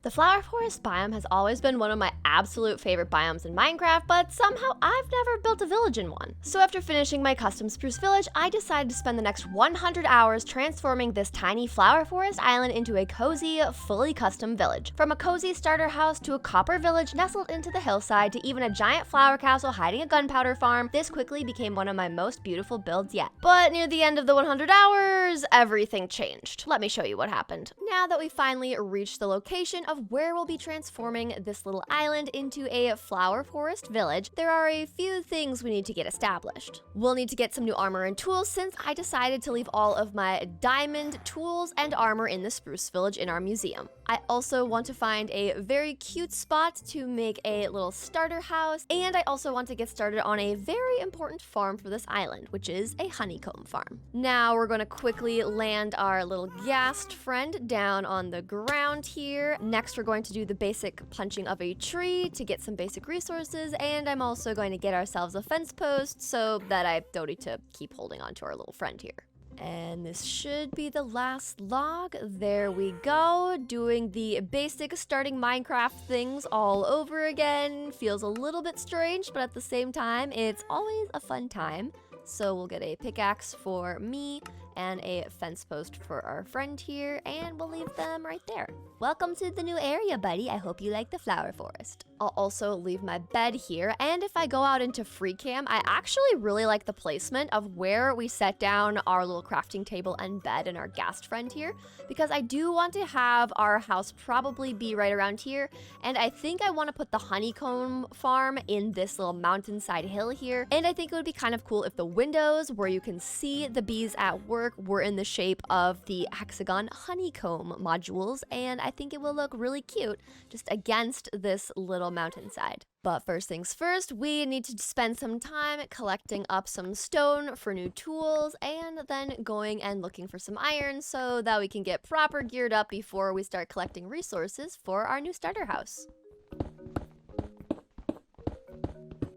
The flower forest biome has always been one of my absolute favorite biomes in Minecraft, but somehow I've never built a village in one. So after finishing my custom spruce village, I decided to spend the next 100 hours transforming this tiny flower forest island into a cozy, fully custom village. From a cozy starter house to a copper village nestled into the hillside to even a giant flower castle hiding a gunpowder farm, this quickly became one of my most beautiful builds yet. But near the end of the 100 hours, everything changed. Let me show you what happened. Now that we finally reached the location of where we'll be transforming this little island into a flower forest village, there are a few things we need to get established. We'll need to get some new armor and tools since I decided to leave all of my diamond tools and armor in the spruce village in our museum. I also want to find a very cute spot to make a little starter house, and I also want to get started on a very important farm for this island, which is a honeycomb farm. Now we're going to quickly land our little ghast friend down on the ground here. Next, we're going to do the basic punching of a tree to get some basic resources, and I'm also going to get ourselves a fence post so that I don't need to keep holding on to our little friend here. And this should be the last log. There we go. Doing the basic starting Minecraft things all over again. Feels a little bit strange, but at the same time, it's always a fun time. So we'll get a pickaxe for me and a fence post for our friend here, and we'll leave them right there. Welcome to the new area, buddy. I hope you like the flower forest. I'll also leave my bed here, and if I go out into freecam, I actually really like the placement of where we set down our little crafting table and bed and our ghast friend here, because I do want to have our house probably be right around here, and I think I want to put the honeycomb farm in this little mountainside hill here, and I think it would be kind of cool if the windows where you can see the bees at work were in the shape of the hexagon honeycomb modules, and I think it will look really cute just against this little mountainside. But first things first, we need to spend some time collecting up some stone for new tools and then going and looking for some iron so that we can get proper geared up before we start collecting resources for our new starter house.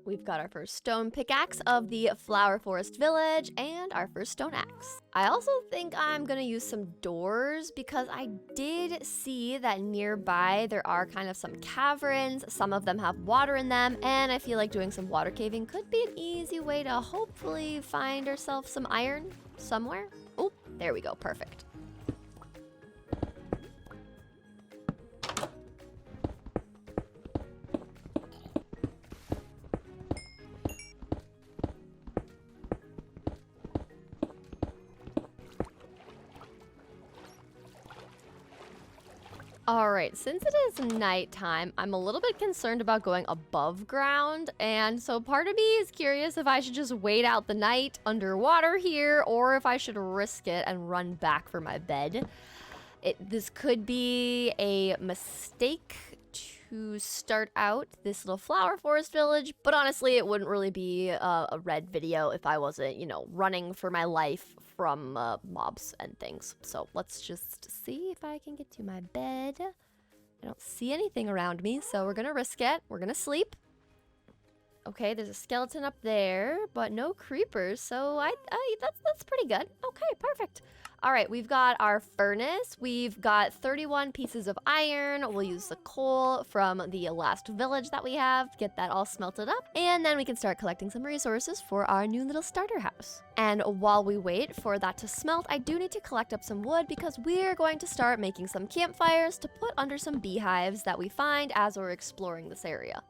We've got our first stone pickaxe of the flower forest village and our first stone axe. I also think I'm gonna use some doors because I did see that nearby there are kind of some caverns. Some of them have water in them, and I feel like doing some water caving could be an easy way to hopefully find ourselves some iron somewhere. Oh, there we go, perfect. Alright, since it is nighttime, I'm a little bit concerned about going above ground, and so part of me is curious if I should just wait out the night underwater here, or if I should risk it and run back for my bed. This could be a mistake to start out this little flower forest village, but honestly, it wouldn't really be a red video if I wasn't, running for my life from mobs and things. So let's just see if I can get to my bed. I don't see anything around me, so we're gonna risk it. We're gonna sleep. Okay, there's a skeleton up there, but no creepers, so that's pretty good. Okay, perfect. All right, we've got our furnace. We've got 31 pieces of iron. We'll use the coal from the last village that we have, get that all smelted up, and then we can start collecting some resources for our new little starter house. And while we wait for that to smelt, I do need to collect up some wood because we're going to start making some campfires to put under some beehives that we find as we're exploring this area.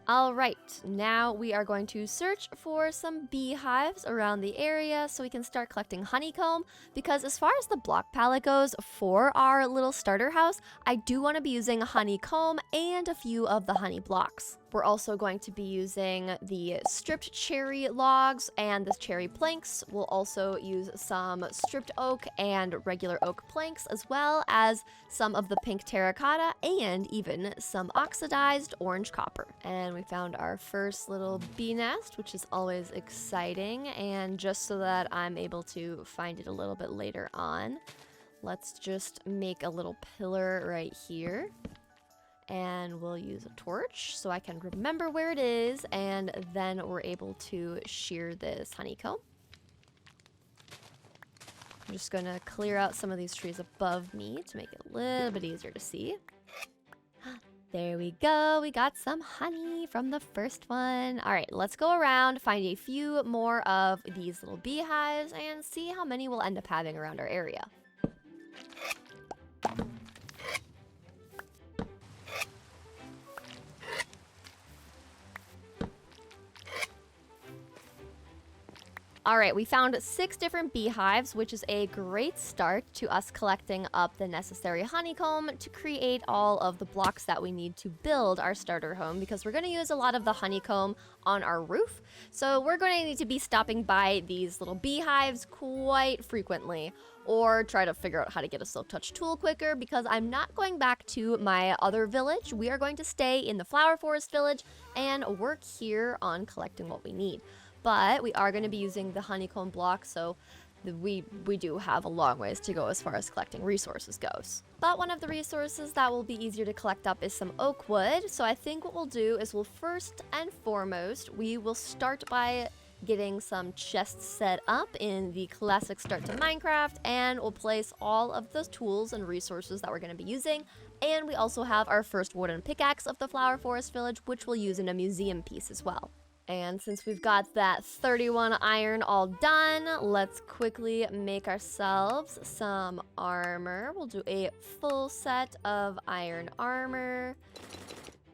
All right, now we are going to search for some beehives around the area so we can start collecting honeycomb, because as far as the block palette goes for our little starter house, I do want to be using honeycomb and a few of the honey blocks. We're also going to be using the stripped cherry logs and the cherry planks. We'll also use some stripped oak and regular oak planks, as well as some of the pink terracotta and even some oxidized orange copper. And we found our first little bee nest, which is always exciting. And just so that I'm able to find it a little bit later on, let's just make a little pillar right here. And we'll use a torch so I can remember where it is, and then we're able to shear this honeycomb. I'm just gonna clear out some of these trees above me to make it a little bit easier to see. There we go, we got some honey from the first one. All right, let's go around, find a few more of these little beehives, and see how many we'll end up having around our area. All right, we found 6 different beehives, which is a great start to us collecting up the necessary honeycomb to create all of the blocks that we need to build our starter home, because we're going to use a lot of the honeycomb on our roof. So we're going to need to be stopping by these little beehives quite frequently, or try to figure out how to get a silk touch tool quicker, because I'm not going back to my other village. We are going to stay in the flower forest village and work here on collecting what we need. But we are going to be using the honeycomb block, so we do have a long ways to go as far as collecting resources goes. But one of the resources that will be easier to collect up is some oak wood. So I think what we'll do is we'll first and foremost, we will start by getting some chests set up in the classic start to Minecraft, and we'll place all of those tools and resources that we're going to be using. And we also have our first wooden pickaxe of the flower forest village, which we'll use in a museum piece as well. And since we've got that 31 iron all done, let's quickly make ourselves some armor. We'll do a full set of iron armor.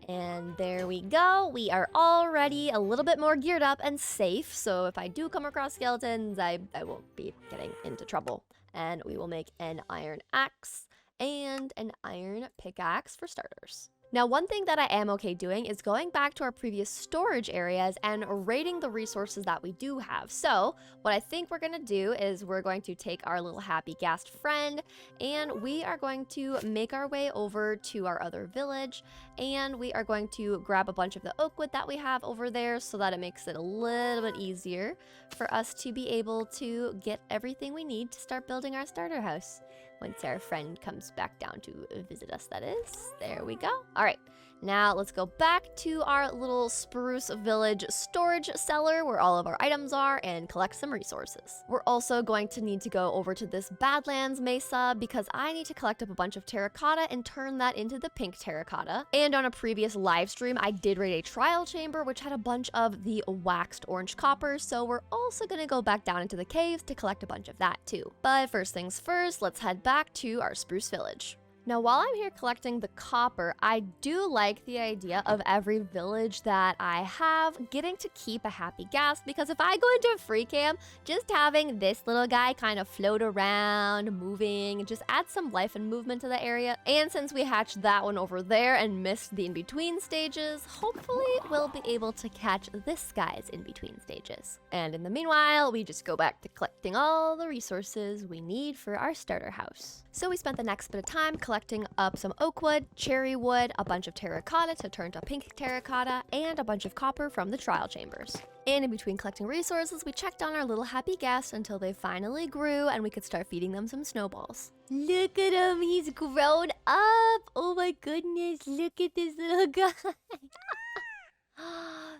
And there we go. We are already a little bit more geared up and safe. So if I do come across skeletons, I won't be getting into trouble. And we will make an iron axe and an iron pickaxe for starters. Now, one thing that I am okay doing is going back to our previous storage areas and raiding the resources that we do have. So what I think we're going to do is we're going to take our little happy ghast friend, and we are going to make our way over to our other village, and we are going to grab a bunch of the oak wood that we have over there so that it makes it a little bit easier for us to be able to get everything we need to start building our starter house. Once our friend comes back down to visit us, that is. There we go. All right, now let's go back to our little spruce village storage cellar where all of our items are and collect some resources. We're also going to need to go over to this Badlands Mesa because I need to collect up a bunch of terracotta and turn that into the pink terracotta. And on a previous live stream, I did raid a trial chamber which had a bunch of the waxed orange copper, so we're also gonna go back down into the caves to collect a bunch of that too. But first things first, let's head back to our spruce village. Now, while I'm here collecting the copper, I do like the idea of every village that I have getting to keep a happy ghast, because if I go into a free cam, just having this little guy kind of float around, moving, just adds some life and movement to the area. And since we hatched that one over there and missed the in-between stages, hopefully we'll be able to catch this guy's in-between stages. And in the meanwhile, we just go back to collecting all the resources we need for our starter house. So we spent the next bit of time collecting up some oak wood, cherry wood, a bunch of terracotta to turn to pink terracotta, and a bunch of copper from the trial chambers. And in between collecting resources, we checked on our little happy ghast until they finally grew and we could start feeding them some snowballs. Look at him, he's grown up! Oh my goodness, look at this little guy!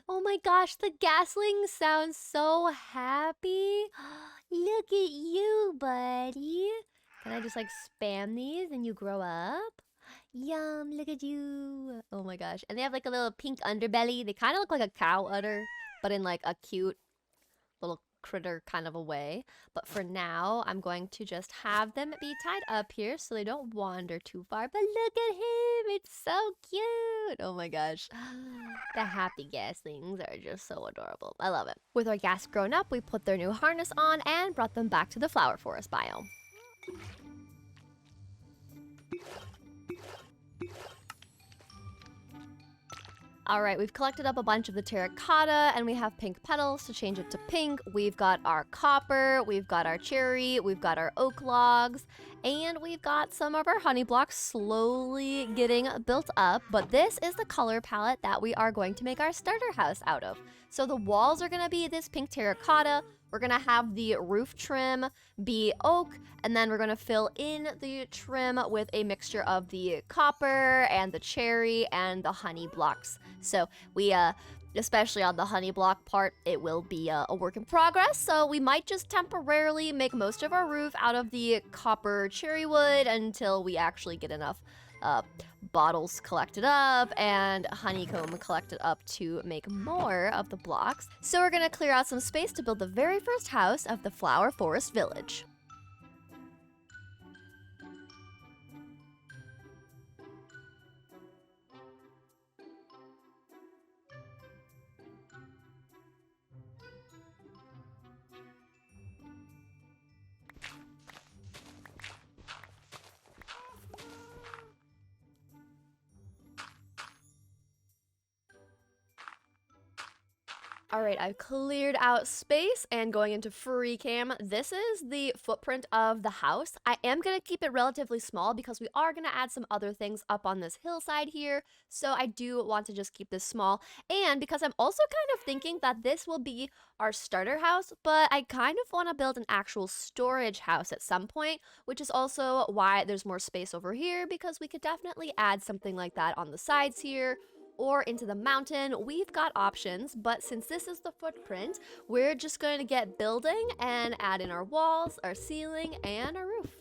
Oh my gosh, the ghastling sounds so happy! Look at you, buddy! Can I just like spam these and you grow up? Yum, look at you. Oh my gosh. And they have like a little pink underbelly. They kind of look like a cow udder, but in like a cute little critter kind of a way. But for now, I'm going to just have them be tied up here so they don't wander too far. But look at him. It's so cute. Oh my gosh. The happy gastlings are just so adorable. I love it. With our ghast grown up, we put their new harness on and brought them back to the flower forest biome. All right, we've collected up a bunch of the terracotta and we have pink petals to change it to pink. We've got our copper, we've got our cherry, we've got our oak logs, and we've got some of our honey blocks slowly getting built up. But this is the color palette that we are going to make our starter house out of. So the walls are gonna be this pink terracotta. We're gonna have the roof trim be oak, and then we're gonna fill in the trim with a mixture of the copper and the cherry and the honey blocks. So we, especially on the honey block part, it will be a work in progress, so we might just temporarily make most of our roof out of the copper cherry wood until we actually get enough bottles collected up and honeycomb collected up to make more of the blocks. So we're gonna clear out some space to build the very first house of the Flower Forest Village. All right, I've cleared out space and going into freecam. This is the footprint of the house. I am gonna keep it relatively small because we are gonna add some other things up on this hillside here. So I do want to just keep this small. And because I'm also kind of thinking that this will be our starter house, but I kind of wanna build an actual storage house at some point, which is also why there's more space over here, because we could definitely add something like that on the sides here or into the mountain. We've got options, but since this is the footprint, we're just going to get building and add in our walls, our ceiling, and our roof.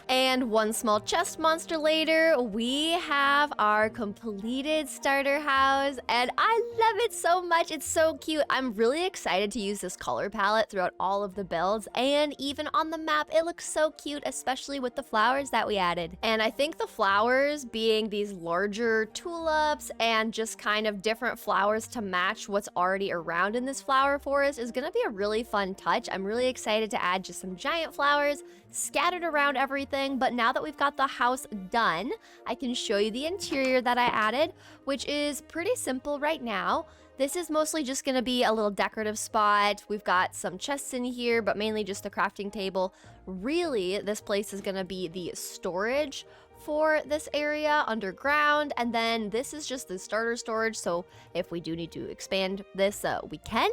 And one small chest monster later, we have our completed starter house, and I love it so much. It's so cute. I'm really excited to use this color palette throughout all of the builds, and even on the map, it looks so cute, especially with the flowers that we added. And I think the flowers being these larger tulips and just kind of different flowers to match what's already around in this flower forest is gonna be a really fun touch. I'm really excited to add just some giant flowers scattered around everything, but now that we've got the house done, I can show you the interior that I added, which is pretty simple right now. This is mostly just gonna be a little decorative spot. We've got some chests in here, but mainly just a crafting table. Really, this place is gonna be the storage for this area underground, and then this is just the starter storage, so if we do need to expand this, we can,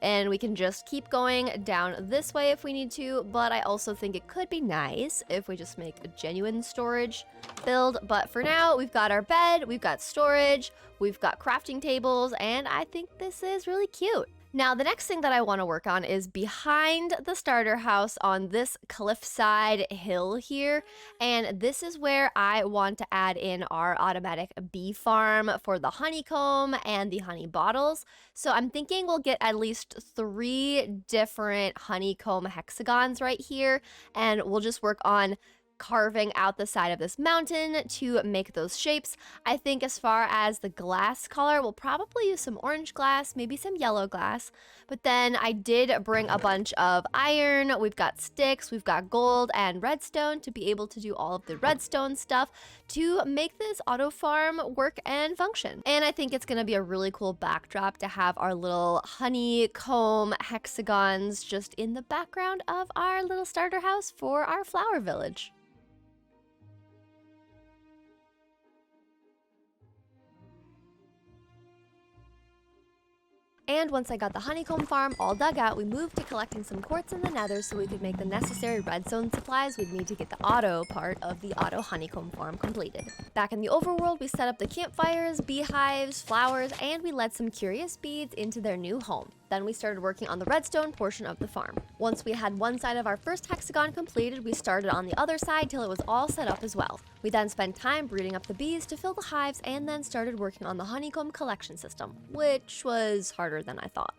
and we can just keep going down this way if we need to. But I also think it could be nice if we just make a genuine storage build. But for now, we've got our bed, we've got storage, we've got crafting tables, and I think this is really cute. Now, the next thing that I want to work on is behind the starter house on this cliffside hill here. And this is where I want to add in our automatic bee farm for the honeycomb and the honey bottles. So I'm thinking we'll get at least 3 different honeycomb hexagons right here, and we'll just work on carving out the side of this mountain to make those shapes. I think as far as the glass color, we'll probably use some orange glass, maybe some yellow glass. But then I did bring a bunch of iron, we've got sticks, we've got gold and redstone to be able to do all of the redstone stuff to make this auto farm work and function. And I think it's gonna be a really cool backdrop to have our little honeycomb hexagons just in the background of our little starter house for our flower village. And once I got the honeycomb farm all dug out, we moved to collecting some quartz in the nether so we could make the necessary redstone supplies we'd need to get the auto part of the auto honeycomb farm completed. Back in the overworld, we set up the campfires, beehives, flowers, and we led some curious beads into their new home. Then we started working on the redstone portion of the farm. Once we had one side of our first hexagon completed, we started on the other side till it was all set up as well. We then spent time breeding up the bees to fill the hives and then started working on the honeycomb collection system, which was harder than I thought.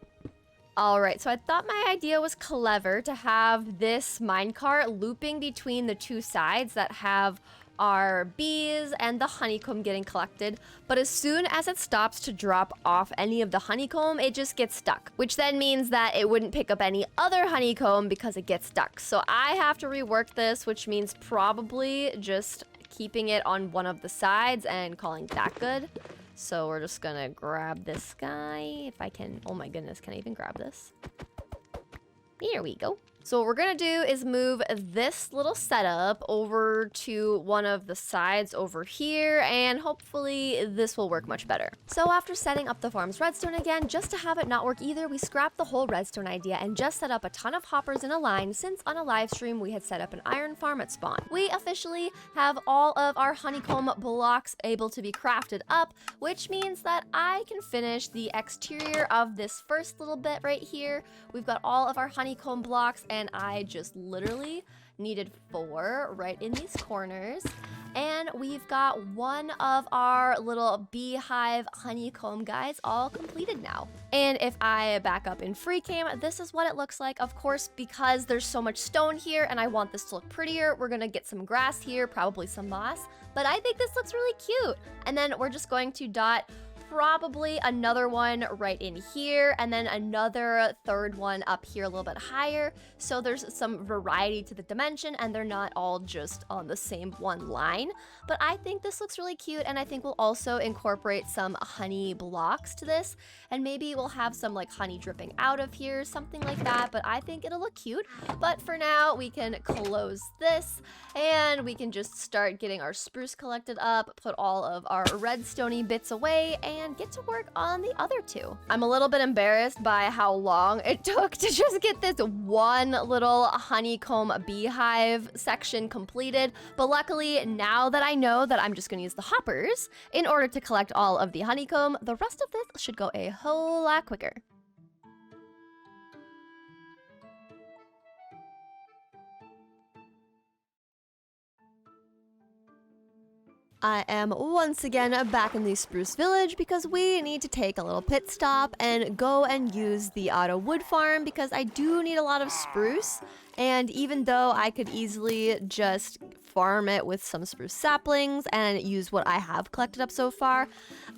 Alright, so I thought my idea was clever to have this minecart looping between the 2 sides that have our bees and the honeycomb getting collected, but as soon as it stops to drop off any of the honeycomb, it just gets stuck, which then means that it wouldn't pick up any other honeycomb because it gets stuck. So I have to rework this, which means probably just keeping it on one of the sides and calling that good. So we're just gonna grab this guy, if I can. Oh my goodness, can I even grab this? Here we go. So what we're gonna do is move this little setup over to one of the sides over here, and hopefully this will work much better. So after setting up the farm's redstone again, just to have it not work either, we scrapped the whole redstone idea and just set up a ton of hoppers in a line, since on a live stream we had set up an iron farm at spawn. We officially have all of our honeycomb blocks able to be crafted up, which means that I can finish the exterior of this first little bit right here. We've got all of our honeycomb blocks, and I just literally needed 4 right in these corners. And we've got one of our little beehive honeycomb guys all completed now. And if I back up in freecam, this is what it looks like. Of course, because there's so much stone here and I want this to look prettier, we're gonna get some grass here, probably some moss. But I think this looks really cute. And then we're just going to dot probably another one right in here, and then another third one up here a little bit higher, so there's some variety to the dimension and they're not all just on the same one line. But I think this looks really cute, and I think we'll also incorporate some honey blocks to this, and maybe we'll have some like honey dripping out of here, something like that. But I think it'll look cute. But for now, we can close this and we can just start getting our spruce collected up, put all of our redstone-y bits away, and get to work on the other 2. I'm a little bit embarrassed by how long it took to just get this one little honeycomb beehive section completed, but luckily now that I know that I'm just gonna use the hoppers in order to collect all of the honeycomb, the rest of this should go a whole lot quicker. I am once again back in the Spruce Village because we need to take a little pit stop and go and use the auto wood farm, because I do need a lot of spruce. And even though I could easily just farm it with some spruce saplings and use what I have collected up so far,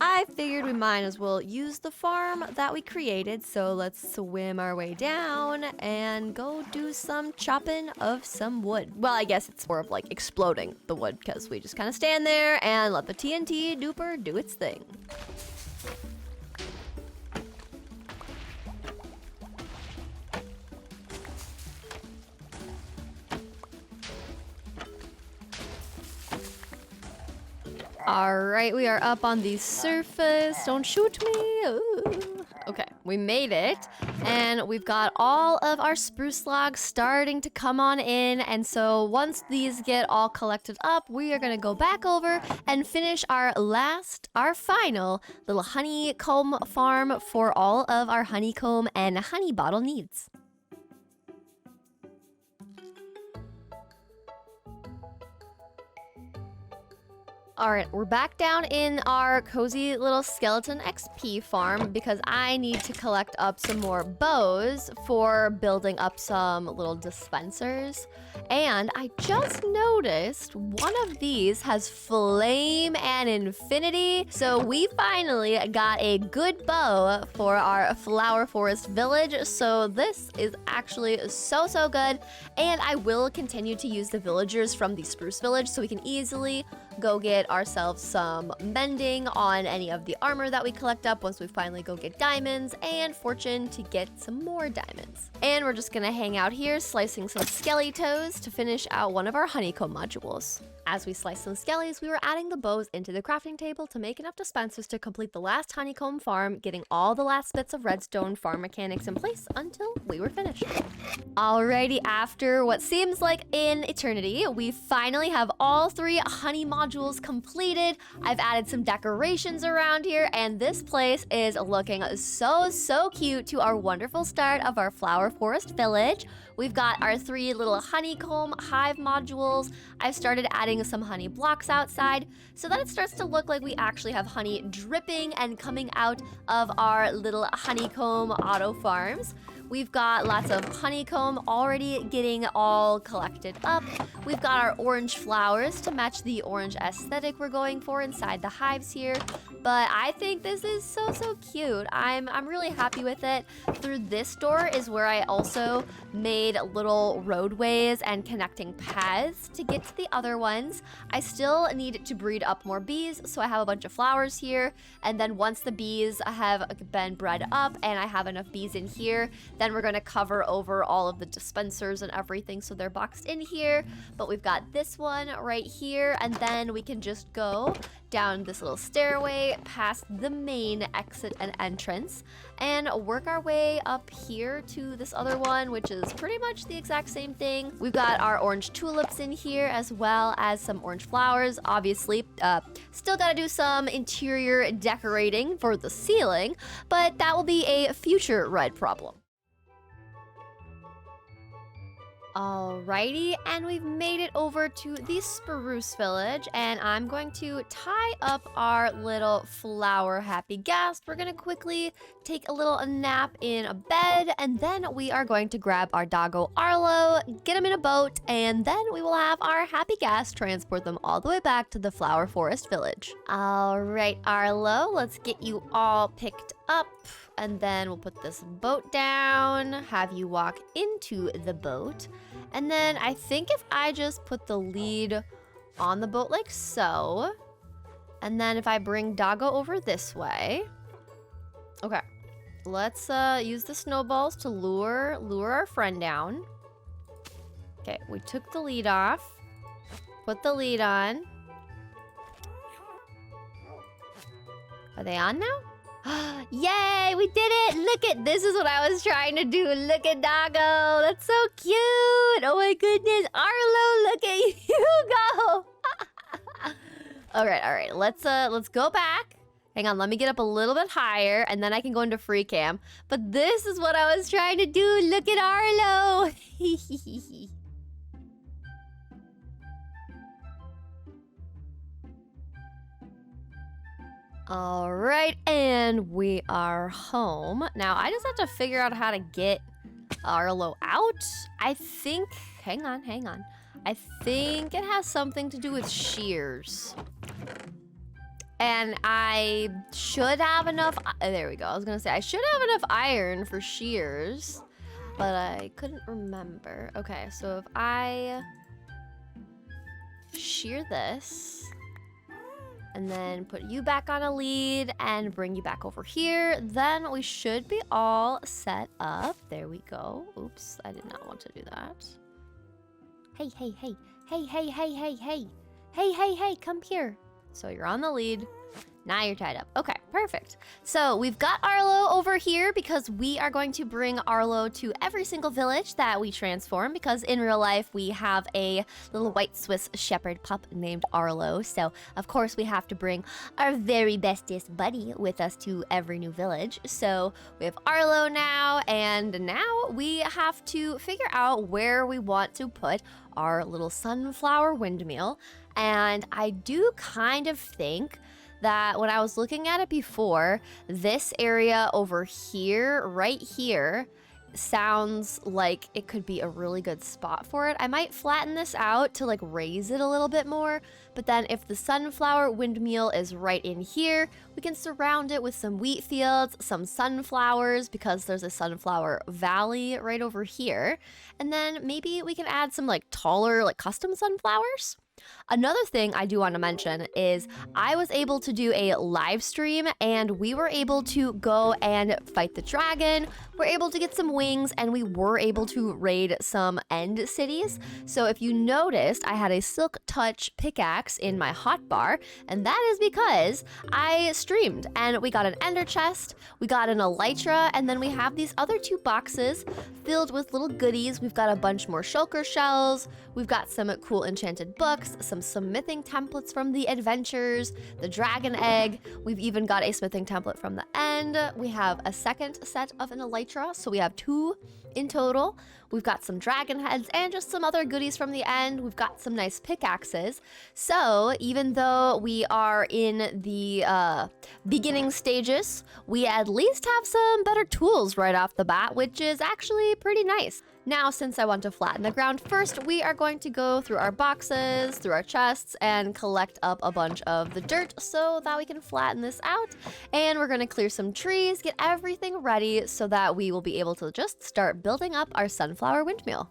I figured we might as well use the farm that we created. So let's swim our way down and go do some chopping of some wood. Well, I guess it's more of like exploding the wood, because we just kind of stand there and let the TNT duper do its thing. All right, we are up on the surface. Don't shoot me. Ooh. Okay, we made it, and we've got all of our spruce logs starting to come on in. And so once these get all collected up, we are gonna go back over and finish our final little honeycomb farm for all of our honeycomb and honey bottle needs. All right, we're back down in our cozy little skeleton XP farm because I need to collect up some more bows for building up some little dispensers. And I just noticed one of these has flame and infinity. So we finally got a good bow for our flower forest village. So this is actually so good. And I will continue to use the villagers from the spruce village so we can easily go get ourselves some mending on any of the armor that we collect up once we finally go get diamonds, and fortune to get some more diamonds. And we're just gonna hang out here slicing some skelly toes to finish out one of our honeycomb modules. As we sliced some skellies, we were adding the bows into the crafting table to make enough dispensers to complete the last honeycomb farm, getting all the last bits of redstone farm mechanics in place until we were finished. Alrighty, after what seems like an eternity, we finally have all 3 honey modules completed. I've added some decorations around here, and this place is looking so cute to our wonderful start of our flower forest village. We've got our 3 little honeycomb hive modules. I've started adding some honey blocks outside so that it starts to look like we actually have honey dripping and coming out of our little honeycomb auto farms. We've got lots of honeycomb already getting all collected up. We've got our orange flowers to match the orange aesthetic we're going for inside the hives here. But I think this is so cute. I'm really happy with it. Through this door is where I also made little roadways and connecting paths to get to the other ones. I still need to breed up more bees, so I have a bunch of flowers here. And then once the bees have been bred up and I have enough bees in here, then we're gonna cover over all of the dispensers and everything so they're boxed in here. But we've got this one right here, and then we can just go down this little stairway past the main exit and entrance and work our way up here to this other one, which is pretty much the exact same thing. We've got our orange tulips in here as well as some orange flowers. Obviously, still gotta do some interior decorating for the ceiling, but that will be a future red problem. Alrighty, and we've made it over to the spruce village, and I'm going to tie up our little flower happy guest. We're gonna quickly take a little nap in a bed, and then we are going to grab our doggo Arlo, get him in a boat, and then we will have our happy guest transport them all the way back to the flower forest village. Alright, Arlo, let's get you all picked up, and then we'll put this boat down, have you walk into the boat, and then I think if I just put the lead on the boat like so, and then if I bring Doggo over this way, okay, let's use the snowballs to lure our friend down. Okay, we took the lead off, put the lead on. Are they on now? Yay, we did it! Look at, this is what I was trying to do. Look at Doggo, that's so cute. Oh my goodness, Arlo, look at you go. All right, let's go back. Hang on, let me get up a little bit higher and then I can go into free cam. But this is what I was trying to do. Look at Arlo. All right, and we are home. Now, I just have to figure out how to get Arlo out. I think, hang on. I think it has something to do with shears. And I should have enough, there we go. I was gonna say, I should have enough iron for shears, but I couldn't remember. Okay, so if I shear this, and then put you back on a lead and bring you back over here, then we should be all set up. There we go. Oops, I did not want to do that. Hey, come here. So you're on the lead. Now you're tied up. Okay, perfect. So we've got Arlo over here because we are going to bring Arlo to every single village that we transform, because in real life we have a little white Swiss shepherd pup named Arlo. So of course we have to bring our very bestest buddy with us to every new village. So we have Arlo now, and now we have to figure out where we want to put our little sunflower windmill. And I do kind of think that when I was looking at it before, this area over here, right here, sounds like it could be a really good spot for it. I might flatten this out to like raise it a little bit more, but then if the sunflower windmill is right in here, we can surround it with some wheat fields, some sunflowers, because there's a sunflower valley right over here. And then maybe we can add some like taller, like custom sunflowers. Another thing I do want to mention is I was able to do a live stream, and we were able to go and fight the dragon. We're able to get some wings, and we were able to raid some end cities. So if you noticed, I had a silk touch pickaxe in my hotbar, and that is because I streamed, and we got an ender chest, we got an elytra, and then we have these other two boxes filled with little goodies. We've got a bunch more shulker shells, we've got some cool enchanted books, some smithing templates from the adventures, the dragon egg. We've even got a smithing template from the end. We have a second set of an elytra, so we have two In total, we've got some dragon heads and just some other goodies from the end. We've got some nice pickaxes. So even though we are in the beginning stages, we at least have some better tools right off the bat, which is actually pretty nice. Now, since I want to flatten the ground first, we are going to go through our boxes, through our chests, and collect up a bunch of the dirt so that we can flatten this out. And we're going to clear some trees, get everything ready so that we will be able to just start building up our sunflower windmill.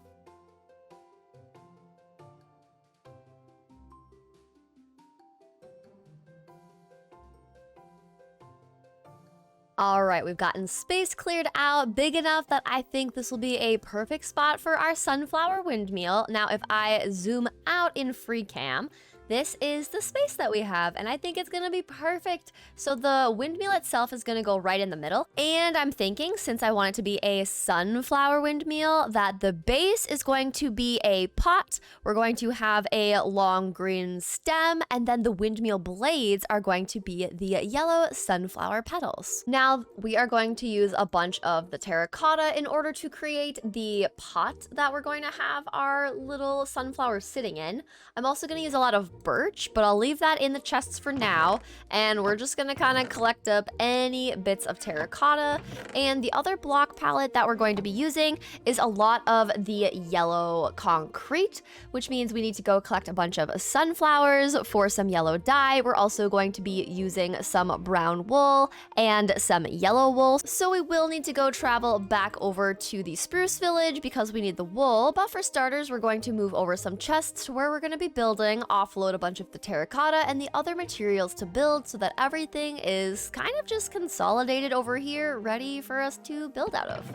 All right, we've gotten space cleared out big enough that I think this will be a perfect spot for our sunflower windmill. Now, if I zoom out in freecam, this is the space that we have, and I think it's gonna be perfect. So the windmill itself is gonna go right in the middle. And I'm thinking, since I want it to be a sunflower windmill, that the base is going to be a pot. We're going to have a long green stem, and then the windmill blades are going to be the yellow sunflower petals. Now, we are going to use a bunch of the terracotta in order to create the pot that we're going to have our little sunflowers sitting in. I'm also gonna use a lot of birch, but I'll leave that in the chests for now, and we're just gonna kind of collect up any bits of terracotta. And the other block palette that we're going to be using is a lot of the yellow concrete, which means we need to go collect a bunch of sunflowers for some yellow dye. We're also going to be using some brown wool and some yellow wool, so we will need to go travel back over to the spruce village because we need the wool. But for starters, we're going to move over some chests where we're going to be building, offload a bunch of the terracotta and the other materials to build so that everything is kind of just consolidated over here, ready for us to build out of.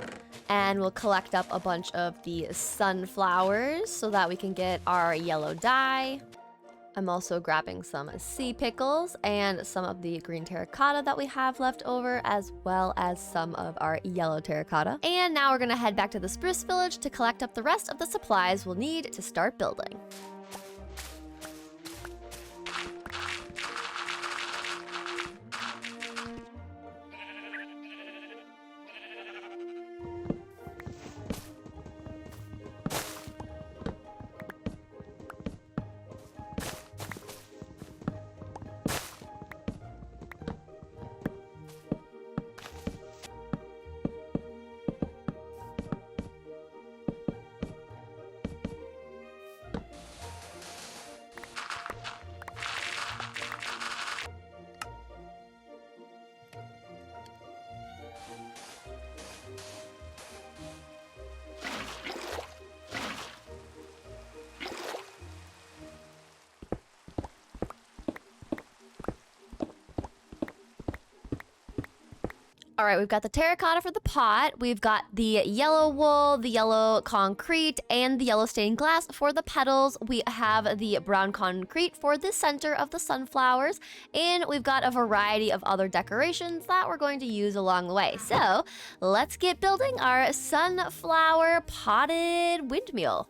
And we'll collect up a bunch of the sunflowers so that we can get our yellow dye. I'm also grabbing some sea pickles and some of the green terracotta that we have left over, as well as some of our yellow terracotta. And now we're gonna head back to the spruce village to collect up the rest of the supplies we'll need to start building. All right, we've got the terracotta for the pot, we've got the yellow wool, the yellow concrete, and the yellow stained glass for the petals. We have the brown concrete for the center of the sunflowers, and we've got a variety of other decorations that we're going to use along the way. So let's get building our sunflower potted windmill.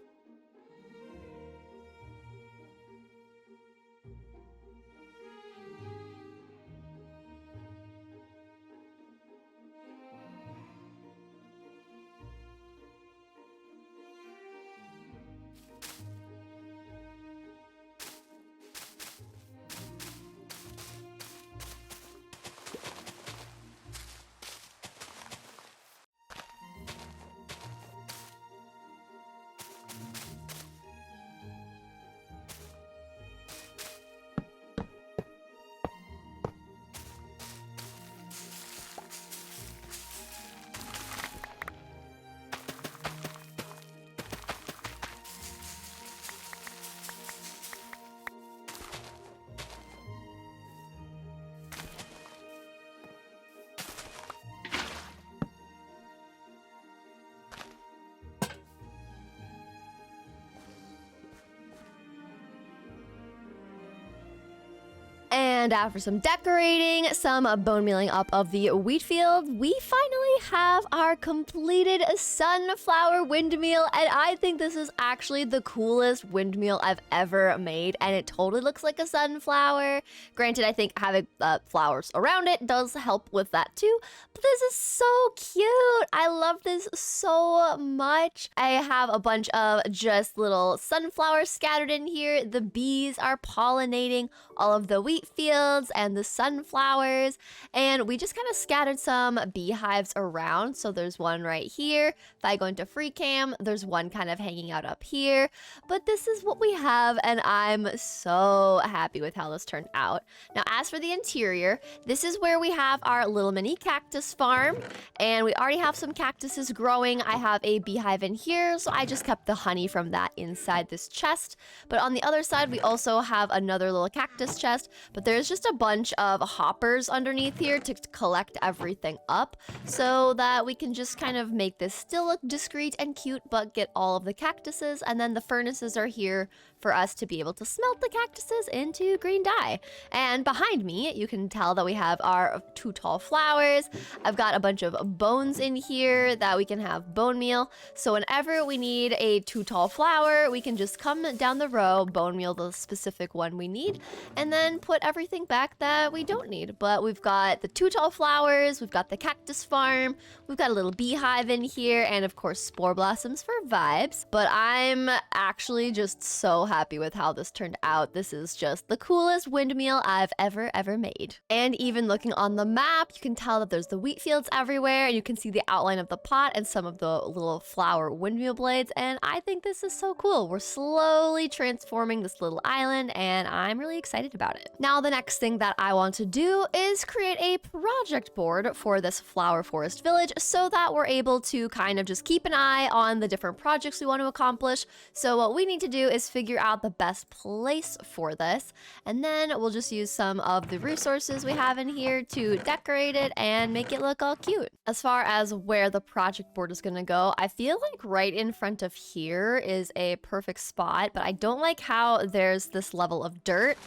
And after some decorating, some bone mealing up of the wheat field, we finally we have our completed sunflower windmill, and I think this is actually the coolest windmill I've ever made, and it totally looks like a sunflower. Granted, I think having flowers around it does help with that too, but this is so cute. I love this so much. I have a bunch of just little sunflowers scattered in here. The bees are pollinating all of the wheat fields and the sunflowers, and we just kind of scattered some beehives around. So there's one right here. If I go into freecam, there's one kind of hanging out up here, but this is what we have, and I'm so happy with how this turned out. Now, as for the interior, this is where we have our little mini cactus farm, and we already have some cactuses growing. I have a beehive in here, so I just kept the honey from that inside this chest. But on the other side, we also have another little cactus chest, but there's just a bunch of hoppers underneath here to collect everything up so that we can just kind of make this still look discreet and cute, but get all of the cactuses. And then the furnaces are here for us to be able to smelt the cactuses into green dye. And behind me, you can tell that we have our 2 tall flowers. I've got a bunch of bones in here that we can have bone meal. So whenever we need a 2 tall flower, we can just come down the row, bone meal the specific one we need, and then put everything back that we don't need. But we've got the 2 tall flowers, we've got the cactus farm, we've got a little beehive in here, and of course spore blossoms for vibes. But I'm actually just so happy with how this turned out. This is just the coolest windmill I've ever made. And even looking on the map, you can tell that there's the wheat fields everywhere, and you can see the outline of the pot and some of the little flower windmill blades, and I think this is so cool. We're slowly transforming this little island, and I'm really excited about it. Now, the next thing that I want to do is create a project board for this flower forest village so that we're able to kind of just keep an eye on the different projects we want to accomplish. So what we need to do is figure out the best place for this, and then we'll just use some of the resources we have in here to decorate it and make it look all cute. As far as where the project board is going to go, I feel like right in front of here is a perfect spot, but I don't like how there's this level of dirt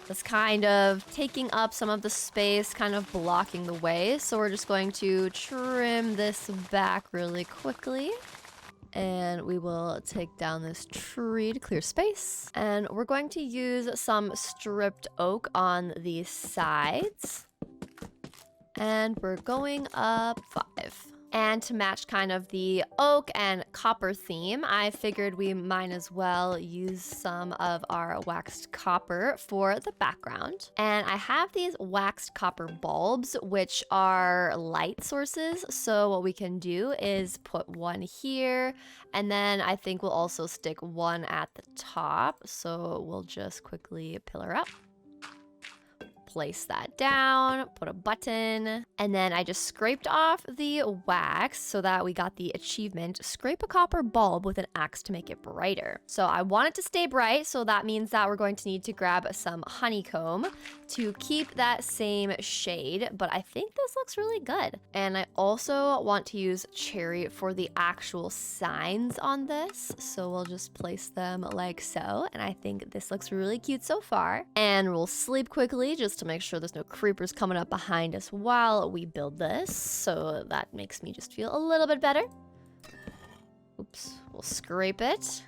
that's kind of taking up some of the space, kind of blocking the way. So we're just going to trim this back really quickly. And we will take down this tree to clear space. And we're going to use some stripped oak on the sides. And we're going up 5. And to match kind of the oak and copper theme, I figured we might as well use some of our waxed copper for the background. And I have these waxed copper bulbs, which are light sources. So what we can do is put one here, and then I think we'll also stick one at the top. So we'll just quickly pillar up. Place that down, put a button, and then I just scraped off the wax so that we got the achievement, scrape a copper bulb with an axe to make it brighter. So I want it to stay bright, so that means that we're going to need to grab some honeycomb to keep that same shade, but I think this looks really good. And I also want to use cherry for the actual signs on this, so we'll just place them like so, and I think this looks really cute so far. And we'll sleep quickly just to make sure there's no creepers coming up behind us while we build this, so that makes me just feel a little bit better. Oops, we'll scrape it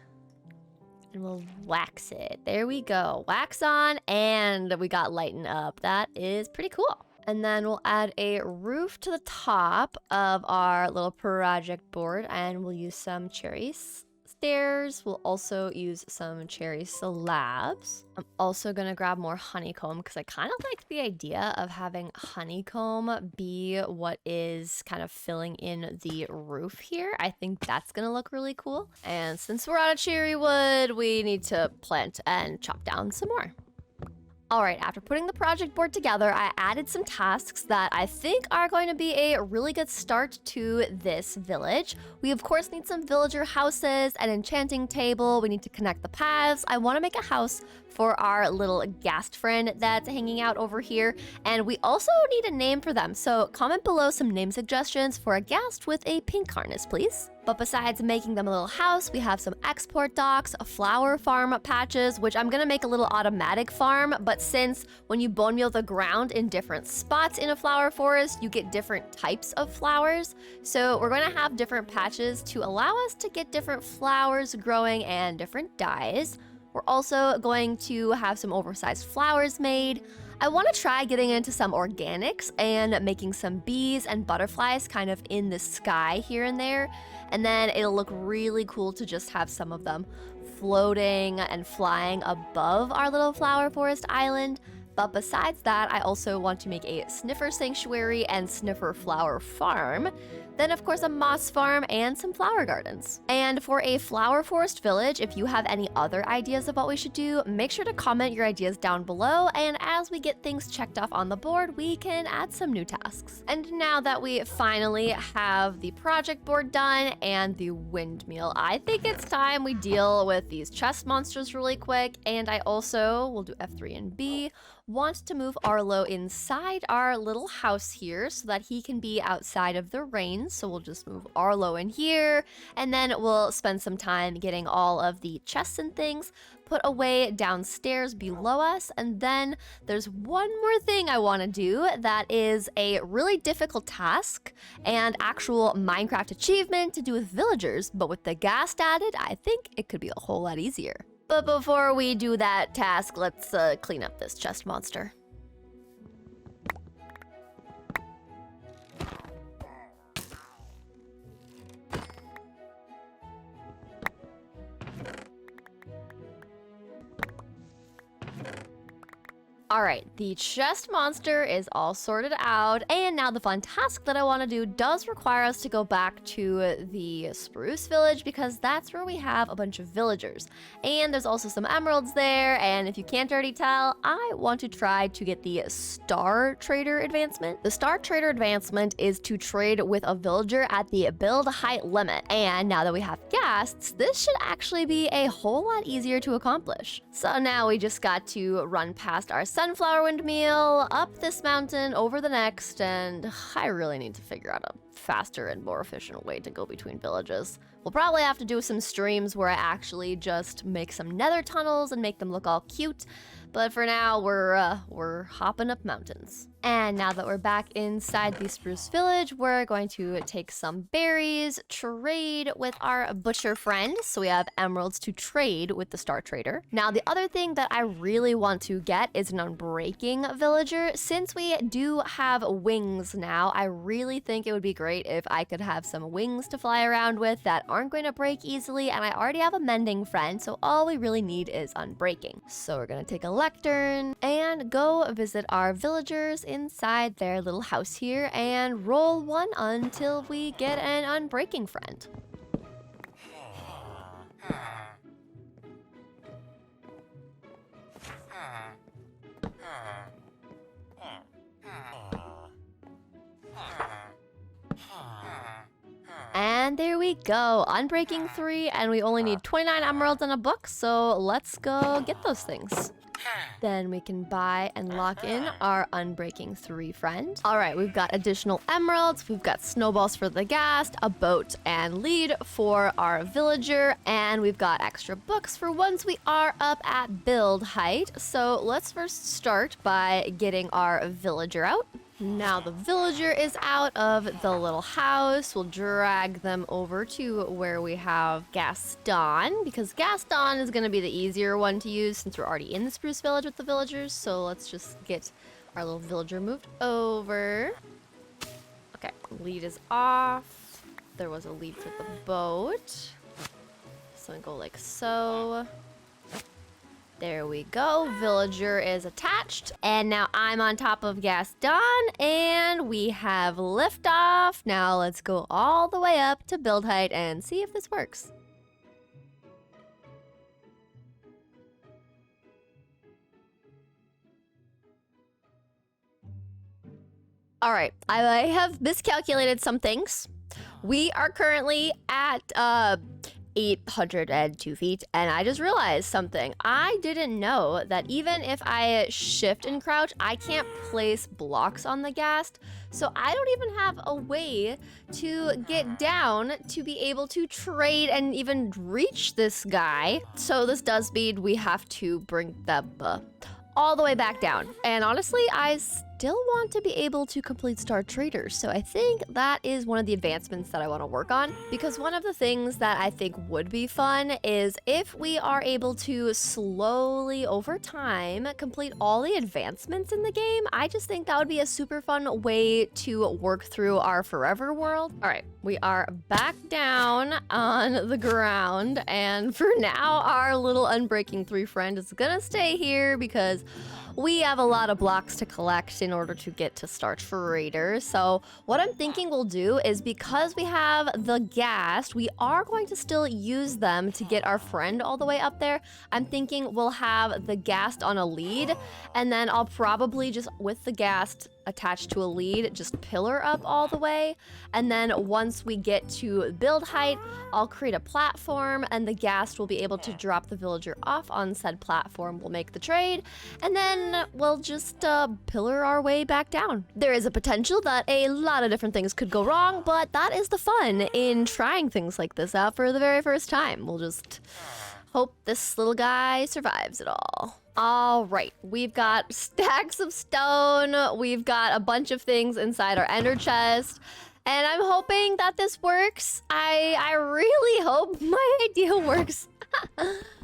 and we'll wax it. There we go, wax on, and we got lighten up. That is pretty cool. And then we'll add a roof to the top of our little project board, and we'll use some cherries. Stairs. We'll also use some cherry slabs. I'm also gonna grab more honeycomb because I kind of like the idea of having honeycomb be what is kind of filling in the roof here. I think that's gonna look really cool. And since we're out of cherry wood, we need to plant and chop down some more. All right, after putting the project board together, I added some tasks that I think are going to be a really good start to this village. We of course need some villager houses, an enchanting table, we need to connect the paths. I want to make a house for our little ghast friend that's hanging out over here, and we also need a name for them. So comment below some name suggestions for a ghast with a pink harness, please. But besides making them a little house, we have some export docks, flower farm patches, which I'm gonna make a little automatic farm, but since when you bone meal the ground in different spots in a flower forest, you get different types of flowers. So we're gonna have different patches to allow us to get different flowers growing and different dyes. We're also going to have some oversized flowers made. I want to try getting into some organics and making some bees and butterflies kind of in the sky here and there. And then it'll look really cool to just have some of them floating and flying above our little flower forest island. But besides that, I also want to make a sniffer sanctuary and sniffer flower farm. Then of course a moss farm and some flower gardens. And for a flower forest village, if you have any other ideas of what we should do, make sure to comment your ideas down below, and as we get things checked off on the board, we can add some new tasks. And now that we finally have the project board done and the windmill, I think it's time we deal with these chest monsters really quick. And I also will do F3 and B. Want to move Arlo inside our little house here so that he can be outside of the rain. So we'll just move Arlo in here, and then we'll spend some time getting all of the chests and things put away downstairs below us. And then there's one more thing I want to do that is a really difficult task and actual Minecraft achievement to do with villagers, but with the ghast added, I think it could be a whole lot easier. But before we do that task, let's clean up this chest monster. Alright, the chest monster is all sorted out, and now the fun task that I want to do does require us to go back to the spruce village because that's where we have a bunch of villagers. And there's also some emeralds there, and if you can't already tell, I want to try to get the Star Trader advancement. The Star Trader advancement is to trade with a villager at the build height limit, and now that we have ghasts, this should actually be a whole lot easier to accomplish. So now we just got to run past our sunflower windmill, up this mountain, over the next, and I really need to figure out a faster and more efficient way to go between villages. We'll probably have to do some streams where I actually just make some nether tunnels and make them look all cute, but for now, we're hopping up mountains. And now that we're back inside the spruce village, we're going to take some berries, trade with our butcher friend. So we have emeralds to trade with the Star Trader. Now, the other thing that I really want to get is an unbreaking villager. Since we do have wings now, I really think it would be great if I could have some wings to fly around with that aren't going to break easily. And I already have a mending friend, so all we really need is unbreaking. So we're gonna take a lectern and go visit our villagers inside their little house here and roll one until we get an unbreaking friend. And there we go, unbreaking 3, and we only need 29 emeralds and a book, so let's go get those things. Then we can buy and lock in our unbreaking 3 friend. All right, we've got additional emeralds, we've got snowballs for the ghast, a boat and lead for our villager, and we've got extra books for once we are up at build height. So let's first start by getting our villager out. Now the villager is out of the little house. We'll drag them over to where we have Gaston, because Gaston is going to be the easier one to use since we're already in the spruce village with the villagers. So let's just get our little villager moved over. Okay, lead is off. There was a lead for the boat. So I go like so. There we go, villager is attached, and now I'm on top of Gaston, and we have liftoff. Now let's go all the way up to build height and see if this works. All right, I have miscalculated some things. We are currently at 802 feet, and I just realized something. I didn't know that even if I shift and crouch, I can't place blocks on the ghast, so I don't even have a way to get down to be able to trade and even reach this guy. So this does mean we have to bring them all the way back down. And honestly, I still want to be able to complete Star Traders. So I think that is one of the advancements that I want to work on, because one of the things that I think would be fun is if we are able to slowly over time complete all the advancements in the game. I just think that would be a super fun way to work through our forever world. All right, we are back down on the ground, and for now our little Unbreaking 3 friend is gonna stay here because we have a lot of blocks to collect in order to get to Star Traders. So what I'm thinking we'll do is, because we have the ghast, we are going to still use them to get our friend all the way up there. I'm thinking we'll have the ghast on a lead, and then I'll probably just, with the ghast attached to a lead, just pillar up all the way. And then once we get to build height, I'll create a platform, and the ghast will be able to drop the villager off on said platform. We'll make the trade, and then we'll just pillar our way back down. There is a potential that a lot of different things could go wrong, but that is the fun in trying things like this out for the very first time. We'll just hope this little guy survives it all. All right, we've got stacks of stone. We've got a bunch of things inside our ender chest, and I'm hoping that this works. I really hope my idea works.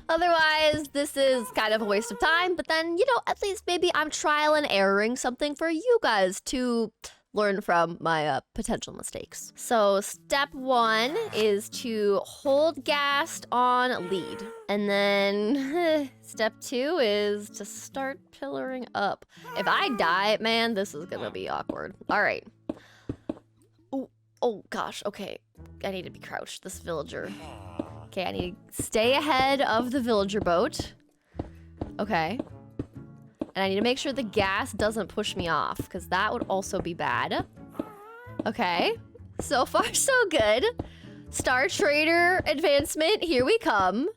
Otherwise, this is kind of a waste of time, but then, you know, at least maybe I'm trial and erroring something for you guys to learn from my potential mistakes. So step 1 is to hold ghast on lead. And then step 2 is to start pillaring up. If I die, man, this is gonna be awkward. All right. Oh gosh, okay. I need to be crouched, this villager. Okay, I need to stay ahead of the villager boat. Okay. And I need to make sure the ghast doesn't push me off, because that would also be bad. Okay. So far, so good. Star Trader advancement, here we come.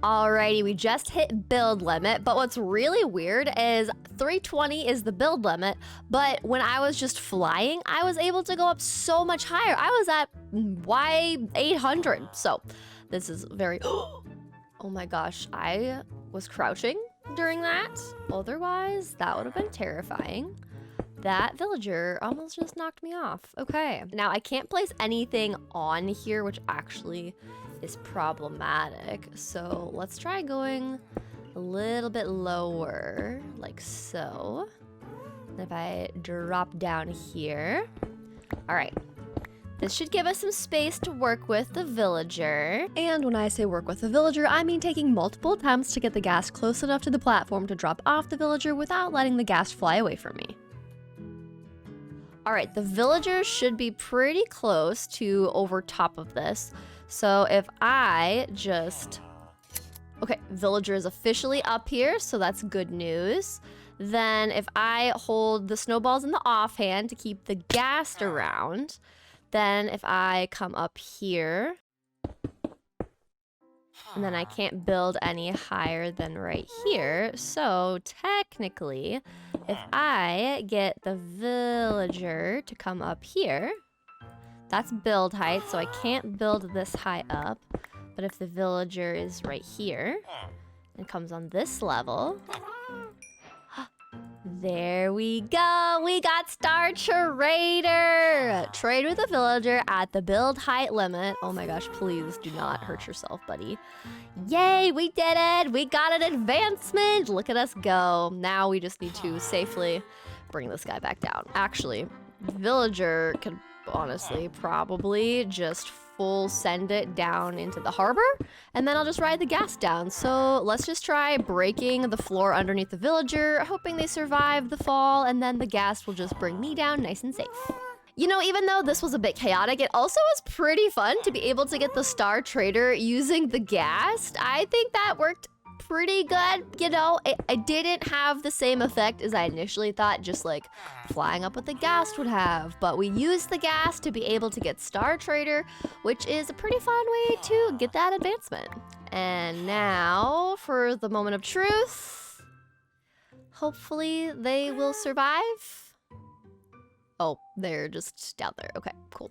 Alrighty, we just hit build limit, but what's really weird is 320 is the build limit, but when I was just flying, I was able to go up so much higher. I was at Y800, so this is very... Oh my gosh, I was crouching during that. Otherwise, that would have been terrifying. That villager almost just knocked me off. Okay, now I can't place anything on here, which actually is problematic. So let's try going a little bit lower, like so. And if I drop down here, all right. This should give us some space to work with the villager. And when I say work with the villager, I mean taking multiple attempts to get the ghast close enough to the platform to drop off the villager without letting the ghast fly away from me. All right, the villager should be pretty close to over top of this. So if I just... Okay, villager is officially up here, so that's good news. Then if I hold the snowballs in the offhand to keep the ghast around, then if I come up here, and then I can't build any higher than right here. So technically, if I get the villager to come up here, that's build height, so I can't build this high up. But if the villager is right here and comes on this level, there we go. We got Star Trader. Trade with a villager at the build height limit. Oh my gosh, please do not hurt yourself, buddy. Yay, we did it. We got an advancement. Look at us go. Now we just need to safely bring this guy back down. Actually, villager can honestly probably just full send it down into the harbor, and then I'll just ride the ghast down. So let's just try breaking the floor underneath the villager, hoping they survive the fall, and then the ghast will just bring me down nice and safe. You know, even though this was a bit chaotic, it also was pretty fun to be able to get the Star Trader using the ghast. I think that worked pretty good. You know, it didn't have the same effect as I initially thought, just like flying up with the ghast would have. But we used the ghast to be able to get Star Trader, which is a pretty fun way to get that advancement. And now for the moment of truth. Hopefully they will survive. Oh, they're just down there. Okay, cool.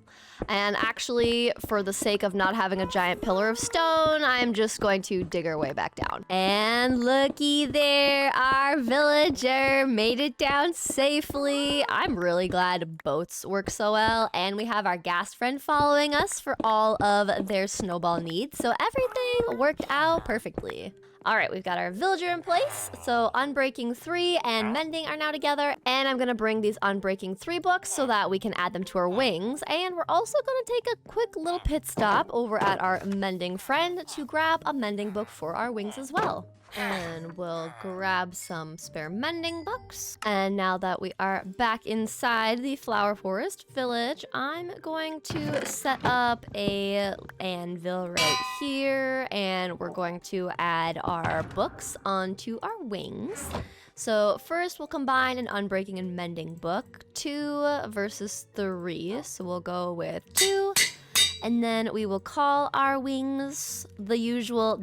And actually, for the sake of not having a giant pillar of stone, I'm just going to dig our way back down. And looky there, our villager made it down safely. I'm really glad boats work so well. And we have our ghast friend following us for all of their snowball needs. So everything worked out perfectly. All right, we've got our villager in place. So Unbreaking 3 and Mending are now together. And I'm gonna bring these Unbreaking 3 books so that we can add them to our wings. And we're also gonna take a quick little pit stop over at our Mending friend to grab a Mending book for our wings as well. And we'll grab some spare mending books. And now that we are back inside the Flower Forest village, I'm going to set up a anvil right here, and we're going to add our books onto our wings. So first we'll combine an Unbreaking and Mending book, 2 versus 3. So we'll go with 2. And then we will call our wings the usual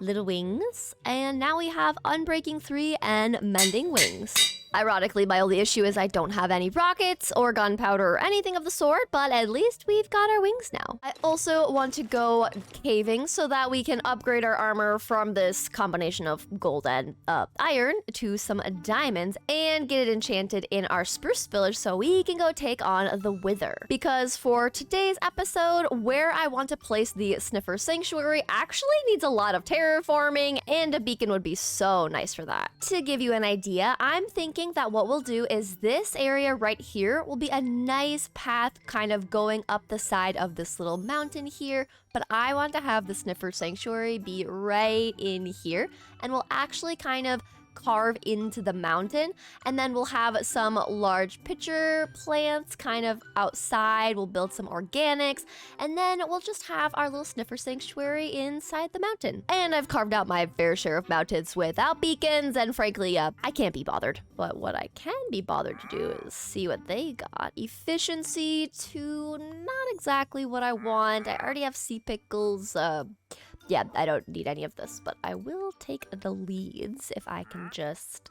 little wings. And now we have Unbreaking 3 and Mending wings. Ironically, my only issue is I don't have any rockets or gunpowder or anything of the sort, but at least we've got our wings now. I also want to go caving so that we can upgrade our armor from this combination of gold and iron to some diamonds and get it enchanted in our spruce village so we can go take on the wither. Because for today's episode, where I want to place the Sniffer Sanctuary actually needs a lot of terraforming, and a beacon would be so nice for that. To give you an idea, I'm thinking that what we'll do is this area right here will be a nice path kind of going up the side of this little mountain here, but I want to have the Sniffer Sanctuary be right in here, and we'll actually kind of carve into the mountain, and then we'll have some large pitcher plants kind of outside. We'll build some organics, and then we'll just have our little Sniffer Sanctuary inside the mountain. And I've carved out my fair share of mountains without beacons, and frankly, I can't be bothered. But what I can be bothered to do is see what they got. Efficiency to not exactly what I want. I already have sea pickles. Yeah, I don't need any of this, but I will take the leads if I can just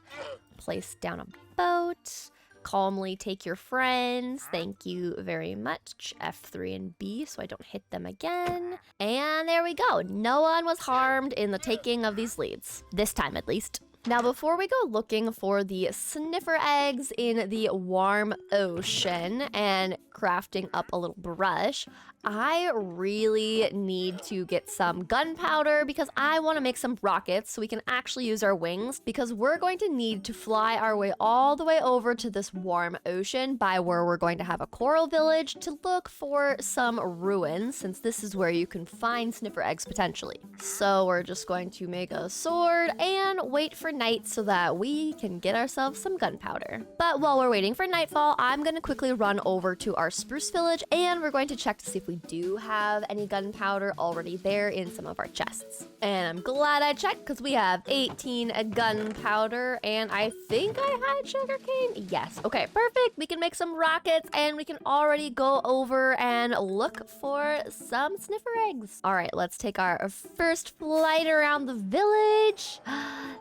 place down a boat. Calmly take your friends. Thank you very much. F3 and B so I don't hit them again. And there we go. No one was harmed in the taking of these leads. This time at least. Now, before we go looking for the sniffer eggs in the warm ocean and crafting up a little brush, I really need to get some gunpowder because I want to make some rockets so we can actually use our wings, because we're going to need to fly our way all the way over to this warm ocean by where we're going to have a coral village to look for some ruins, since this is where you can find sniffer eggs potentially. So we're just going to make a sword and wait for night so that we can get ourselves some gunpowder. But while we're waiting for nightfall, I'm going to quickly run over to our spruce village, and we're going to check to see if we do have any gunpowder already there in some of our chests. And I'm glad I checked because we have 18 gunpowder, and I think I had sugarcane. Yes. Okay, perfect. We can make some rockets, and we can already go over and look for some sniffer eggs. All right, let's take our first flight around the village.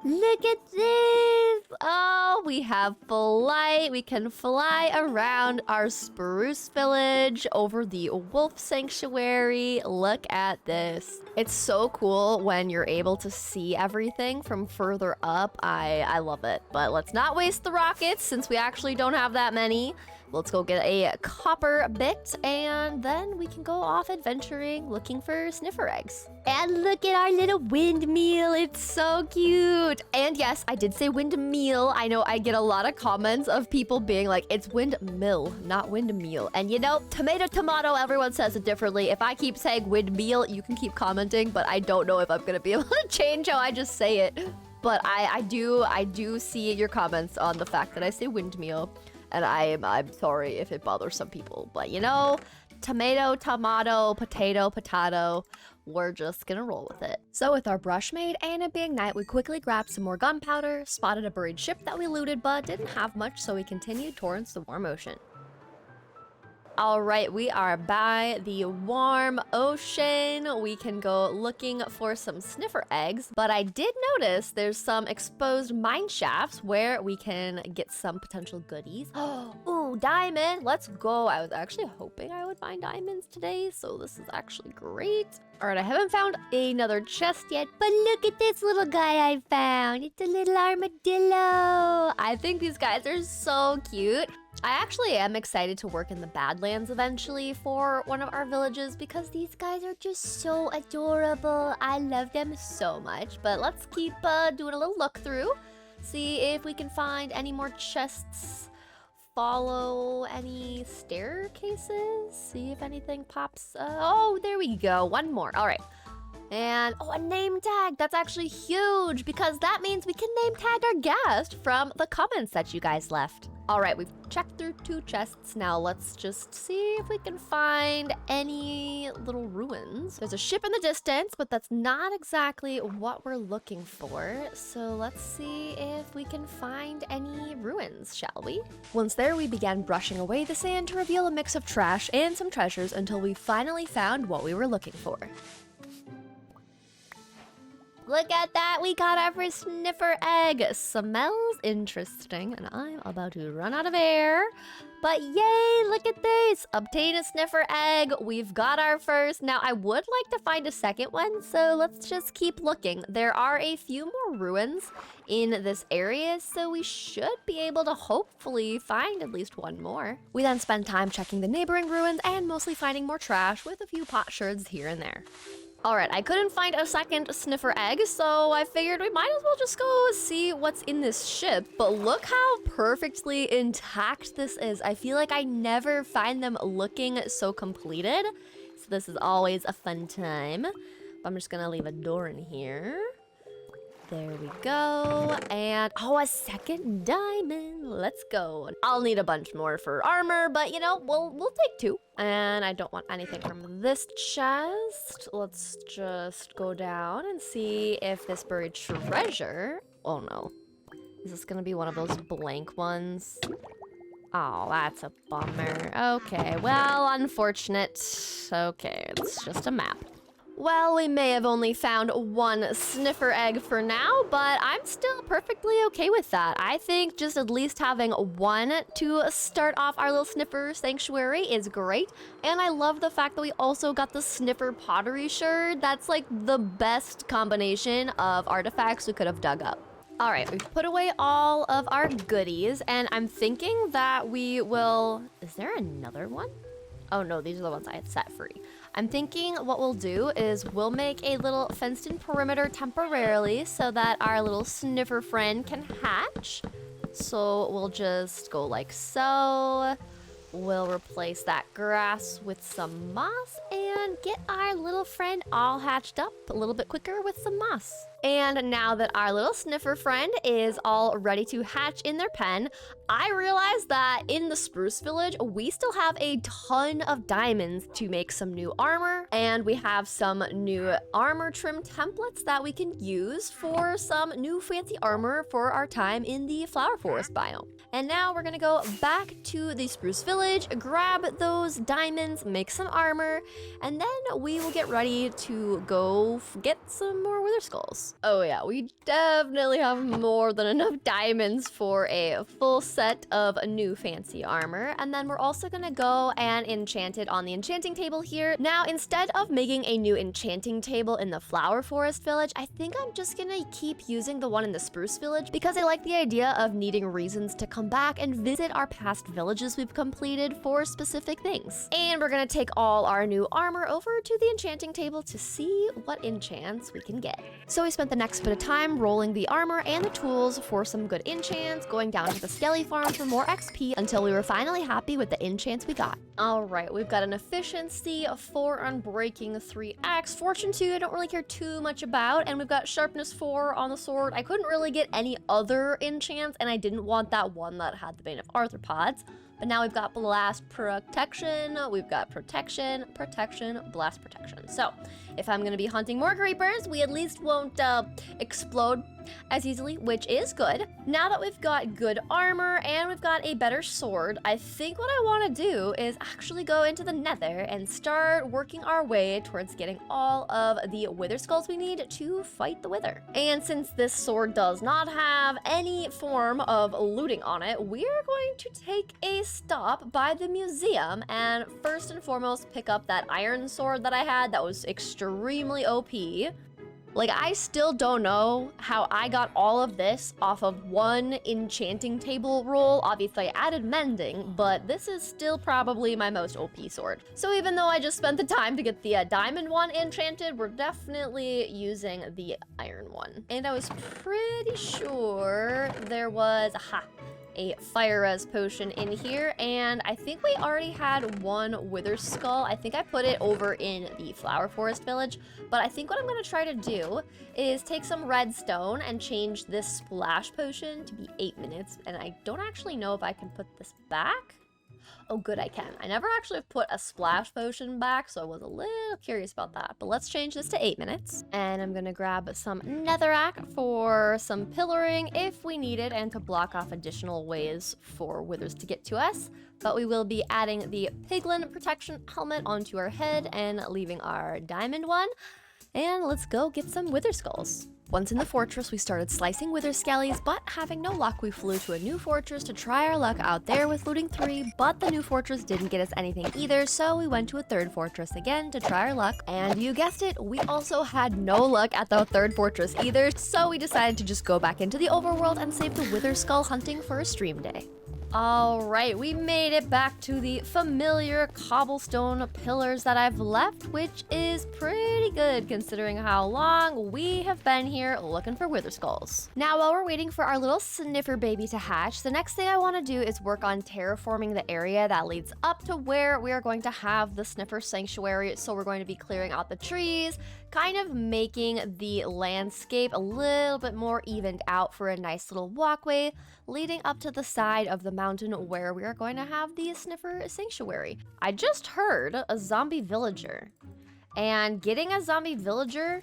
Look at this. Oh, we have flight. We can fly around our spruce village over the wolf sanctuary. Look at this. It's so cool when you're able to see everything from further up. I love it. But let's not waste the rockets since we actually don't have that many. Let's go get a copper bit, and then we can go off adventuring looking for sniffer eggs. And look at our little windmill. It's so cute. And yes, I did say windmill. I know I get a lot of comments of people being like, it's windmill, not windmill. And you know, tomato, everyone says it differently. If I keep saying windmill, you can keep commenting, but I don't know if I'm gonna be able to change how I just say it. But I do see your comments on the fact that I say windmill. And I'm sorry if it bothers some people, but you know, tomato, potato, we're just gonna roll with it. So with our brush made and it being night, we quickly grabbed some more gunpowder, spotted a buried ship that we looted but didn't have much, so we continued towards the warm ocean. All right, we are by the warm ocean. We can go looking for some sniffer eggs, but I did notice there's some exposed mine shafts where we can get some potential goodies. Ooh, diamond, let's go. I was actually hoping I would find diamonds today, so this is actually great. All right, I haven't found another chest yet, but look at this little guy I found. It's a little armadillo. I think these guys are so cute. I actually am excited to work in the Badlands eventually for one of our villages because these guys are just so adorable. I love them so much. But let's keep doing a little look through, see if we can find any more chests, follow any staircases, see if anything pops. Oh, there we go. One more. All right. And, oh, a name tag. That's actually huge because that means we can name tag our guest from the comments that you guys left. All right, we've checked through 2 chests. Now let's just see if we can find any little ruins. There's a ship in the distance, but that's not exactly what we're looking for. So let's see if we can find any ruins, shall we? Once there, we began brushing away the sand to reveal a mix of trash and some treasures until we finally found what we were looking for. Look at that, we got our first sniffer egg. Smells interesting, and I'm about to run out of air. But yay, look at this. Obtain a sniffer egg. We've got our first. Now, I would like to find a second one, so let's just keep looking. There are a few more ruins in this area, so we should be able to hopefully find at least one more. We then spend time checking the neighboring ruins and mostly finding more trash with a few potsherds here and there. All right, I couldn't find a second sniffer egg, so I figured we might as well just go see what's in this ship. But look how perfectly intact this is. I feel like I never find them looking so completed. So this is always a fun time. I'm just gonna leave a door in here. There we go. And, oh, a second diamond. Let's go. I'll need a bunch more for armor, but you know, we'll take 2. And I don't want anything from this chest. Let's just go down and see if this buried treasure... Oh no. Is this gonna be one of those blank ones? Oh, that's a bummer. Okay, well, unfortunate. Okay, it's just a map. Well, we may have only found 1 sniffer egg for now, but I'm still perfectly okay with that. I think just at least having 1 to start off our little sniffer sanctuary is great. And I love the fact that we also got the sniffer pottery sherd. That's like the best combination of artifacts we could have dug up. All right, we've put away all of our goodies, and I'm thinking that we will... Is there another one? Oh no, these are the ones I had set free. I'm thinking what we'll do is we'll make a little fenced-in perimeter temporarily so that our little sniffer friend can hatch. So we'll just go like so. We'll replace that grass with some moss and get our little friend all hatched up a little bit quicker with some moss. And now that our little sniffer friend is all ready to hatch in their pen, I realized that in the spruce village, we still have a ton of diamonds to make some new armor, and we have some new armor trim templates that we can use for some new fancy armor for our time in the flower forest biome. And now we're gonna go back to the spruce village, grab those diamonds, make some armor, and then we will get ready to go get some more wither skulls. Oh yeah, we definitely have more than enough diamonds for a full set of new fancy armor. And then we're also gonna go and enchant it on the enchanting table here. Now, instead of making a new enchanting table in the flower forest village, I think I'm just gonna keep using the one in the spruce village because I like the idea of needing reasons to come back and visit our past villages we've completed for specific things. And we're gonna take all our new armor over to the enchanting table to see what enchants we can get. So we spent spent the next bit of time rolling the armor and the tools for some good enchants, going down to the skelly farm for more XP until we were finally happy with the enchants we got. All right, we've got an efficiency of 4 on breaking, 3x, fortune 2 I don't really care too much about, and we've got sharpness 4 on the sword. I couldn't really get any other enchants, and I didn't want that one that had the Bane of Arthropods. But now we've got blast protection, we've got protection, blast protection. So if I'm gonna be hunting more creepers, we at least won't explode as easily, which is good. Now that we've got good armor and we've got a better sword, I think what I want to do is actually go into the nether and start working our way towards getting all of the wither skulls we need to fight the wither. And since this sword does not have any form of looting on it, we're going to take a stop by the museum and first and foremost pick up that iron sword that I had that was extremely OP. Like, I still don't know how I got all of this off of one enchanting table roll. Obviously, I added mending, but this is still probably my most OP sword. So even though I just spent the time to get the diamond one enchanted, we're definitely using the iron one. And I was pretty sure there was, a fire res potion in here, and I think we already had one wither skull. I think I put it over in the flower forest village, but I think what I'm gonna try to do is take some redstone and change this splash potion to be 8 minutes, and I don't actually know if I can put this back. Oh good, I can. I never actually put a splash potion back, so I was a little curious about that. But let's change this to 8 minutes. And I'm gonna grab some netherrack for some pillaring if we need it, and to block off additional ways for withers to get to us. But we will be adding the piglin protection helmet onto our head and leaving our diamond one. And let's go get some wither skulls. Once in the fortress, we started slicing wither skellies, but having no luck, we flew to a new fortress to try our luck out there with looting 3, but the new fortress didn't get us anything either, so we went to a third fortress again to try our luck, and you guessed it, we also had no luck at the third fortress either, so we decided to just go back into the overworld and save the wither skull hunting for a stream day. All right, we made it back to the familiar cobblestone pillars that I've left, which is pretty good considering how long we have been here looking for wither skulls. Now, while we're waiting for our little sniffer baby to hatch, the next thing I want to do is work on terraforming the area that leads up to where we are going to have the sniffer sanctuary. So we're going to be clearing out the trees, kind of making the landscape a little bit more evened out for a nice little walkway leading up to the side of the mountain where we are going to have the sniffer sanctuary. I just heard a zombie villager, and getting a zombie villager,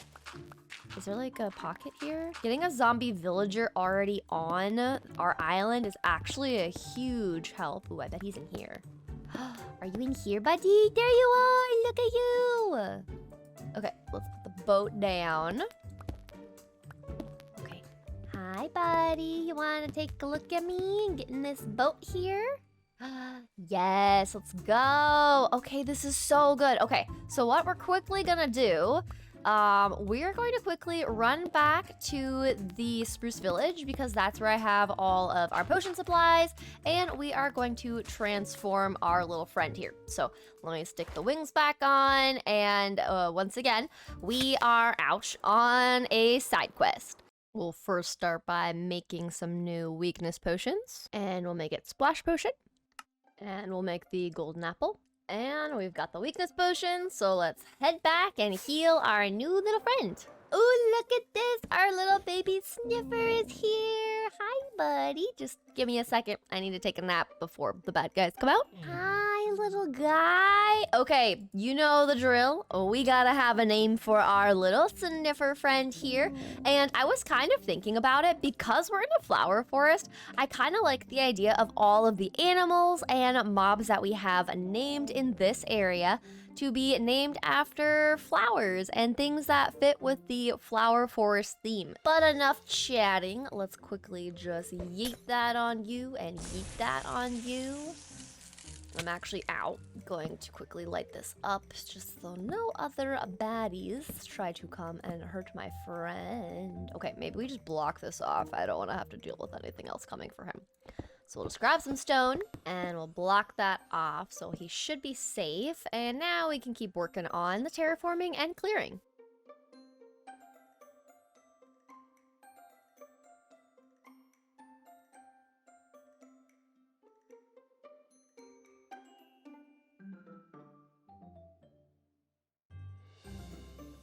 is there like a pocket here? Getting a zombie villager already on our island is actually a huge help. Ooh, I bet he's in here. Are you in here, buddy? There you are, look at you. Okay, let's put the boat down. Okay. Hi, buddy. You want to take a look at me and get in this boat here? Yes, let's go. Okay, this is so good. Okay, so what we're quickly gonna do, we're going to quickly run back to the spruce village because that's where I have all of our potion supplies, and we are going to transform our little friend here. So let me stick the wings back on, and once again, we are out on a side quest. We'll first start by making some new weakness potions, and we'll make it splash potion, and we'll make the golden apple. And we've got the weakness potion, so let's head back and heal our new little friend. Ooh, look at this! Our little baby Sniffer is here! Hi, buddy. Just give me a second. I need to take a nap before the bad guys come out. Hi, little guy. Okay, you know the drill. We gotta have a name for our little Sniffer friend here. And I was kind of thinking about it because we're in a flower forest. I kind of like the idea of all of the animals and mobs that we have named in this area to be named after flowers and things that fit with the flower forest theme. But enough chatting, let's quickly just yeet that on you and yeet that on you. I'm actually going to quickly light this up just so no other baddies try to come and hurt my friend. Okay, maybe we just block this off. I don't want to have to deal with anything else coming for him. So we'll just grab some stone and we'll block that off so he should be safe. And now we can keep working on the terraforming and clearing.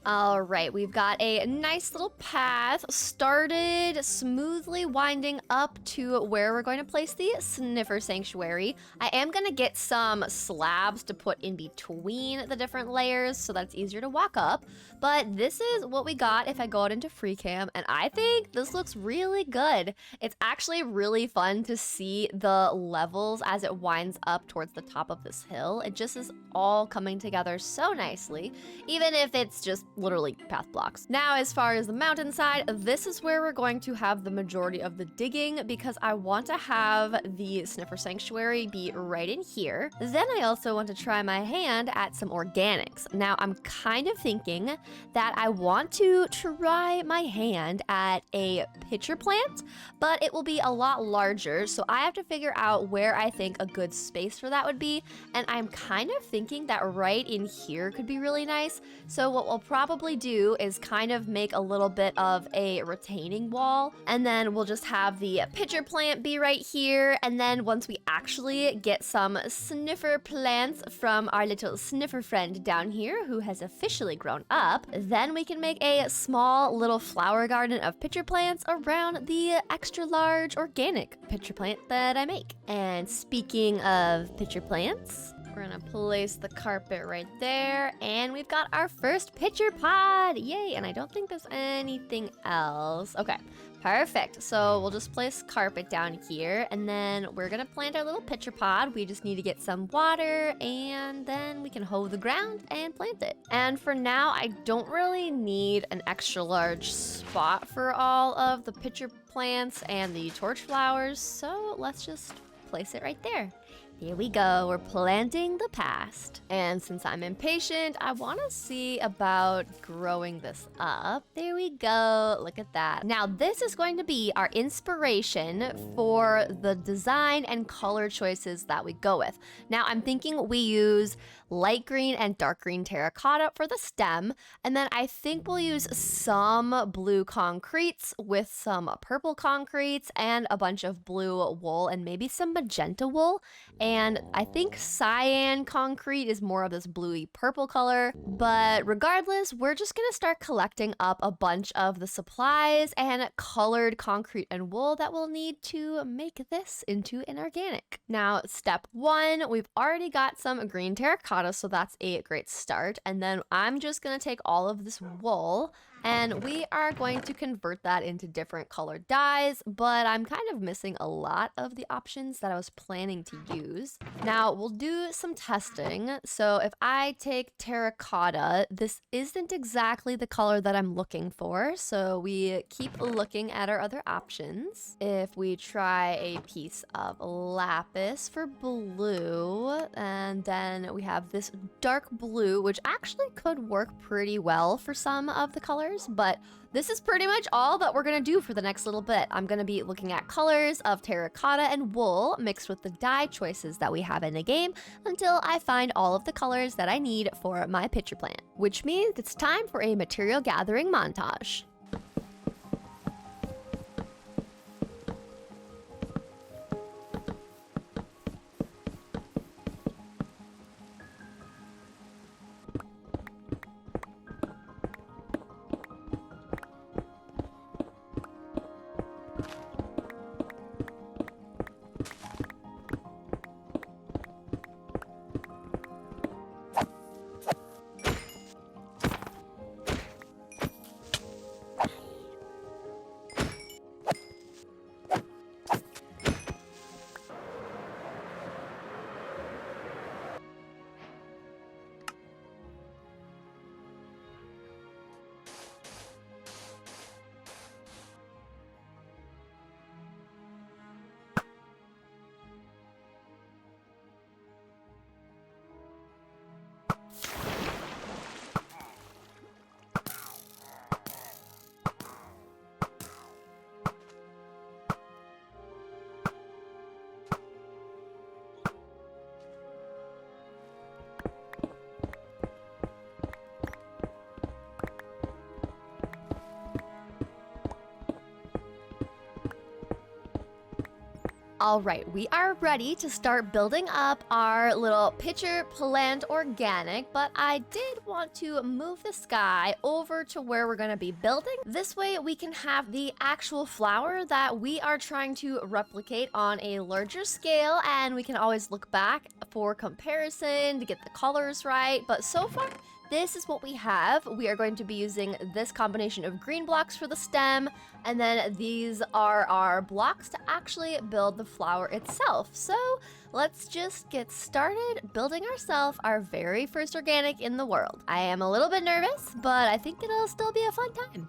All right, we've got a nice little path started smoothly winding up to where we're going to place the Sniffer Sanctuary. I am going to get some slabs to put in between the different layers so that it's easier to walk up. But this is what we got if I go out into freecam, and I think this looks really good. It's actually really fun to see the levels as it winds up towards the top of this hill. It just is all coming together so nicely, even if it's just literally path blocks. Now, as far as the mountainside, this is where we're going to have the majority of the digging because I want to have the Sniffer Sanctuary be right in here. Then I also want to try my hand at some organics. Now, I'm kind of thinking that I want to try my hand at a pitcher plant, but it will be a lot larger, so I have to figure out where I think a good space for that would be, and I'm kind of thinking that right in here could be really nice. So what we'll probably do is kind of make a little bit of a retaining wall, and then we'll just have the pitcher plant be right here, and then once we actually get some sniffer plants from our little sniffer friend down here who has officially grown up, then we can make a small little flower garden of pitcher plants around the extra large organic pitcher plant that I make. And speaking of pitcher plants, we're gonna place the carpet right there, and we've got our first pitcher pod! Yay! And I don't think there's anything else. Okay, perfect. So we'll just place carpet down here, and then we're gonna plant our little pitcher pod. We just need to get some water, and then we can hoe the ground and plant it. And for now, I don't really need an extra large spot for all of the pitcher plants and the torch flowers, so let's just place it right there. Here we go, we're planting the past. And since I'm impatient, I want to see about growing this up. There we go, look at that. Now this is going to be our inspiration for the design and color choices that we go with. Now I'm thinking we use light green and dark green terracotta for the stem, and then I think we'll use some blue concretes with some purple concretes and a bunch of blue wool and maybe some magenta wool. And I think cyan concrete is more of this bluey purple color, but regardless, we're just gonna start collecting up a bunch of the supplies and colored concrete and wool that we'll need to make this into an organic. Now, step one, we've already got some green terracotta, so that's a great start. And then I'm just gonna take all of this wool and we are going to convert that into different colored dyes, but I'm kind of missing a lot of the options that I was planning to use. Now, we'll do some testing. So if I take terracotta, this isn't exactly the color that I'm looking for, so we keep looking at our other options. If we try a piece of lapis for blue, and then we have this dark blue, which actually could work pretty well for some of the colors, but this is pretty much all that we're gonna do for the next little bit. I'm gonna be looking at colors of terracotta and wool mixed with the dye choices that we have in the game until I find all of the colors that I need for my pitcher plant, which means it's time for a material gathering montage. All right, we are ready to start building up our little pitcher plant organic, but I did want to move the sky over to where we're gonna be building. This way we can have the actual flower that we are trying to replicate on a larger scale, and we can always look back for comparison to get the colors right. But so far, this is what we have. We are going to be using this combination of green blocks for the stem, and then these are our blocks to actually build the flower itself. So let's just get started building ourselves our very first organic in the world. I am a little bit nervous, but I think it'll still be a fun time.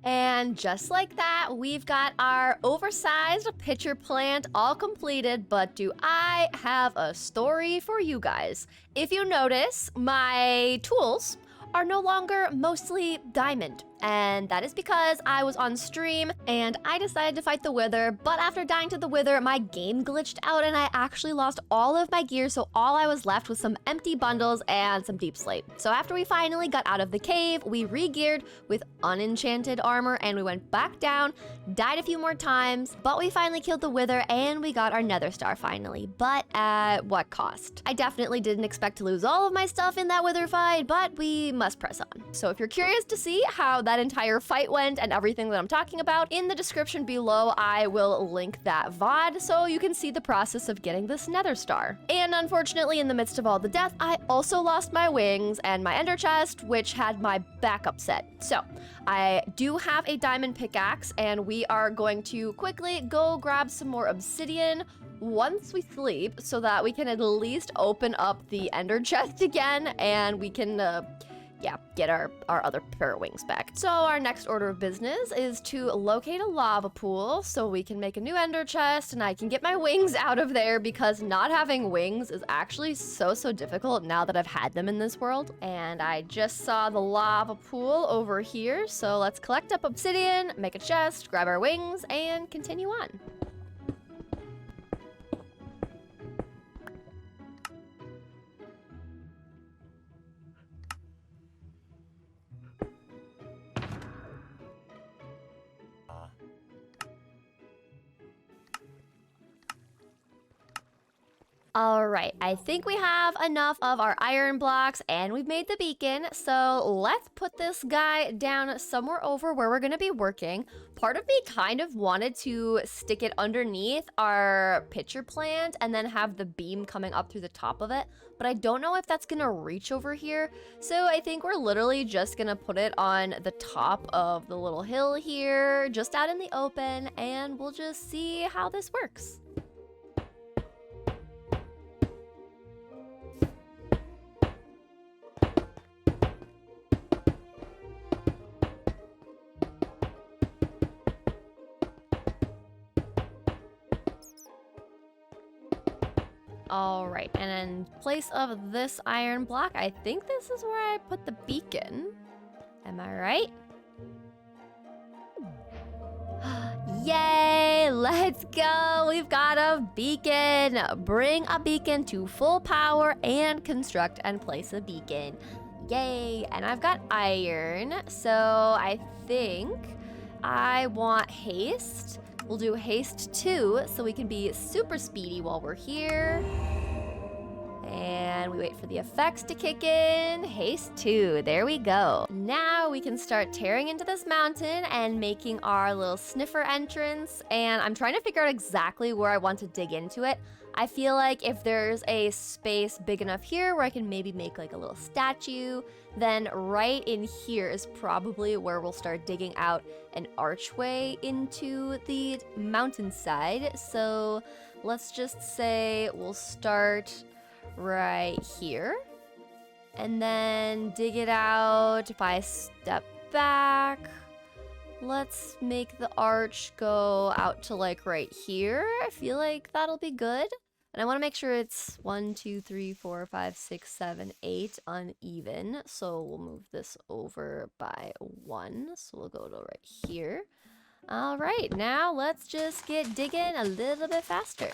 And just like that, we've got our oversized pitcher plant all completed, but do I have a story for you guys? If you notice, my tools are no longer mostly diamond. And that is because I was on stream and I decided to fight the wither, but after dying to the wither, my game glitched out and I actually lost all of my gear, so all I was left was some empty bundles and some deep slate. So after we finally got out of the cave, we re-geared with unenchanted armor and we went back down, died a few more times, but we finally killed the wither and we got our nether star finally, but at what cost? I definitely didn't expect to lose all of my stuff in that wither fight, but we must press on. So if you're curious to see how that entire fight went and everything that I'm talking about, in the description below I will link that VOD so you can see the process of getting this nether star. And unfortunately, in the midst of all the death, I also lost my wings and my ender chest, which had my backup set. So I do have a diamond pickaxe and we are going to quickly go grab some more obsidian once we sleep so that we can at least open up the ender chest again and we can get our other pair of wings back. So our next order of business is to locate a lava pool so we can make a new ender chest and I can get my wings out of there because not having wings is actually so difficult now that I've had them in this world. And I just saw the lava pool over here, so let's collect up obsidian, make a chest, grab our wings, and continue on. All right, I think we have enough of our iron blocks and we've made the beacon. So let's put this guy down somewhere over where we're gonna be working. Part of me kind of wanted to stick it underneath our pitcher plant and then have the beam coming up through the top of it, but I don't know if that's gonna reach over here. So I think we're literally just gonna put it on the top of the little hill here, just out in the open, and we'll just see how this works. All right, and in place of this iron block, I think this is where I put the beacon. Am I right? Yay, let's go. We've got a beacon. Bring a beacon to full power and construct and place a beacon. Yay, and I've got iron, so I think I want haste. We'll do haste 2 so we can be super speedy while we're here. And we wait for the effects to kick in. Haste 2, there we go. Now we can start tearing into this mountain and making our little sniffer entrance. And I'm trying to figure out exactly where I want to dig into it. I feel like if there's a space big enough here where I can maybe make like a little statue, then right in here is probably where we'll start digging out an archway into the mountainside. So let's just say we'll start right here and then dig it out. If I step back, let's make the arch go out to like right here. I feel like that'll be good. And I want to make sure it's 1, 2, 3, 4, 5, 6, 7, 8 uneven. So we'll move this over by 1. So we'll go to right here. All right, now let's just get digging a little bit faster.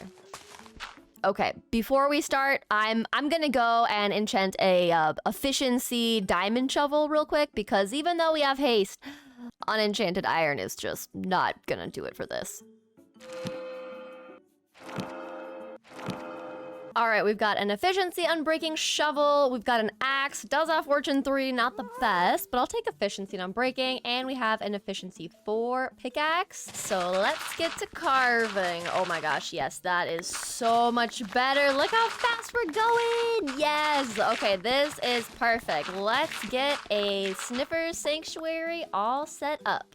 Okay, before we start, I'm gonna go and enchant a efficiency diamond shovel real quick, because even though we have haste, unenchanted iron is just not gonna do it for this. All right, we've got an efficiency unbreaking shovel. We've got an axe. Does have fortune 3, not the best, but I'll take efficiency and unbreaking. And we have an efficiency 4 pickaxe. So let's get to carving. Oh my gosh, yes, that is so much better. Look how fast we're going. Yes, okay, this is perfect. Let's get a Sniffer sanctuary all set up.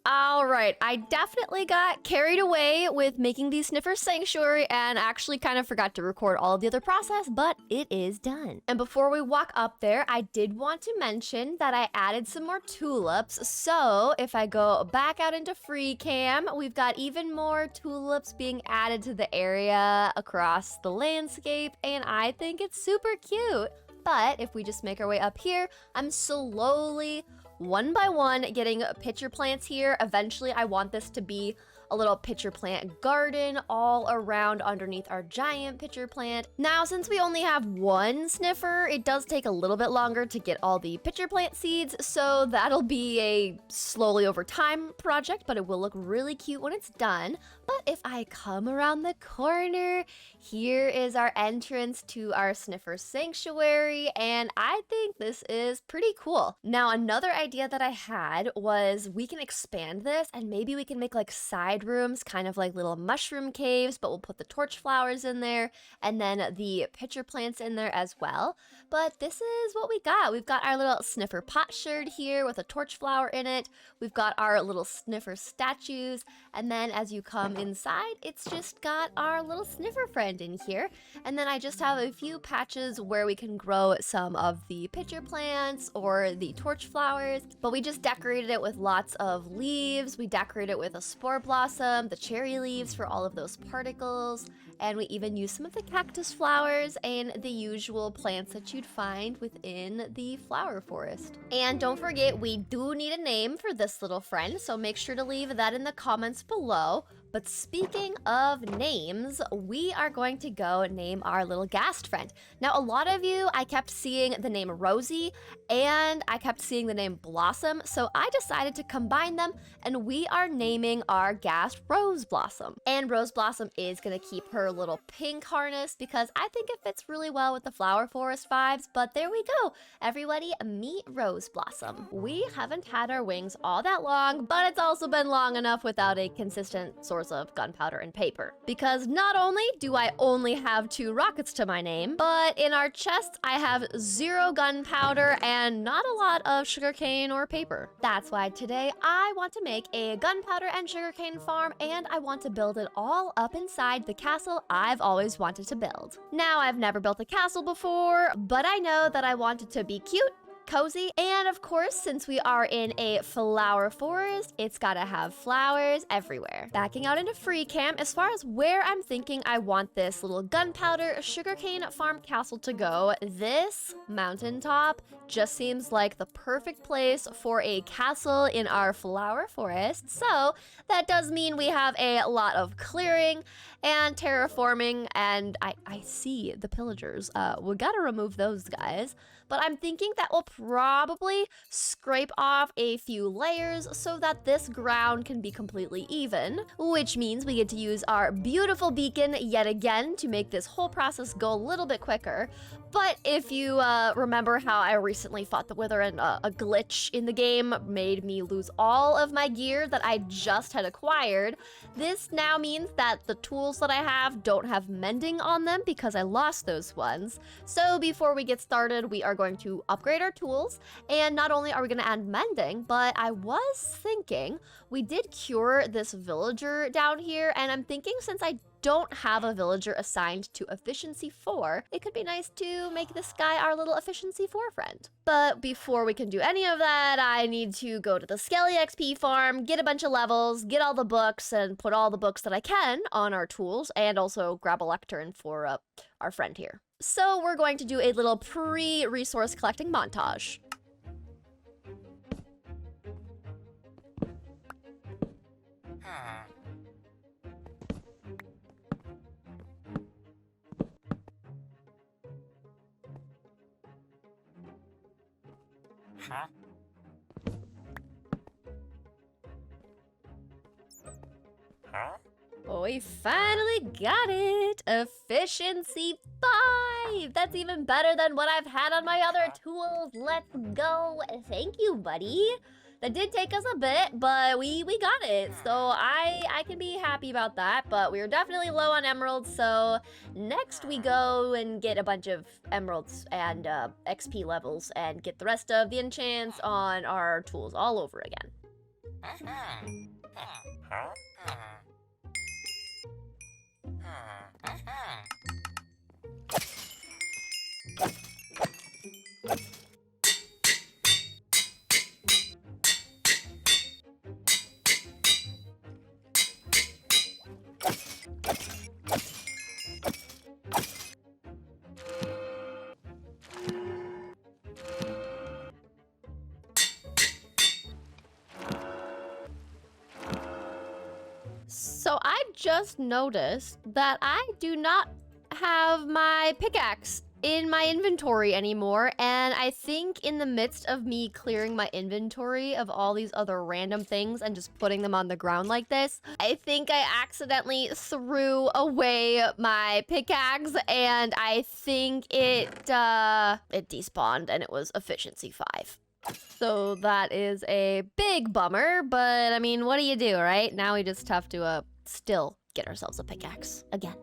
All right, I definitely got carried away with making the Sniffer Sanctuary and actually kind of forgot to record all of the other process, but it is done. And before we walk up there, I did want to mention that I added some more tulips. So if I go back out into freecam, we've got even more tulips being added to the area across the landscape, and I think it's super cute. But if we just make our way up here, I'm slowly, one by one, getting pitcher plants here. Eventually, I want this to be a little pitcher plant garden all around underneath our giant pitcher plant. Now, since we only have one sniffer, it does take a little bit longer to get all the pitcher plant seeds, so that'll be a slowly over time project, but it will look really cute when it's done. But if I come around the corner, here is our entrance to our Sniffer Sanctuary, and I think this is pretty cool. Now, another idea that I had was we can expand this, and maybe we can make like side rooms, kind of like little mushroom caves, but we'll put the torch flowers in there, and then the pitcher plants in there as well. But this is what we got. We've got our little Sniffer potsherd here with a torch flower in it. We've got our little Sniffer statues, and then as you come inside, it's just got our little Sniffer friend in here. And then I just have a few patches where we can grow some of the pitcher plants or the torch flowers, but we just decorated it with lots of leaves. We decorated it with a spore blossom, the cherry leaves for all of those particles, and we even used some of the cactus flowers and the usual plants that you'd find within the flower forest. And don't forget, we do need a name for this little friend, so make sure to leave that in the comments below. But speaking of names, we are going to go name our little ghast friend. Now, a lot of you, I kept seeing the name Rosie, and I kept seeing the name Blossom, so I decided to combine them, and we are naming our ghast Rose Blossom. And Rose Blossom is gonna keep her little pink harness because I think it fits really well with the flower forest vibes, but there we go. Everybody meet Rose Blossom. We haven't had our wings all that long, but it's also been long enough without a consistent source of gunpowder and paper. Because not only do I only have 2 rockets to my name, but in our chests I have 0 gunpowder and not a lot of sugarcane or paper. That's why today I want to make a gunpowder and sugarcane farm, and I want to build it all up inside the castle I've always wanted to build. Now, I've never built a castle before, but I know that I want it to be cute, cozy, and of course, since we are in a flower forest, it's gotta have flowers everywhere. Backing out into free cam, as far as where I'm thinking I want this little gunpowder sugarcane farm castle to go, this mountaintop just seems like the perfect place for a castle in our flower forest. So that does mean we have a lot of clearing and terraforming, and I see the pillagers. We gotta remove those guys. But I'm thinking that we'll probably scrape off a few layers so that this ground can be completely even, which means we get to use our beautiful beacon yet again to make this whole process go a little bit quicker. But if you remember how I recently fought the Wither and a glitch in the game made me lose all of my gear that I just had acquired, this now means that the tools that I have don't have mending on them because I lost those ones. So before we get started, we are going going to upgrade our tools, and not only are we going to add mending, but I was thinking we did cure this villager down here, and I'm thinking since I don't have a villager assigned to efficiency 4, it could be nice to make this guy our little efficiency 4 friend. But before we can do any of that, I need to go to the Skelly XP farm, get a bunch of levels, get all the books, and put all the books that I can on our tools, and also grab a lectern for our friend here. So we're going to do a little pre-resource collecting montage. Huh? Huh? Oh, we finally got it! Efficiency 5! That's even better than what I've had on my other tools. Let's go. Thank you, buddy. That did take us a bit, but we got it. So I can be happy about that, but we were definitely low on emeralds, so next we go and get a bunch of emeralds and XP levels and get the rest of the enchants on our tools all over again. So I just noticed that I do not have my pickaxe in my inventory anymore, and I think in the midst of me clearing my inventory of all these other random things and just putting them on the ground like this, I think I accidentally threw away my pickaxe, and I think it despawned and it was efficiency 5. So that is a big bummer, but I mean, what do you do, right? Now we just have to still get ourselves a pickaxe again.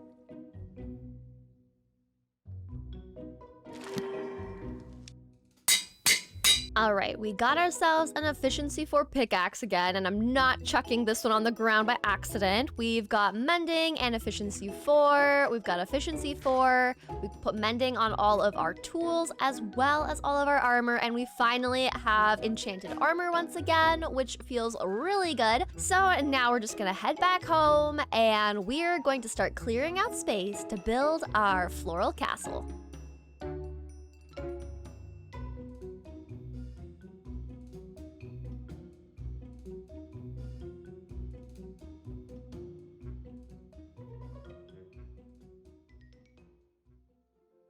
All right, we got ourselves an efficiency 4 pickaxe again, and I'm not chucking this one on the ground by accident. We've got mending and efficiency 4. We've got efficiency 4. We put mending on all of our tools as well as all of our armor, and we finally have enchanted armor once again, which feels really good. So now we're just gonna head back home, and we're going to start clearing out space to build our floral castle.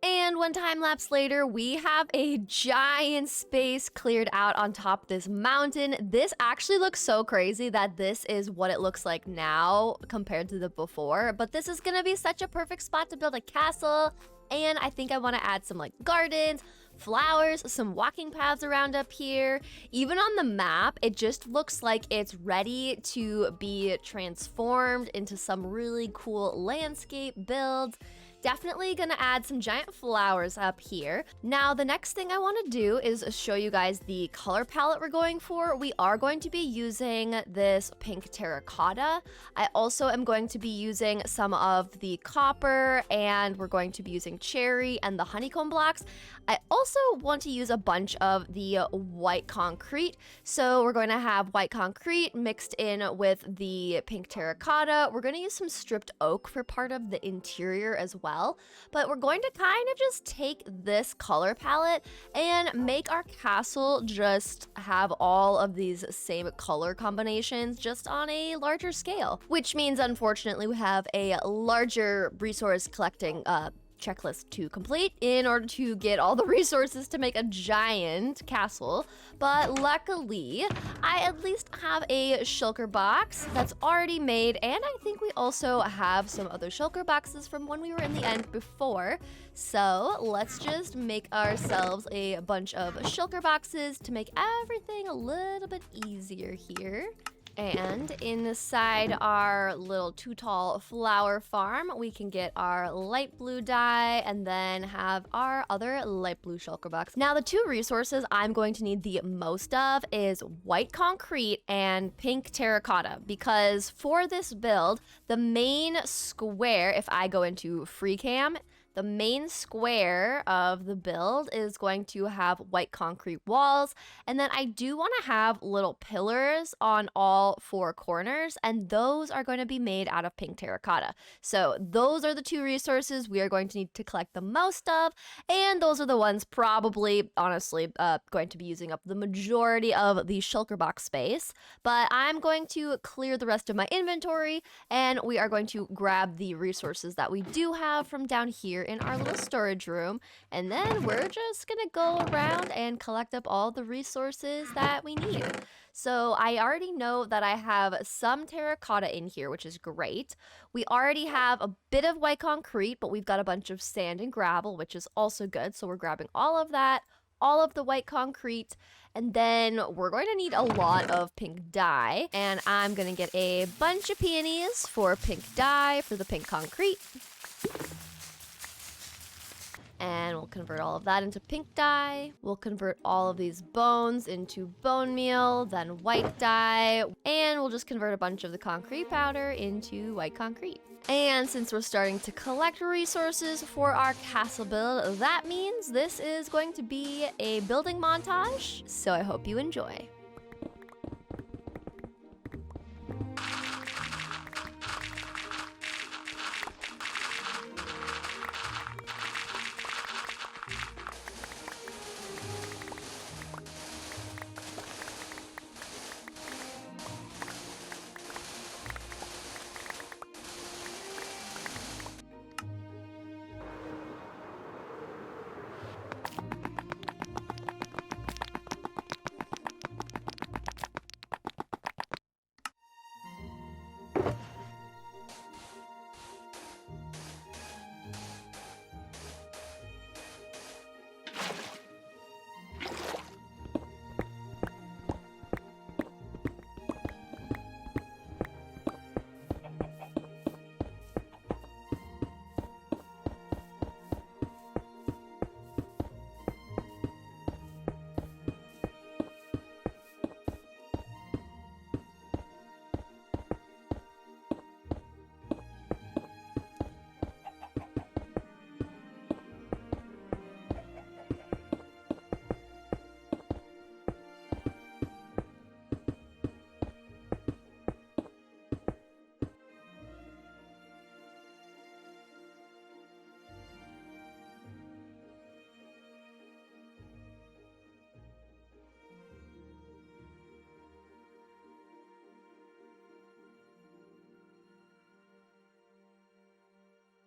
And one time lapse later, we have a giant space cleared out on top of this mountain. This actually looks so crazy that this is what it looks like now compared to the before. But this is gonna be such a perfect spot to build a castle. And I think I wanna add some like gardens, flowers, some walking paths around up here. Even on the map, it just looks like it's ready to be transformed into some really cool landscape builds. Definitely gonna add some giant flowers up here. Now, the next thing I wanna do is show you guys the color palette we're going for. We are going to be using this pink terracotta. I also am going to be using some of the copper, and we're going to be using cherry and the honeycomb blocks. I also want to use a bunch of the white concrete. So we're going to have white concrete mixed in with the pink terracotta. We're going to use some stripped oak for part of the interior as well. But we're going to kind of just take this color palette and make our castle just have all of these same color combinations just on a larger scale. Which means, unfortunately, we have a larger resource collecting checklist to complete in order to get all the resources to make a giant castle. But luckily, I at least have a shulker box that's already made, and I think we also have some other shulker boxes from when we were in the end before. So let's just make ourselves a bunch of shulker boxes to make everything a little bit easier here. And inside our little too tall flower farm, we can get our light blue dye and then have our other light blue shulker box. Now, the two resources I'm going to need the most of is white concrete and pink terracotta, because for this build, the main square, if I go into freecam, the main square of the build is going to have white concrete walls, and then I do want to have little pillars on all four corners, and those are going to be made out of pink terracotta. So those are the two resources we are going to need to collect the most of, and those are the ones probably, honestly, going to be using up the majority of the shulker box space. But I'm going to clear the rest of my inventory, and we are going to grab the resources that we do have from down here in our little storage room, and then we're just gonna go around and collect up all the resources that we need. So I already know that I have some terracotta in here, which is great. We already have a bit of white concrete, but we've got a bunch of sand and gravel, which is also good. So we're grabbing all of that, all of the white concrete, and then we're going to need a lot of pink dye, and I'm gonna get a bunch of peonies for pink dye for the pink concrete. And we'll convert all of that into pink dye. We'll convert all of these bones into bone meal, then white dye, and we'll just convert a bunch of the concrete powder into white concrete. And since we're starting to collect resources for our castle build, that means this is going to be a building montage, so I hope you enjoy.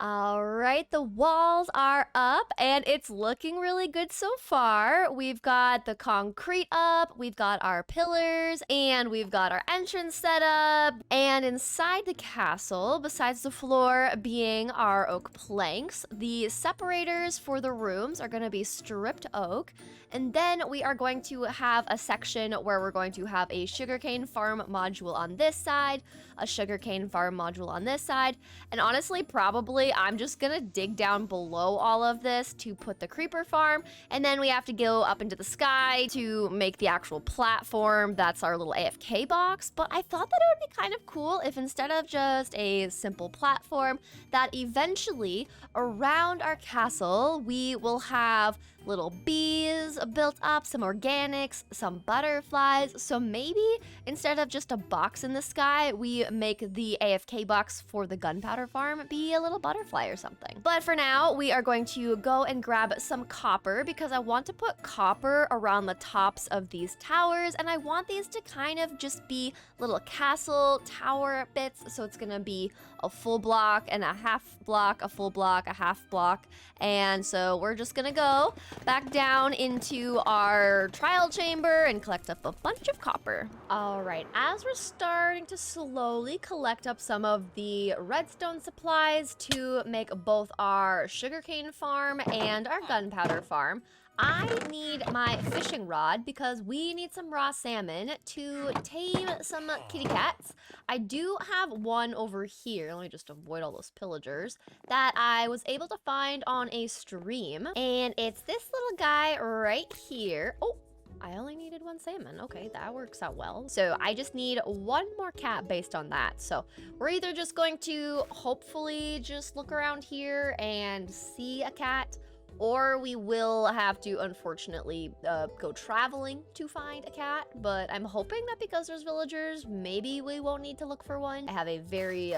All right, the walls are up and it's looking really good so far. We've got the concrete up, we've got our pillars, and we've got our entrance set up. And inside the castle, besides the floor being our oak planks, the separators for the rooms are going to be stripped oak. And then we are going to have a section where we're going to have a sugarcane farm module on this side, a sugarcane farm module on this side, and honestly, probably I'm just gonna dig down below all of this to put the creeper farm, and then we have to go up into the sky to make the actual platform. That's our little AFK box, but I thought that it would be kind of cool if instead of just a simple platform, that eventually around our castle, we will have little bees built up, some organics, some butterflies. So maybe instead of just a box in the sky, we make the AFK box for the gunpowder farm be a little butterfly or something. But for now, we are going to go and grab some copper because I want to put copper around the tops of these towers, and I want these to kind of just be little castle tower bits. So it's gonna be a full block and a half block, a full block, a half block. And so we're just gonna go back down into our trial chamber and collect up a bunch of copper. All right, as we're starting to slowly collect up some of the redstone supplies to make both our sugarcane farm and our gunpowder farm, I need my fishing rod because we need some raw salmon to tame some kitty cats. I do have one over here. Let me just avoid all those pillagers that I was able to find on a stream. And it's this little guy right here. Oh, I only needed one salmon. Okay, that works out well. So I just need one more cat based on that. So we're either just going to hopefully just look around here and see a cat, or we will have to, unfortunately, go traveling to find a cat. But I'm hoping that because there's villagers, maybe we won't need to look for one. I have a very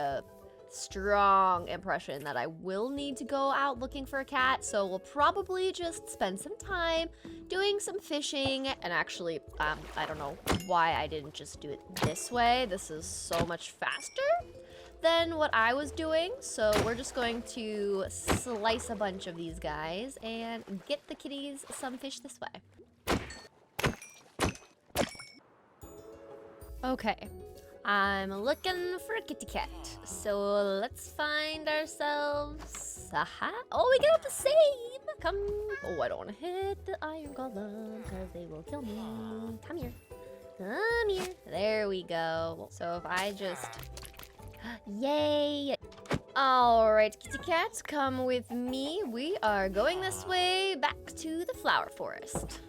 strong impression that I will need to go out looking for a cat. So we'll probably just spend some time doing some fishing. And actually, I don't know why I didn't just do it this way. This is so much faster than what I was doing. So we're just going to slice a bunch of these guys and get the kitties some fish this way. Okay, I'm looking for a kitty cat. So let's find ourselves. Aha. Oh, we get up the same. Come. Oh, I don't want to hit the iron golem because they will kill me. Come here. Come here. There we go. So if I just... Yay! Alright, kitty cats, come with me. We are going this way back to the flower forest.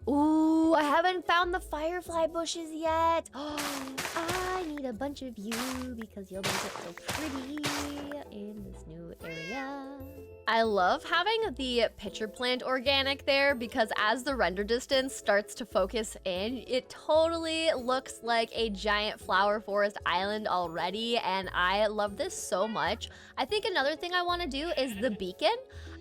Ooh, I haven't found the firefly bushes yet. I need a bunch of you because you'll make it so pretty in this new area. I love having the pitcher plant organic there because as the render distance starts to focus in, it totally looks like a giant flower forest island already, and I love this so much. I think another thing I want to do is the beacon.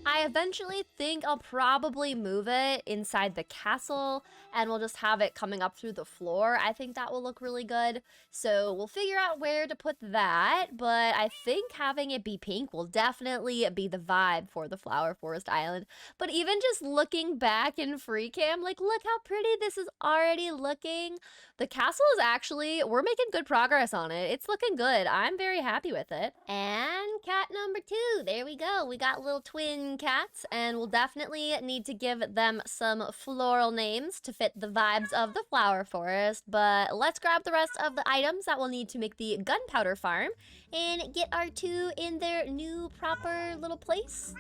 I eventually think I'll probably move it inside the castle and we'll just have it coming up through the floor. I think that will look really good. So we'll figure out where to put that, but I think having it be pink will definitely be the vibe for the Flower Forest Island. But even just looking back in freecam, like look how pretty this is already looking. The castle is actually, we're making good progress on it. It's looking good. I'm very happy with it. And cat number 2, there we go. We got little twin cats, and we'll definitely need to give them some floral names to fit the vibes of the flower forest. But let's grab the rest of the items that we'll need to make the gunpowder farm and get our 2 in their new proper little place.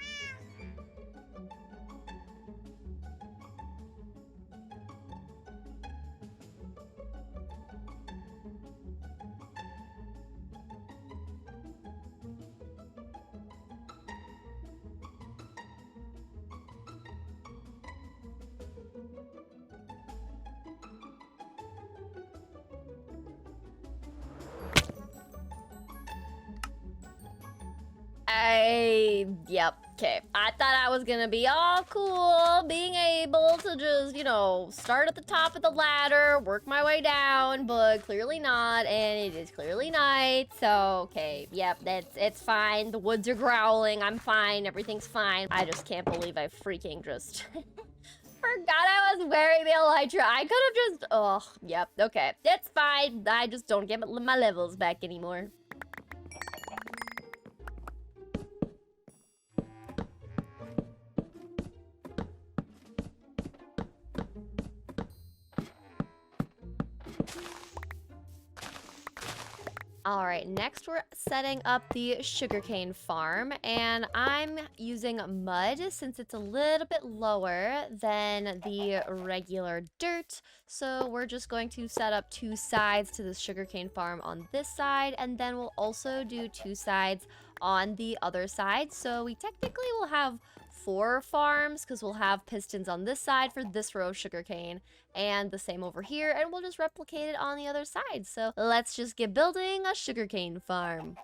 Yep, okay. I thought I was gonna be all cool, being able to just, you know, start at the top of the ladder, work my way down, but clearly not, and it is clearly night, so, okay, yep, it's fine. The woods are growling, I'm fine, everything's fine. I just can't believe I freaking just... forgot I was wearing the elytra. I could have just... Oh, yep, okay. It's fine. I just don't get my levels back anymore. All right, next we're setting up the sugarcane farm, and I'm using mud since it's a little bit lower than the regular dirt. So we're just going to set up 2 sides to the sugarcane farm on this side, and then we'll also do 2 sides on the other side. So we technically will have 4 farms because we'll have pistons on this side for this row of sugarcane and the same over here, and we'll just replicate it on the other side. So let's just get building a sugarcane farm.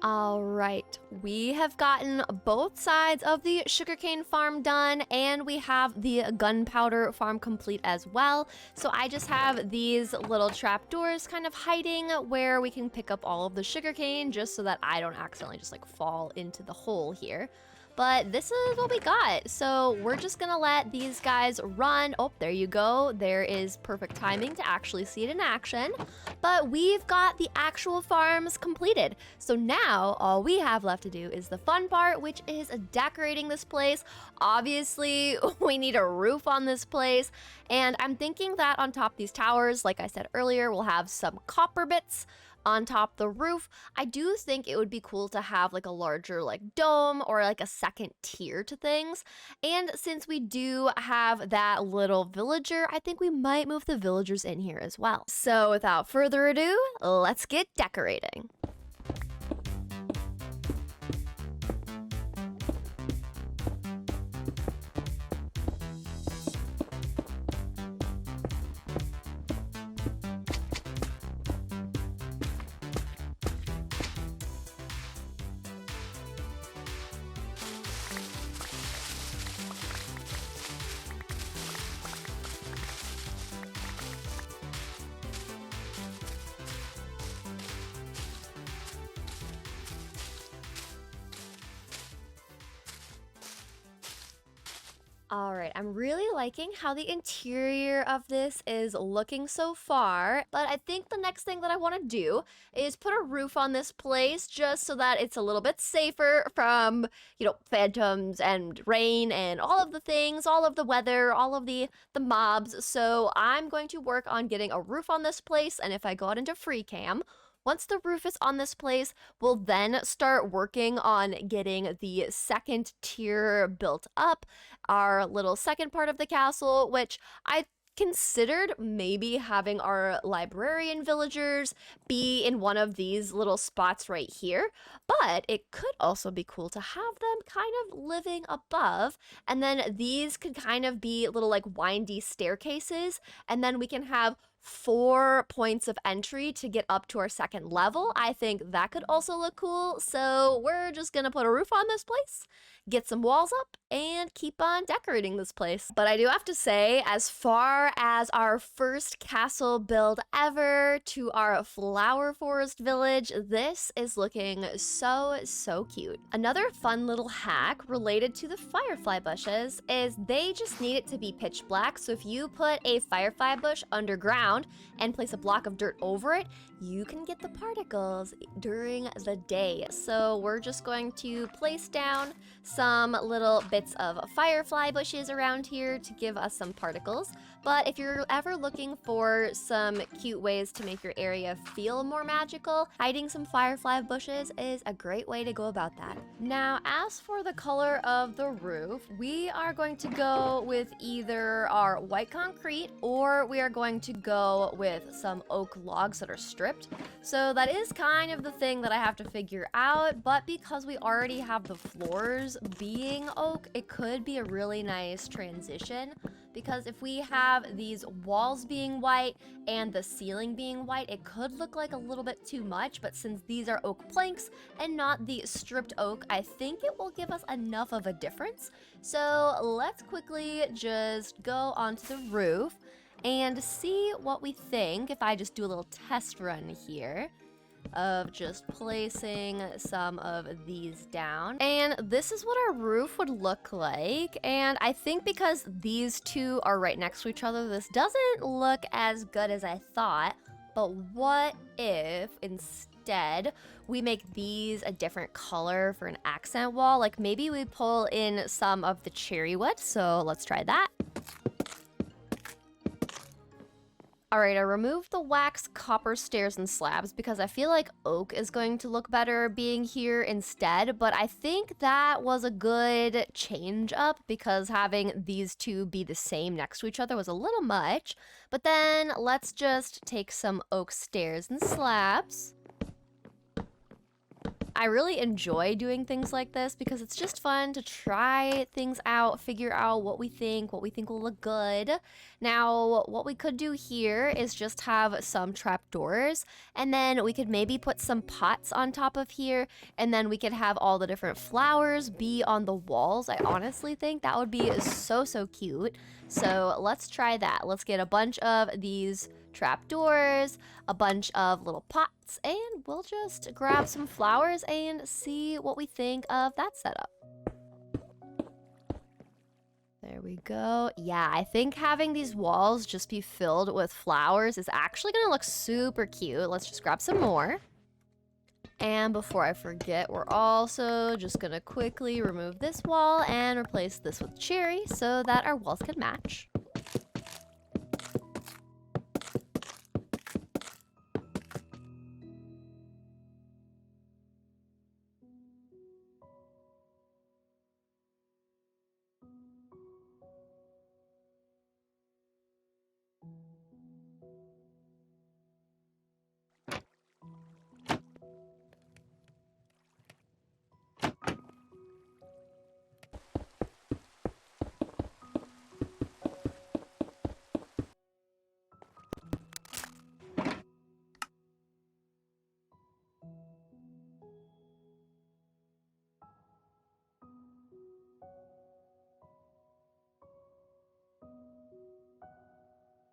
All right, we have gotten both sides of the sugarcane farm done, and we have the gunpowder farm complete as well. So I just have these little trapdoors kind of hiding where we can pick up all of the sugarcane, just so that I don't accidentally just like fall into the hole here. But this is what we got. So we're just gonna let these guys run. Oh, there you go. There is perfect timing to actually see it in action. But we've got the actual farms completed. So now all we have left to do is the fun part, which is decorating this place. Obviously, we need a roof on this place. And I'm thinking that on top of these towers, like I said earlier, we'll have some copper bits on top the roof. I do think it would be cool to have like a larger like dome or like a second tier to things. And since we do have that little villager, I think we might move the villagers in here as well. So without further ado, let's get decorating. All right, I'm really liking how the interior of this is looking so far, but I think the next thing that I want to do is put a roof on this place just so that it's a little bit safer from, phantoms and rain and all of the things, all of the weather, all of the mobs. So I'm going to work on getting a roof on this place, and if I go out into freecam, once the roof is on this place, we'll then start working on getting the second tier built up, our little second part of the castle, which I considered maybe having our librarian villagers be in one of these little spots right here, but it could also be cool to have them kind of living above, and then these could kind of be little like windy staircases, and then we can have 4 points of entry to get up to our second level. I think that could also look cool. So we're just gonna put a roof on this place, get some walls up, and keep on decorating this place. But I do have to say, as far as our first castle build ever to our flower forest village, this is looking so cute. Another fun little hack related to the firefly bushes is they just need it to be pitch black. So if you put a firefly bush underground and place a block of dirt over it, you can get the particles during the day. So we're just going to place down some little bits of firefly bushes around here to give us some particles. But if you're ever looking for some cute ways to make your area feel more magical, hiding some firefly bushes is a great way to go about that. Now, as for the color of the roof, we are going to go with either our white concrete or we are going to go with some oak logs that are stripped. So that is kind of the thing that I have to figure out, but because we already have the floors being oak, it could be a really nice transition. Because if we have these walls being white and the ceiling being white, it could look like a little bit too much, but since these are oak planks and not the stripped oak, I think it will give us enough of a difference. So let's quickly just go onto the roof and see what we think if I just do a little test run here of just placing some of these down. And this is what our roof would look like. And I think because these two are right next to each other, this doesn't look as good as I thought. But what if instead we make these a different color for an accent wall? Like maybe we pull in some of the cherry wood. So let's try that. All right, I removed the wax copper stairs and slabs because I feel like oak is going to look better being here instead, but I think that was a good change up because having these two be the same next to each other was a little much. But then let's just take some oak stairs and slabs. I really enjoy doing things like this because it's just fun to try things out, figure out what we think will look good. Now, what we could do here is just have some trapdoors, and then we could maybe put some pots on top of here, and then we could have all the different flowers be on the walls. I honestly think that would be so cute. So let's try that. Let's get a bunch of these trapdoors, a bunch of little pots, and we'll just grab some flowers and see what we think of that setup. There we go. Yeah, I think having these walls just be filled with flowers is actually gonna look super cute. Let's just grab some more. And before I forget, we're also just gonna quickly remove this wall and replace this with cherry so that our walls can match.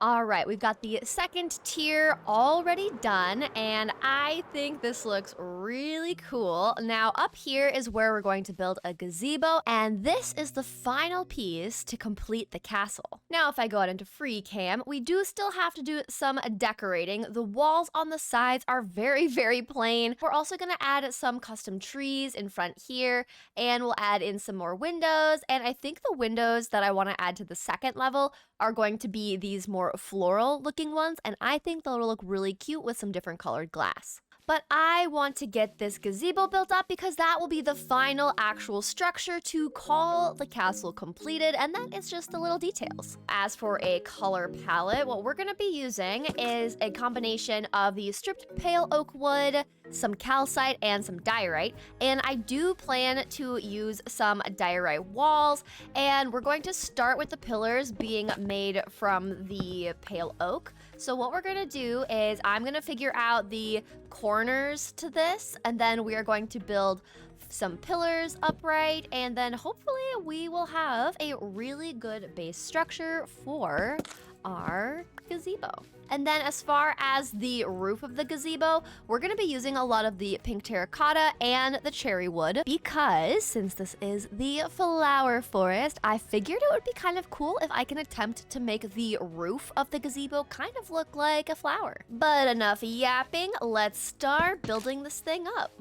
All right, we've got the second tier already done, and I think this looks really cool. Now, up here is where we're going to build a gazebo, and this is the final piece to complete the castle. Now, if I go out into freecam, we do still have to do some decorating. The walls on the sides are very plain. We're also gonna add some custom trees in front here, and we'll add in some more windows, and I think the windows that I wanna add to the second level are going to be these more floral looking ones, and I think they'll look really cute with some different colored glass. But I want to get this gazebo built up because that will be the final actual structure to call the castle completed, and then it's just the little details. As for a color palette, what we're gonna be using is a combination of the stripped pale oak wood, some calcite, and some diorite. And I do plan to use some diorite walls, and we're going to start with the pillars being made from the pale oak. So what we're gonna do is I'm gonna figure out the corners to this, and then we are going to build some pillars upright, and then hopefully we will have a really good base structure for our gazebo. And then as far as the roof of the gazebo, we're gonna be using a lot of the pink terracotta and the cherry wood because since this is the flower forest, I figured it would be kind of cool if I can attempt to make the roof of the gazebo kind of look like a flower. But enough yapping, let's start building this thing up.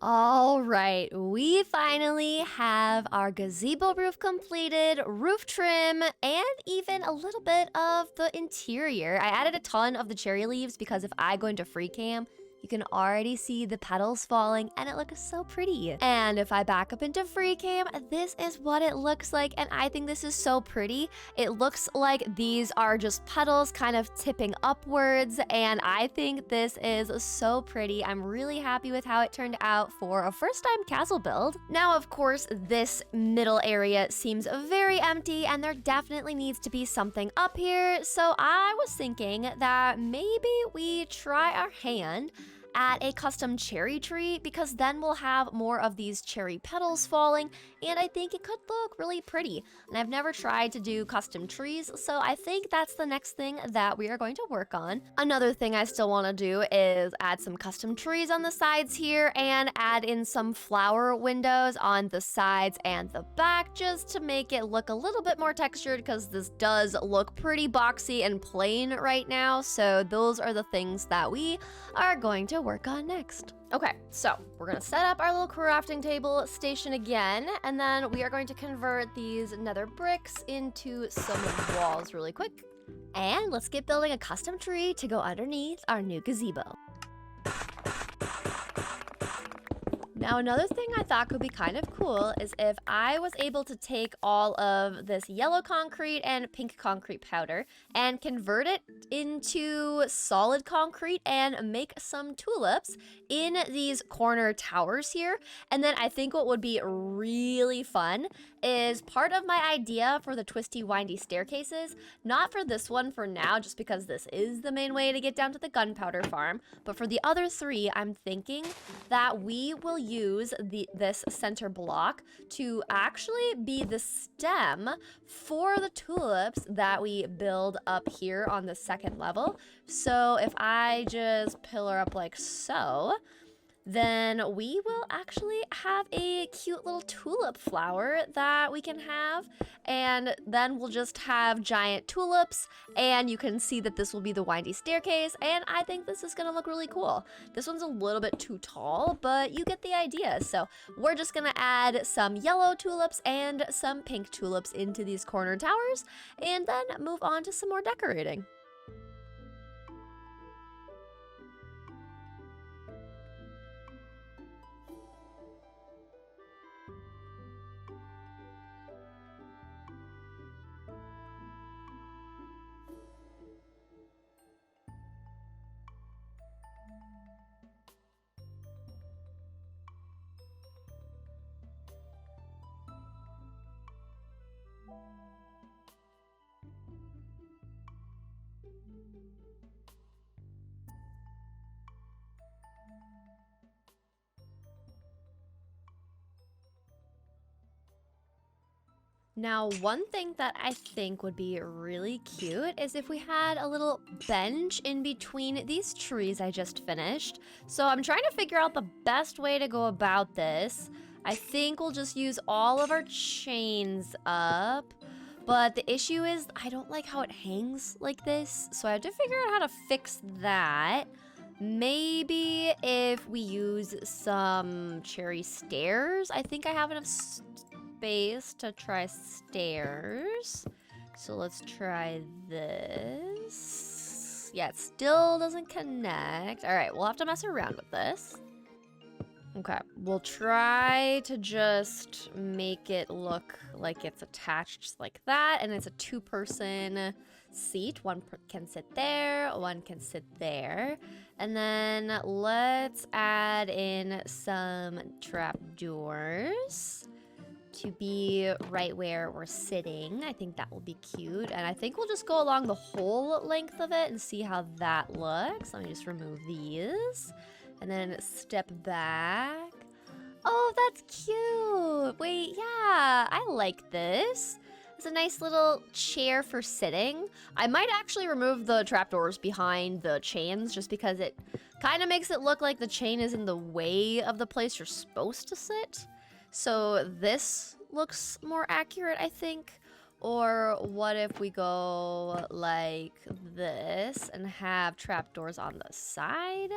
All right, we finally have our gazebo roof completed, roof trim, and even a little bit of the interior. I added a ton of the cherry leaves because if I go into freecam, you can already see the petals falling and it looks so pretty. And if I back up into freecam, this is what it looks like, and I think this is so pretty. It looks like these are just petals kind of tipping upwards, and I think this is so pretty. I'm really happy with how it turned out for a first-time castle build. Now, of course, this middle area seems very empty, and there definitely needs to be something up here, so I was thinking that maybe we try our hand at a custom cherry tree, because then we'll have more of these cherry petals falling, and I think it could look really pretty. And I've never tried to do custom trees, so I think that's the next thing that we are going to work on. Another thing I still want to do is add some custom trees on the sides here and add in some flower windows on the sides and the back just to make it look a little bit more textured, because this does look pretty boxy and plain right now. So those are the things that we are going to work on next. Okay, so we're gonna set up our little crafting table station again, and then we are going to convert these nether bricks into some walls really quick. And let's get building a custom tree to go underneath our new gazebo. Now, another thing I thought could be kind of cool is if I was able to take all of this yellow concrete and pink concrete powder and convert it into solid concrete and make some tulips in these corner towers here. And then I think what would be really fun is part of my idea for the twisty windy staircases, not for this one for now, just because this is the main way to get down to the gunpowder farm, but for the other three, I'm thinking that we will use this center block to actually be the stem for the tulips that we build up here on the second level. So if I just pillar up like so, then we will actually have a cute little tulip flower that we can have, and then we'll just have giant tulips, and you can see that this will be the windy staircase, and I think this is gonna look really cool. This one's a little bit too tall, but you get the idea. So we're just gonna add some yellow tulips and some pink tulips into these corner towers, and then move on to some more decorating. Now, one thing that I think would be really cute is if we had a little bench in between these trees I just finished. So I'm trying to figure out the best way to go about this. I think we'll just use all of our chains up. But the issue is I don't like how it hangs like this. So I have to figure out how to fix that. Maybe if we use some cherry stairs. I think I have enough space to try stairs. So let's try this. Yeah, it still doesn't connect. All right, we'll have to mess around with this. Okay, we'll try to just make it look like it's attached like that, and it's a two-person seat. One can sit there, one can sit there. And then let's add in some trapdoors to be right where we're sitting. I think that will be cute. And I think we'll just go along the whole length of it and see how that looks. Let me just remove these. And then step back. Oh, that's cute. Wait, yeah, I like this. It's a nice little chair for sitting. I might actually remove the trapdoors behind the chains just because it kind of makes it look like the chain is in the way of the place you're supposed to sit. So this looks more accurate, I think. Or what if we go like this and have trapdoors on the side?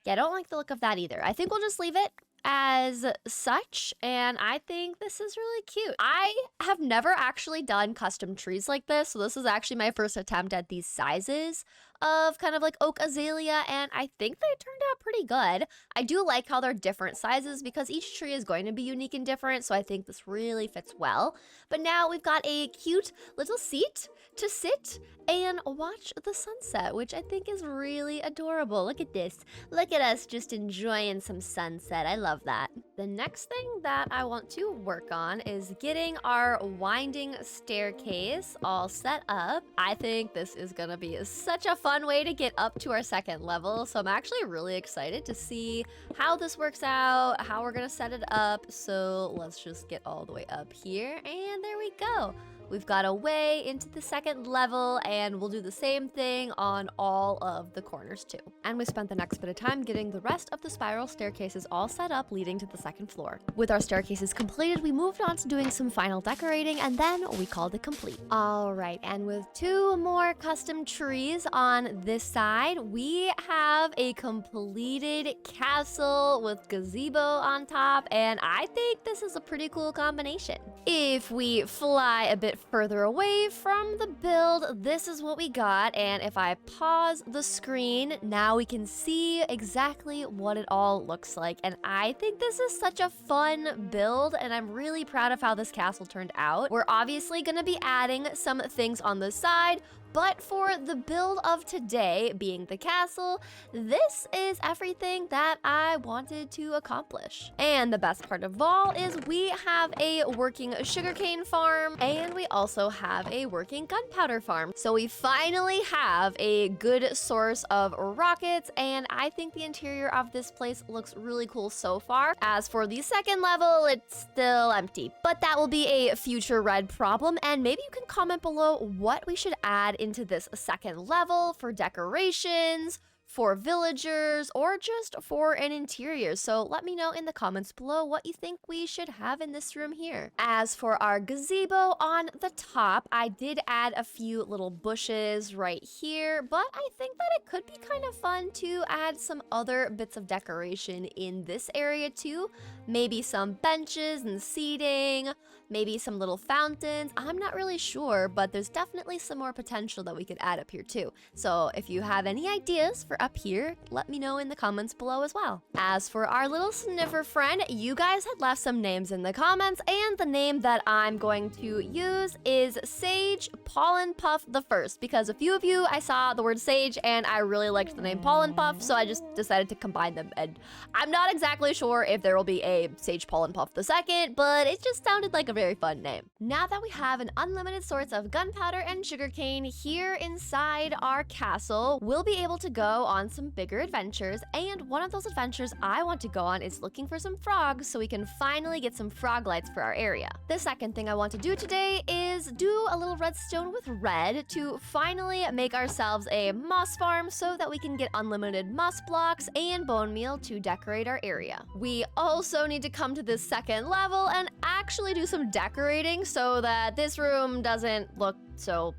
Yeah, I don't like the look of that either. I think we'll just leave it as such, and I think this is really cute. I have never actually done custom trees like this, so this is actually my first attempt at these sizes of kind of like oak azalea, and I think they turned out pretty good. I do like how they're different sizes because each tree is going to be unique and different, so I think this really fits well. But now we've got a cute little seat to sit and watch the sunset, which I think is really adorable. Look at this. Look at us just enjoying some sunset. I love that. The next thing that I want to work on is getting our winding staircase all set up. I think this is gonna be such a fun way to get up to our second level, so I'm actually really excited to see how this works out, how we're gonna set it up. So let's just get all the way up here, and there we go. We've got a way into the second level, and we'll do the same thing on all of the corners too. And we spent the next bit of time getting the rest of the spiral staircases all set up leading to the second floor. With our staircases completed, we moved on to doing some final decorating, and then we called it complete. All right, and with 2 more custom trees on this side, we have a completed castle with gazebo on top, and I think this is a pretty cool combination. If we fly a bit further away from the build, this is what we got, and if I pause the screen, now we can see exactly what it all looks like, and I think this is such a fun build, and I'm really proud of how this castle turned out. We're obviously gonna be adding some things on the side, but for the build of today, being the castle, this is everything that I wanted to accomplish. And the best part of all is we have a working sugarcane farm, and we also have a working gunpowder farm. So we finally have a good source of rockets, and I think the interior of this place looks really cool so far. As for the second level, it's still empty, but that will be a future red problem, and maybe you can comment below what we should add into this second level for decorations, for villagers, or just for an interior. So let me know in the comments below what you think we should have in this room here. As for our gazebo on the top, I did add a few little bushes right here, but I think that it could be kind of fun to add some other bits of decoration in this area too. Maybe some benches and seating, maybe some little fountains. I'm not really sure, but there's definitely some more potential that we could add up here too. So if you have any ideas for up here, let me know in the comments below as well. As for our little sniffer friend, you guys had left some names in the comments, and the name that I'm going to use is Sage Pollen Puff the First, because a few of you, I saw the word Sage and I really liked the name Pollen Puff, so I just decided to combine them. And I'm not exactly sure if there will be a Sage Pollen Puff the Second, but it just sounded like a very fun name. Now that we have an unlimited source of gunpowder and sugarcane here inside our castle, we'll be able to go on some bigger adventures, and one of those adventures I want to go on is looking for some frogs so we can finally get some frog lights for our area. The second thing I want to do today is do a little redstone with red to finally make ourselves a moss farm so that we can get unlimited moss blocks and bone meal to decorate our area. We also need to come to this second level and actually do some decorating so that this room doesn't look so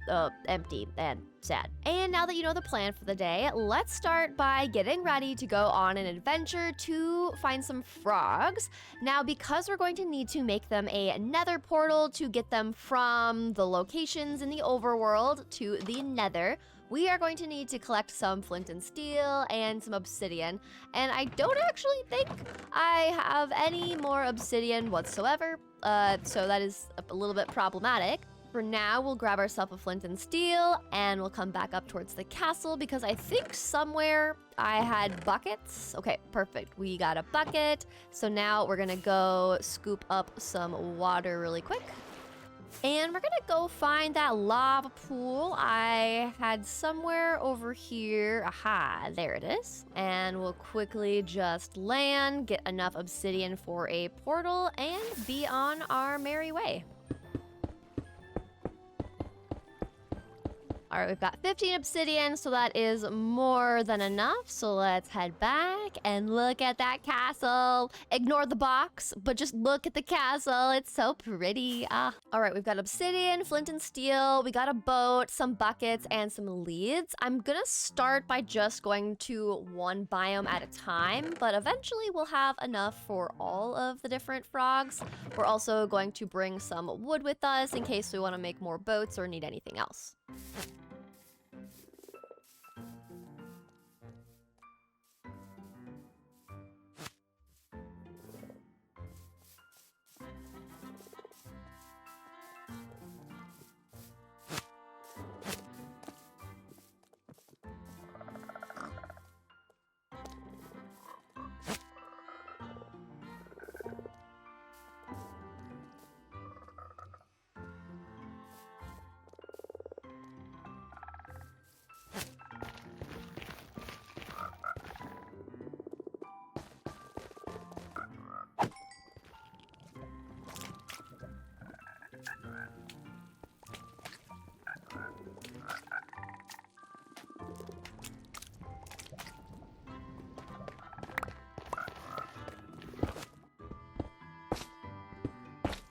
empty and sad. And now that you know the plan for the day, let's start by getting ready to go on an adventure to find some frogs. Now, because we're going to need to make them a nether portal to get them from the locations in the overworld to the nether, we are going to need to collect some flint and steel and some obsidian. And I don't actually think I have any more obsidian whatsoever, so that is a little bit problematic. For now, we'll grab ourselves a flint and steel, and we'll come back up towards the castle because I think somewhere I had buckets. Okay, perfect. We got a bucket. So now we're gonna go scoop up some water really quick. And we're gonna go find that lava pool I had somewhere over here. Aha, there it is. And we'll quickly just land, get enough obsidian for a portal, and be on our merry way. All right, we've got 15 obsidian, so that is more than enough. So let's head back and look at that castle. Ignore the box, but just look at the castle. It's so pretty. All right, we've got obsidian, flint and steel. We got a boat, some buckets, and some leads. I'm gonna start by just going to one biome at a time, but eventually we'll have enough for all of the different frogs. We're also going to bring some wood with us in case we want to make more boats or need anything else.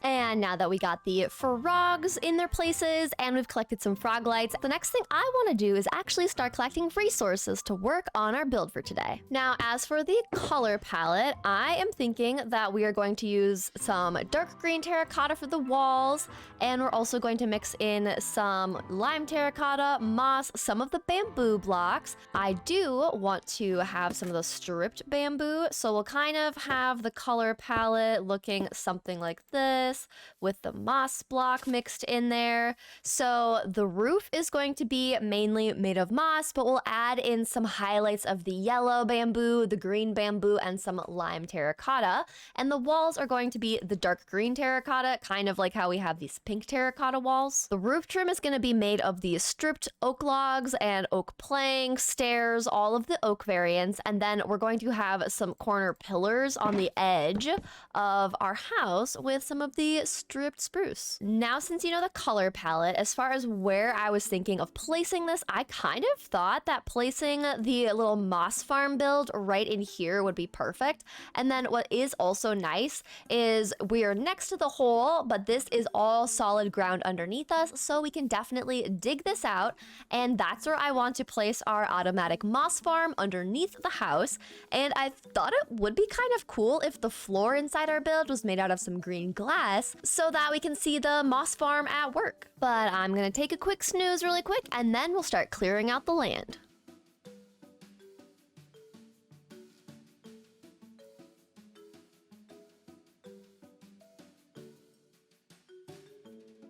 And now that we got the frogs in their places and we've collected some frog lights, the next thing I want to do is actually start collecting resources to work on our build for today. Now, as for the color palette, I am thinking that we are going to use some dark green terracotta for the walls, and we're also going to mix in some lime terracotta, moss, some of the bamboo blocks. I do want to have some of the stripped bamboo, so we'll kind of have the color palette looking something like this, with the moss block mixed in there. So the roof is going to be mainly made of moss, but we'll add in some highlights of the yellow bamboo, the green bamboo, and some lime terracotta. And the walls are going to be the dark green terracotta, kind of like how we have these pink terracotta walls. The roof trim is going to be made of the stripped oak logs and oak planks, stairs, all of the oak variants. And then we're going to have some corner pillars on the edge of our house with some of the stripped spruce. Now, since you know the color palette, as far as where I was thinking of placing this, I kind of thought that placing the little moss farm build right in here would be perfect. And then what is also nice is we are next to the hole, but this is all solid ground underneath us, so we can definitely dig this out. And that's where I want to place our automatic moss farm underneath the house. And I thought it would be kind of cool if the floor inside our build was made out of some green glass so that we can see the moss farm at work. But I'm gonna take a quick snooze really quick and then we'll start clearing out the land.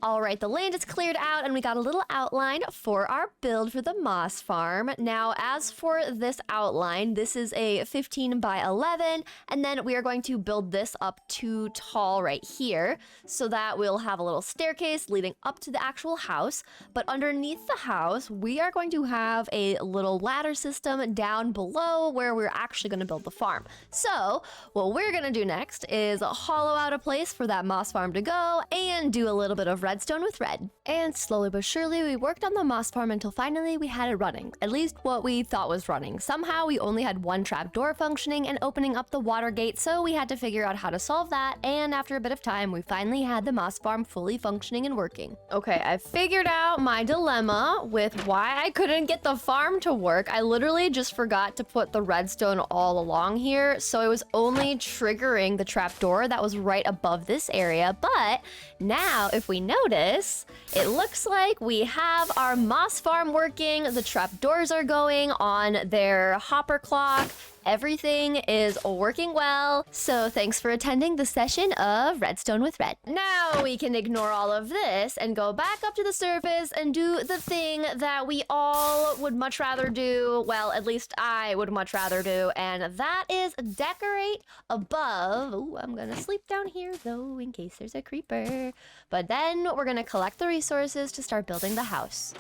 All right, the land is cleared out and we got a little outline for our build for the moss farm. Now, as for this outline, this is a 15 by 11, and then we are going to build this up too tall right here so that we'll have a little staircase leading up to the actual house. But underneath the house, we are going to have a little ladder system down below where we're actually going to build the farm. So what we're going to do next is hollow out a place for that moss farm to go and do a little bit of redstone with red. And slowly but surely, we worked on the moss farm until finally we had it running. At least what we thought was running. Somehow we only had one trapdoor functioning and opening up the water gate, so we had to figure out how to solve that, and after a bit of time, we finally had the moss farm fully functioning and working. Okay, I figured out my dilemma with why I couldn't get the farm to work. I literally just forgot to put the redstone all along here, so it was only triggering the trapdoor that was right above this area. But now, if we notice, it looks like we have our moss farm working, the trapdoors are going on their hopper clock, everything is working well. So thanks for attending the session of Redstone with Red. Now we can ignore all of this and go back up to the surface and do the thing that we all would much rather do. Well, at least I would much rather do, and that is decorate above. Ooh, I'm gonna sleep down here though in case there's a creeper. But then we're gonna collect the resources to start building the house.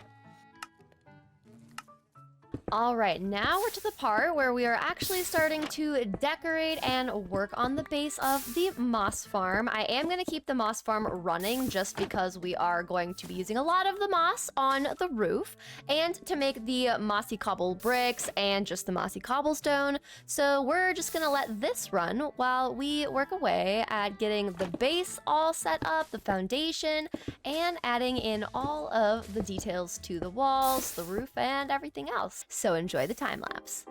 All right, now we're to the part where we are actually starting to decorate and work on the base of the moss farm. I am going to keep the moss farm running just because we are going to be using a lot of the moss on the roof and to make the mossy cobble bricks and just the mossy cobblestone. So we're just going to let this run while we work away at getting the base all set up, the foundation, and adding in all of the details to the walls, the roof, and everything else. So enjoy the time lapse.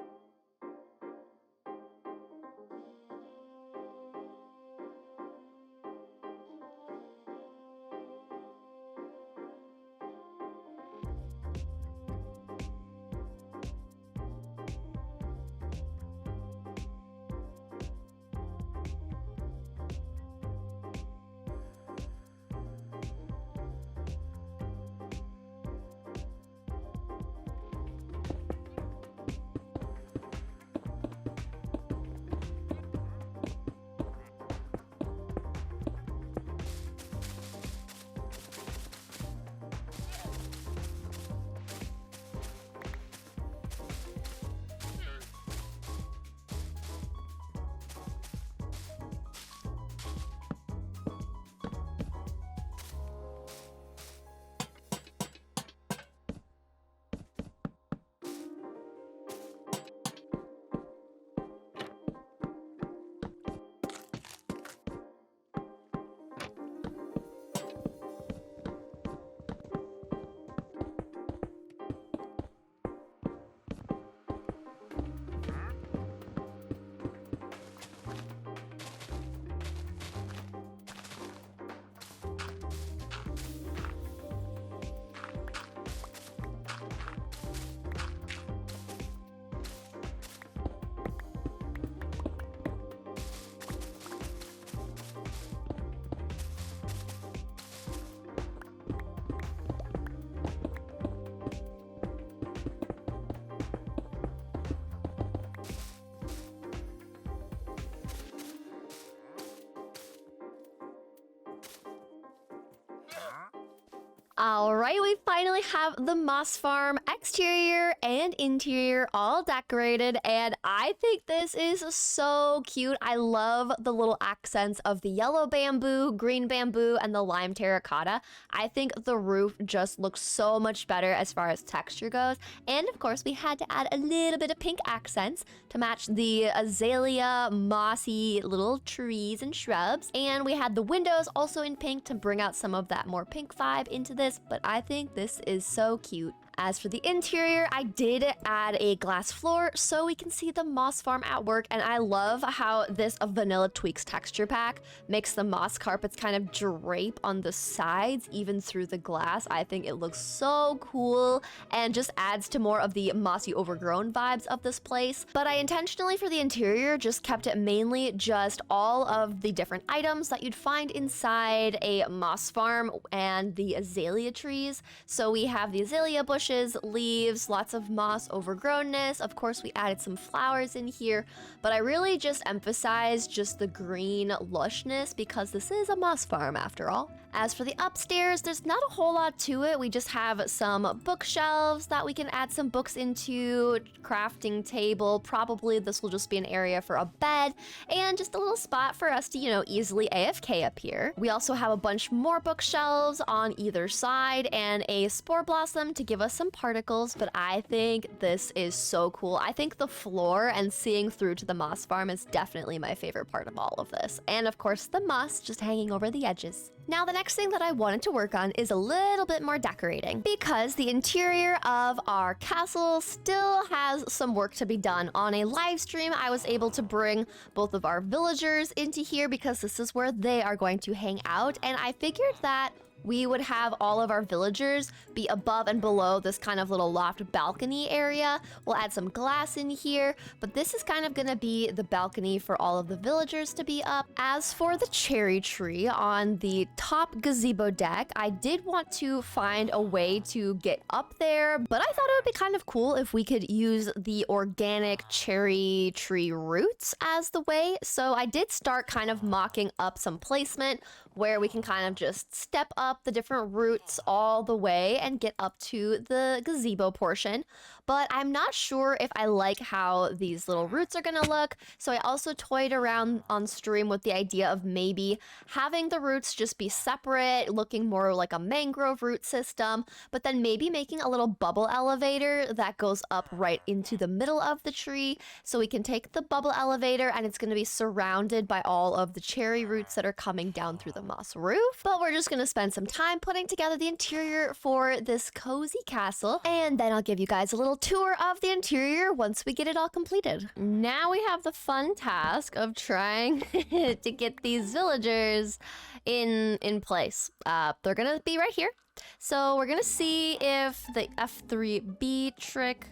All right, we finally have the moss farm exterior and interior all decorated, and I think this is so cute. I love the little accents of the yellow bamboo, green bamboo, and the lime terracotta. I think the roof just looks so much better as far as texture goes, and of course we had to add a little bit of pink accents to match the azalea, mossy little trees and shrubs, and we had the windows also in pink to bring out some of that more pink vibe into this. But I think this is so cute. As for the interior, I did add a glass floor so we can see the moss farm at work, and I love how this Vanilla Tweaks texture pack makes the moss carpets kind of drape on the sides, even through the glass. I think it looks so cool and just adds to more of the mossy overgrown vibes of this place. But I intentionally, for the interior, just kept it mainly just all of the different items that you'd find inside a moss farm and the azalea trees. So we have the azalea bushes, leaves, lots of moss overgrownness. Of course, we added some flowers in here, but I really just emphasized just the green lushness because this is a moss farm after all. As for the upstairs, there's not a whole lot to it. We just have some bookshelves that we can add some books into, crafting table. Probably this will just be an area for a bed and just a little spot for us to, easily AFK up here. We also have a bunch more bookshelves on either side and a spore blossom to give us some particles, but I think this is so cool. I think the floor and seeing through to the moss farm is definitely my favorite part of all of this. And of course, the moss just hanging over the edges. Now, the next thing that I wanted to work on is a little bit more decorating because the interior of our castle still has some work to be done. On a live stream, I was able to bring both of our villagers into here because this is where they are going to hang out, and I figured that we would have all of our villagers be above and below this kind of little loft balcony area. We'll add some glass in here, but this is kind of gonna be the balcony for all of the villagers to be up. As for the cherry tree on the top gazebo deck, I did want to find a way to get up there, but I thought it would be kind of cool if we could use the organic cherry tree roots as the way. So I did start kind of mocking up some placement where we can kind of just step up the different roots all the way and get up to the gazebo portion. But I'm not sure if I like how these little roots are gonna look. So I also toyed around on stream with the idea of maybe having the roots just be separate, looking more like a mangrove root system, but then maybe making a little bubble elevator that goes up right into the middle of the tree. So we can take the bubble elevator and it's gonna be surrounded by all of the cherry roots that are coming down through the moss roof. But we're just gonna spend some time putting together the interior for this cozy castle, and then I'll give you guys a little tour of the interior once we get it all completed. Now we have the fun task of trying to get these villagers in place. They're gonna be right here. So we're gonna see if the F3B trick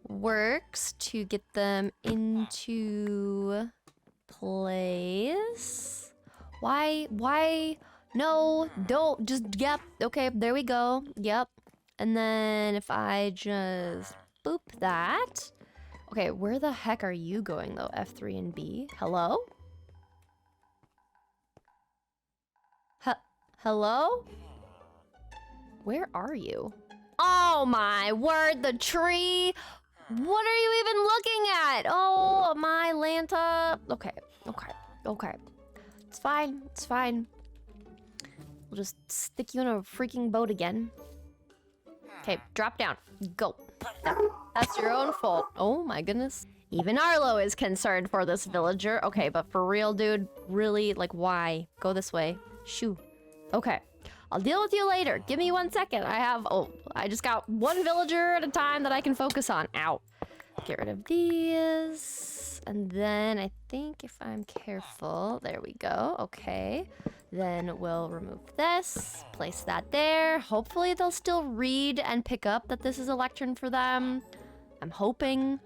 works to get them into place. Why? No, don't, just, yep, okay, there we go, yep. And then if I just boop that. Okay, where the heck are you going though, F3 and B? Hello? Hello? Where are you? Oh my word, the tree! What are you even looking at? Oh, my Lanta. Okay. It's fine. We'll just stick you in a freaking boat again. Okay, drop down. Go. That's your own fault. Oh my goodness. Even Arlo is concerned for this villager. Okay, but for real, dude, really, like, why? Go this way. Shoo. Okay. I'll deal with you later. Give me 1 second. I just got one villager at a time that I can focus on. Ow. Get rid of these. And then I think if I'm careful, there we go. Okay. Then we'll remove this, place that there. Hopefully they'll still read and pick up that this is a lectern for them. I'm hoping.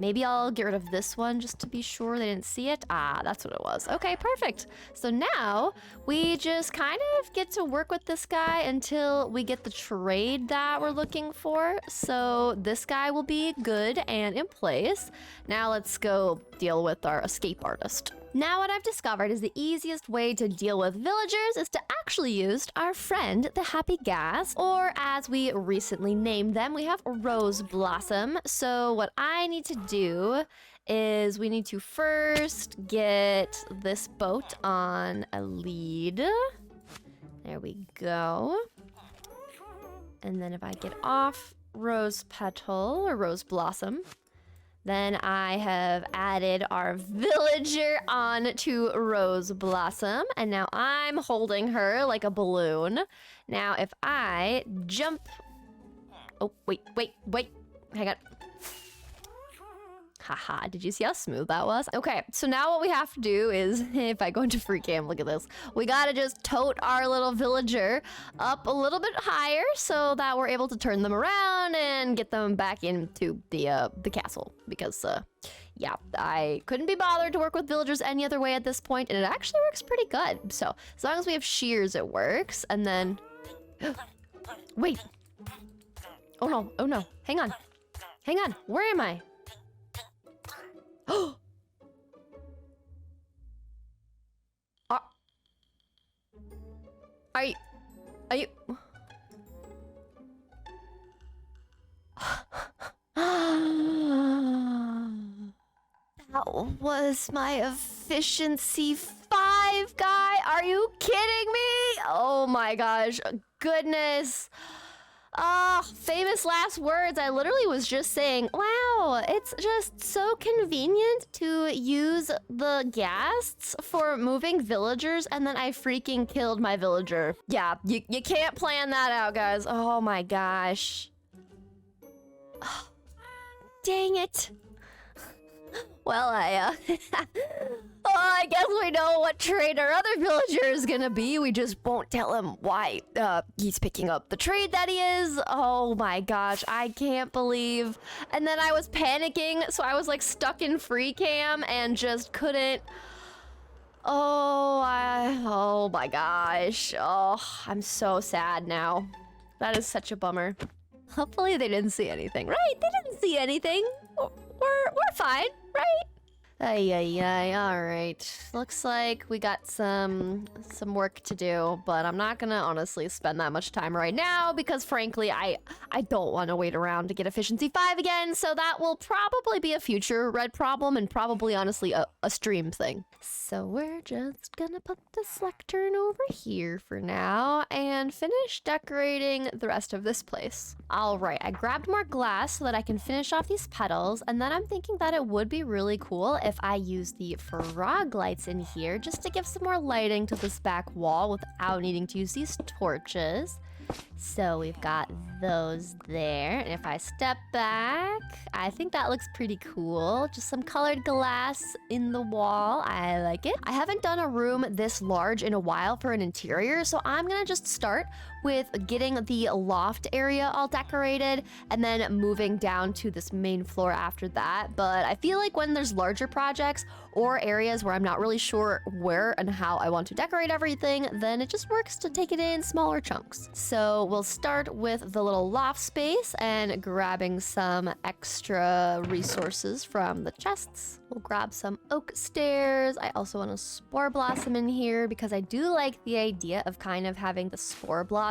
Maybe I'll get rid of this one just to be sure they didn't see it. Ah, that's what it was. Okay, perfect. So now we just kind of get to work with this guy until we get the trade that we're looking for. So this guy will be good and in place. Now let's go deal with our escape artist. Now what I've discovered is the easiest way to deal with villagers is to actually use our friend, the Happy Gas, or as we recently named them, we have Rose Blossom. So what I need to do is we need to first get this boat on a lead. There we go. And then if I get off Rose Petal or Rose Blossom, then I have added our villager onto Rose Blossom, and now I'm holding her like a balloon. Now if I jump... Oh, wait. Hang on. Haha, did you see how smooth that was? Okay, so now what we have to do is, if I go into freecam, look at this. We gotta just tote our little villager up a little bit higher so that we're able to turn them around and get them back into the castle. Because, yeah, I couldn't be bothered to work with villagers any other way at this point, and it actually works pretty good. So, as long as we have shears, it works. And then... Wait. Oh no, hang on. Where am I? Are you... That was my efficiency 5 guy. Are you kidding me? Oh my gosh, goodness. Famous last words. I literally was just saying, wow, it's just so convenient to use the ghasts for moving villagers, and then I freaking killed my villager. Yeah, you can't plan that out, guys. Oh my gosh. Oh, dang it. Well, I guess we know what trade our other villager is gonna be. We just won't tell him why he's picking up the trade that he is. Oh my gosh, I can't believe. And then I was panicking, so I was like stuck in free cam and just couldn't. Oh my gosh. Oh, I'm so sad now. That is such a bummer. Hopefully they didn't see anything, right? They didn't see anything. We're fine, right? Ay, all right. Looks like we got some work to do, but I'm not gonna honestly spend that much time right now because frankly, I don't want to wait around to get efficiency 5 again, so that will probably be a future red problem and probably honestly a stream thing. So we're just gonna put this lectern over here for now and finish decorating the rest of this place. All right, I grabbed more glass so that I can finish off these petals, and then I'm thinking that it would be really cool if I use the frog lights in here just to give some more lighting to this back wall without needing to use these torches. So we've got those there, and if I step back, I think that looks pretty cool. Just some colored glass in the wall. I like it. I haven't done a room this large in a while for an interior, so I'm gonna just start with getting the loft area all decorated and then moving down to this main floor after that. But I feel like when there's larger projects or areas where I'm not really sure where and how I want to decorate everything, then it just works to take it in smaller chunks. So we'll start with the little loft space and grabbing some extra resources from the chests. We'll grab some oak stairs. I also want a spore blossom in here because I do like the idea of kind of having the spore blossom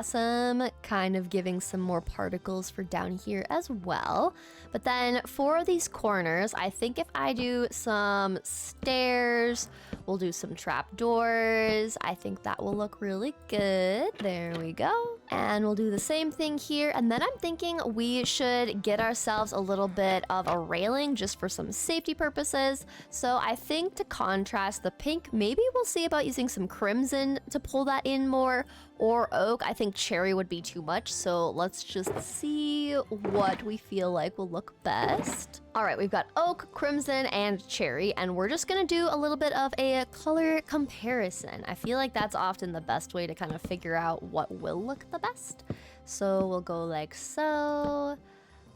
kind of giving some more particles for down here as well. But then for these corners, I think if I do some stairs, we'll do some trapdoors. I think that will look really good. There we go. And we'll do the same thing here. And then I'm thinking we should get ourselves a little bit of a railing just for some safety purposes. So I think to contrast the pink, maybe we'll see about using some crimson to pull that in more, or oak. I think cherry would be too much, so let's just see what we feel like will look best. All right, we've got oak, crimson, and cherry, and we're just gonna do a little bit of a color comparison. I feel like that's often the best way to kind of figure out what will look the best. So we'll go like so.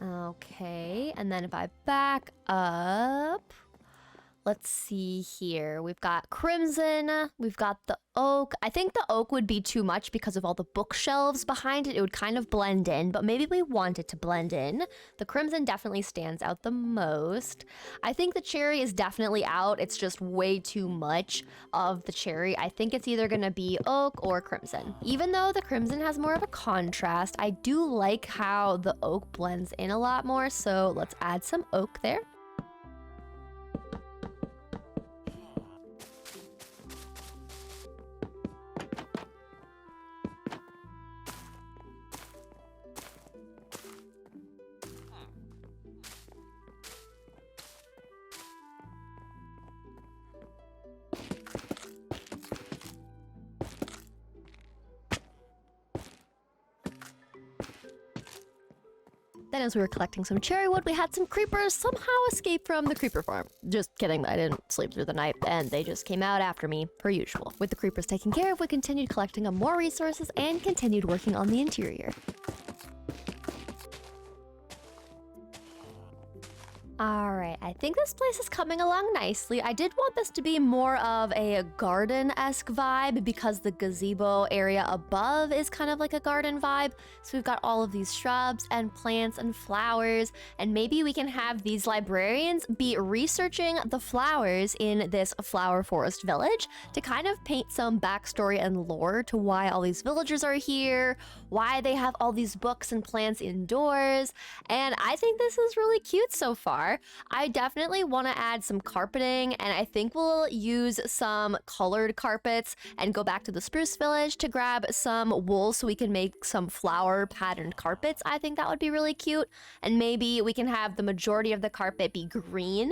Okay, and then if I back up, Let's see here. We've got crimson, we've got the oak. I think the oak would be too much because of all the bookshelves behind it. It would kind of blend in, but maybe we want it to blend in. The crimson definitely stands out the most. I think the cherry is definitely out. It's just way too much of the cherry. I think it's either gonna be oak or crimson. Even though the crimson has more of a contrast, I do like how the oak blends in a lot more, so let's add some oak there. Then as we were collecting some cherry wood, we had some creepers somehow escape from the creeper farm. Just kidding, I didn't sleep through the night, and they just came out after me, per usual. With the creepers taken care of, we continued collecting up more resources and continued working on the interior. Alright, I think this place is coming along nicely. I did want this to be more of a garden-esque vibe because the gazebo area above is kind of like a garden vibe. So we've got all of these shrubs and plants and flowers, and maybe we can have these librarians be researching the flowers in this flower forest village to kind of paint some backstory and lore to why all these villagers are here, why they have all these books and plants indoors, and I think this is really cute so far. I definitely want to add some carpeting, and I think we'll use some colored carpets and go back to the spruce village to grab some wool so we can make some flower patterned carpets. I think that would be really cute, and maybe we can have the majority of the carpet be green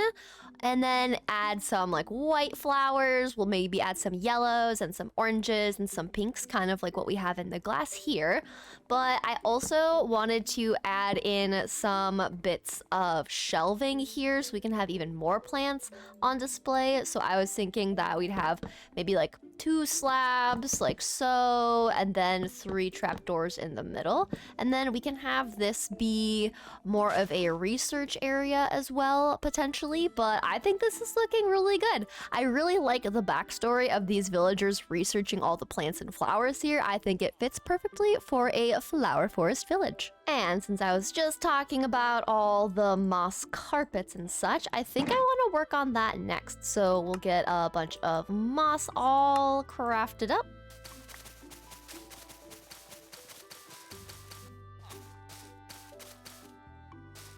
and then add some like white flowers. We'll maybe add some yellows and some oranges and some pinks, kind of like what we have in the glass here. But I also wanted to add in some bits of shelving here so we can have even more plants on display. So I was thinking that we'd have maybe like 2 slabs like so, and then 3 trapdoors in the middle. And then we can have this be more of a research area as well, potentially. But I think this is looking really good. I really like the backstory of these villagers researching all the plants and flowers here. I think it fits perfectly for a flower forest village. And since I was just talking about all the moss carpets and such, I think I want to work on that next. So we'll get a bunch of moss all crafted up.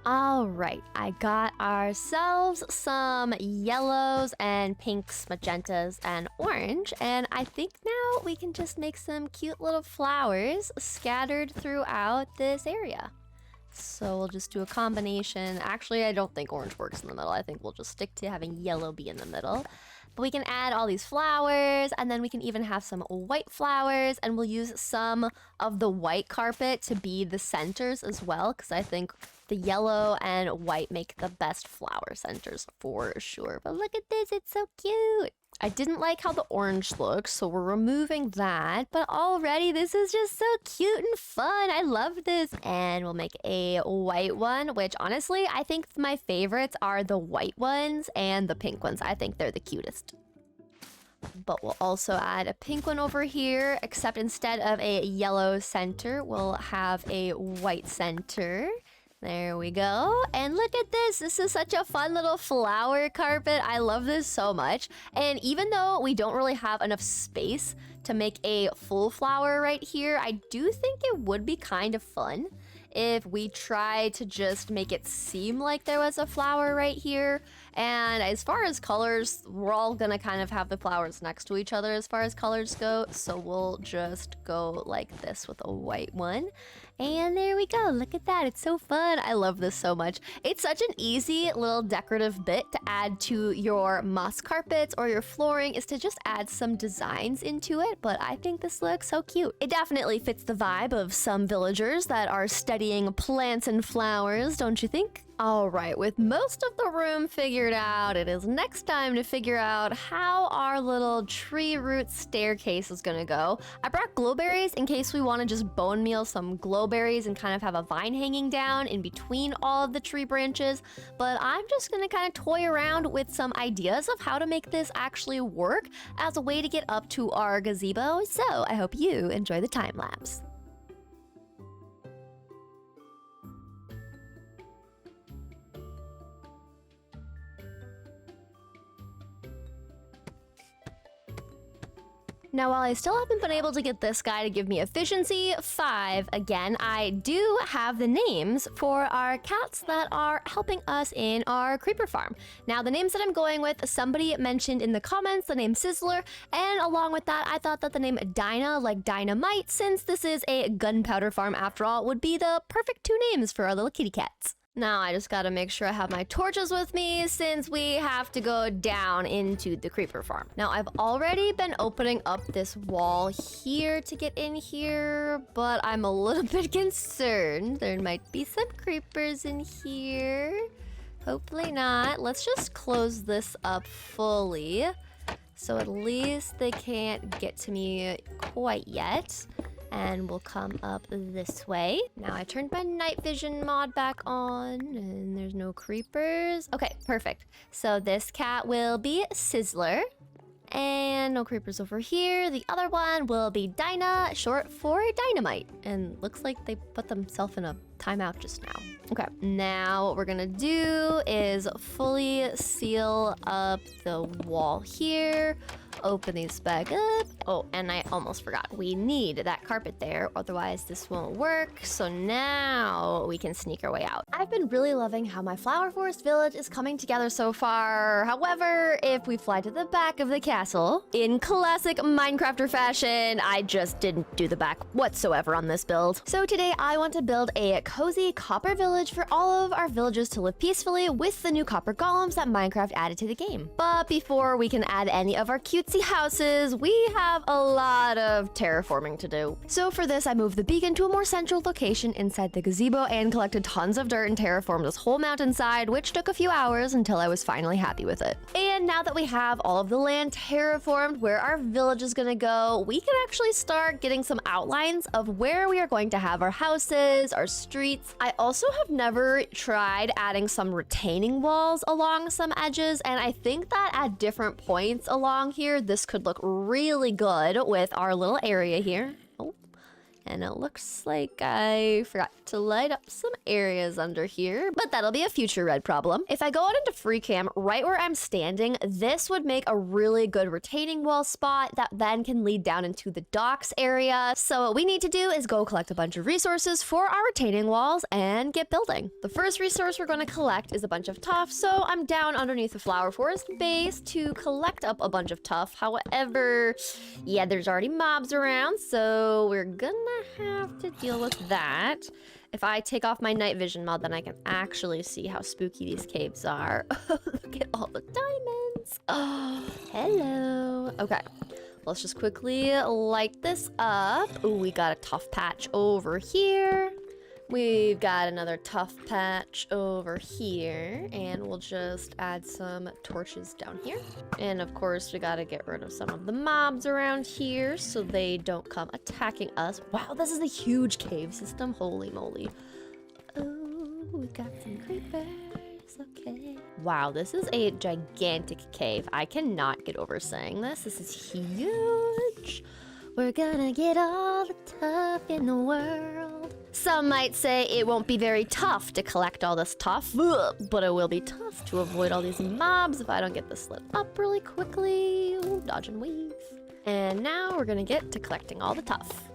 All right, I got ourselves some yellows and pinks, magentas, and orange, and I think now we can just make some cute little flowers scattered throughout this area. So we'll just do a combination. Actually, I don't think orange works in the middle. I think we'll just stick to having yellow be in the middle. But we can add all these flowers, and then we can even have some white flowers, and we'll use some of the white carpet to be the centers as well, because I think the yellow and white make the best flower centers for sure. But look at this, it's so cute. I didn't like how the orange looks, so we're removing that. But already, this is just so cute and fun. I love this. And we'll make a white one, which honestly, I think my favorites are the white ones and the pink ones. I think they're the cutest. But we'll also add a pink one over here, except instead of a yellow center, we'll have a white center. There we go. And look at this. This is such a fun little flower carpet. I love this so much. And even though we don't really have enough space to make a full flower right here, I do think it would be kind of fun if we try to just make it seem like there was a flower right here. And as far as colors, we're all gonna kind of have the flowers next to each other as far as colors go. So we'll just go like this with a white one. And there we go. Look at that. It's so fun. I love this so much. It's such an easy little decorative bit to add to your moss carpets or your flooring, is to just add some designs into it. But I think this looks so cute. It definitely fits the vibe of some villagers that are studying plants and flowers, don't you think? Alright, with most of the room figured out, it is next time to figure out how our little tree root staircase is gonna go. I brought glowberries in case we want to just bone meal some glowberries and kind of have a vine hanging down in between all of the tree branches, but I'm just gonna kind of toy around with some ideas of how to make this actually work as a way to get up to our gazebo, so I hope you enjoy the time lapse. Now, while I still haven't been able to get this guy to give me efficiency 5 again, I do have the names for our cats that are helping us in our creeper farm. Now, the names that I'm going with, somebody mentioned in the comments the name Sizzler, and along with that, I thought that the name Dinah, like dynamite, since this is a gunpowder farm after all, would be the perfect 2 names for our little kitty cats. Now, I just gotta make sure I have my torches with me since we have to go down into the creeper farm. Now, I've already been opening up this wall here to get in here, but I'm a little bit concerned. There might be some creepers in here. Hopefully not. Let's just close this up fully, so at least they can't get to me quite yet. And we'll come up this way. Now I turned my night vision mod back on and there's no creepers. Okay, perfect. So this cat will be Sizzler and no creepers over here. The other one will be Dinah, short for dynamite. And looks like they put themselves in a timeout just now. Okay, now what we're gonna do is fully seal up the wall here. Open these back up. Oh, and I almost forgot. We need that carpet there, otherwise this won't work. So now we can sneak our way out. I've been really loving how my Flower Forest village is coming together so far. However, if we fly to the back of the castle, in classic Minecrafter fashion, I just didn't do the back whatsoever on this build. So today I want to build a cozy copper village for all of our villagers to live peacefully with the new copper golems that Minecraft added to the game. But before we can add any of our cutesy houses, we have a lot of terraforming to do. So for this, I moved the beacon to a more central location inside the gazebo and collected tons of dirt and terraformed this whole mountainside, which took a few hours until I was finally happy with it. And now that we have all of the land terraformed where our village is gonna go, we can actually start getting some outlines of where we are going to have our houses, our streets. I also have never tried adding some retaining walls along some edges, and I think that at different points along here, this could look really good with our little area here. Oh, and it looks like I forgot to light up some areas under here, but that'll be a future red problem. If I go out into freecam, right where I'm standing, this would make a really good retaining wall spot that then can lead down into the docks area. So what we need to do is go collect a bunch of resources for our retaining walls and get building. The first resource we're going to collect is a bunch of tuff, so I'm down underneath the Flower Forest base to collect up a bunch of tuff. However, yeah, there's already mobs around, so we're gonna have to deal with that. If I take off my night vision mod, then I can actually see how spooky these caves are. Look at all the diamonds. Oh, hello. Okay, let's just quickly light this up. Ooh, we got a tough patch over here. We've got another tough patch over here, and we'll just add some torches down here. And of course, we gotta get rid of some of the mobs around here so they don't come attacking us. Wow, this is a huge cave system. Holy moly. Oh, we got some creepers. Okay. Wow, this is a gigantic cave. I cannot get over saying this. This is huge. We're gonna get all the tuff in the world. Some might say it won't be very tough to collect all this tuff, but it will be tough to avoid all these mobs if I don't get this lit up really quickly. Ooh, dodge and weave. And now we're gonna get to collecting all the tuff.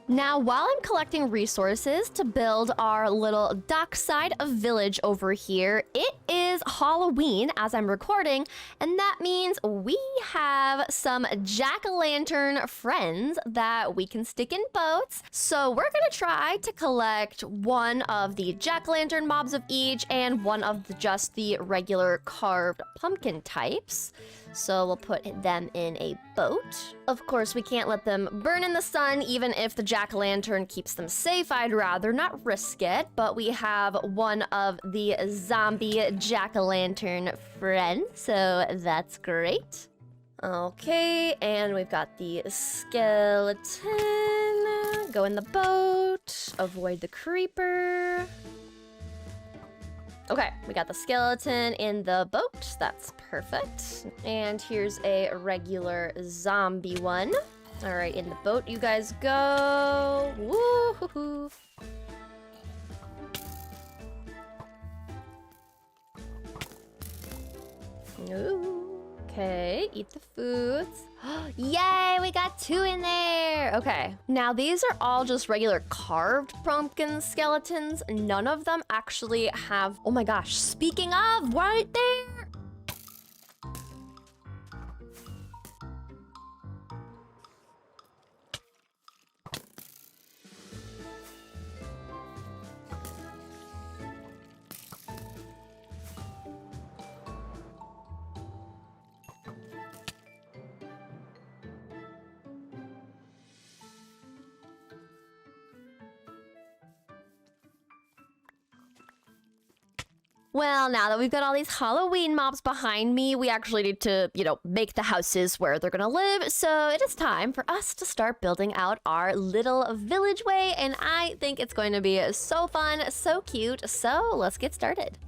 Now, while I'm collecting resources to build our little dockside village over here, it is Halloween as I'm recording, and that means we have some jack-o'-lantern friends that we can stick in boats. So we're gonna try to collect one of the jack-o'-lantern mobs of each and one of just the regular carved pumpkin types. So we'll put them in a boat. Of course, we can't let them burn in the sun, even if the jack-o'-lantern keeps them safe. I'd rather not risk it, but we have one of the zombie jack-o'-lantern friends, so that's great. Okay, and we've got the skeleton. Go in the boat, avoid the creeper. Okay, we got the skeleton in the boat. That's perfect. And here's a regular zombie one. All right, in the boat you guys go. Woo-hoo-hoo. Ooh. Okay, eat the foods. Yay, we got 2 in there. Okay, now these are all just regular carved pumpkin skeletons. None of them actually have, oh my gosh, speaking of, right there. Well, now that we've got all these Halloween mobs behind me, we actually need to, make the houses where they're gonna live. So it is time for us to start building out our little village way. And I think it's going to be so fun, so cute. So let's get started.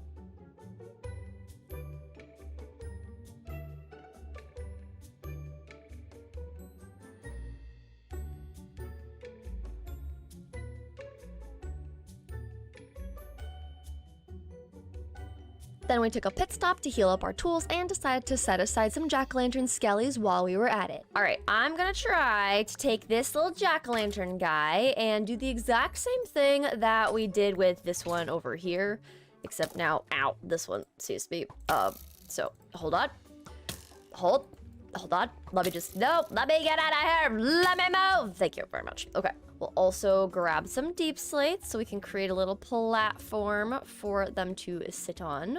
Then we took a pit stop to heal up our tools and decided to set aside some jack-o'-lantern skellies while we were at it. All right, I'm gonna try to take this little jack-o'-lantern guy and do the exact same thing that we did with this one over here, except now, ow, this one seems to be, so hold on, hold on, let me get out of here, let me move, thank you very much. Okay, we'll also grab some deep slates so we can create a little platform for them to sit on.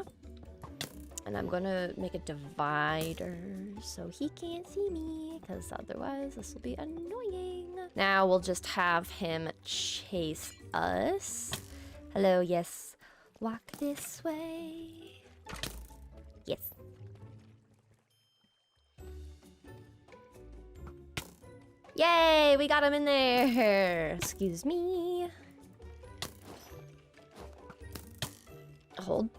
And I'm gonna make a divider so he can't see me, because otherwise this will be annoying. Now we'll just have him chase us. Hello, yes. Walk this way. Yes. Yay, we got him in there. Excuse me. Hold.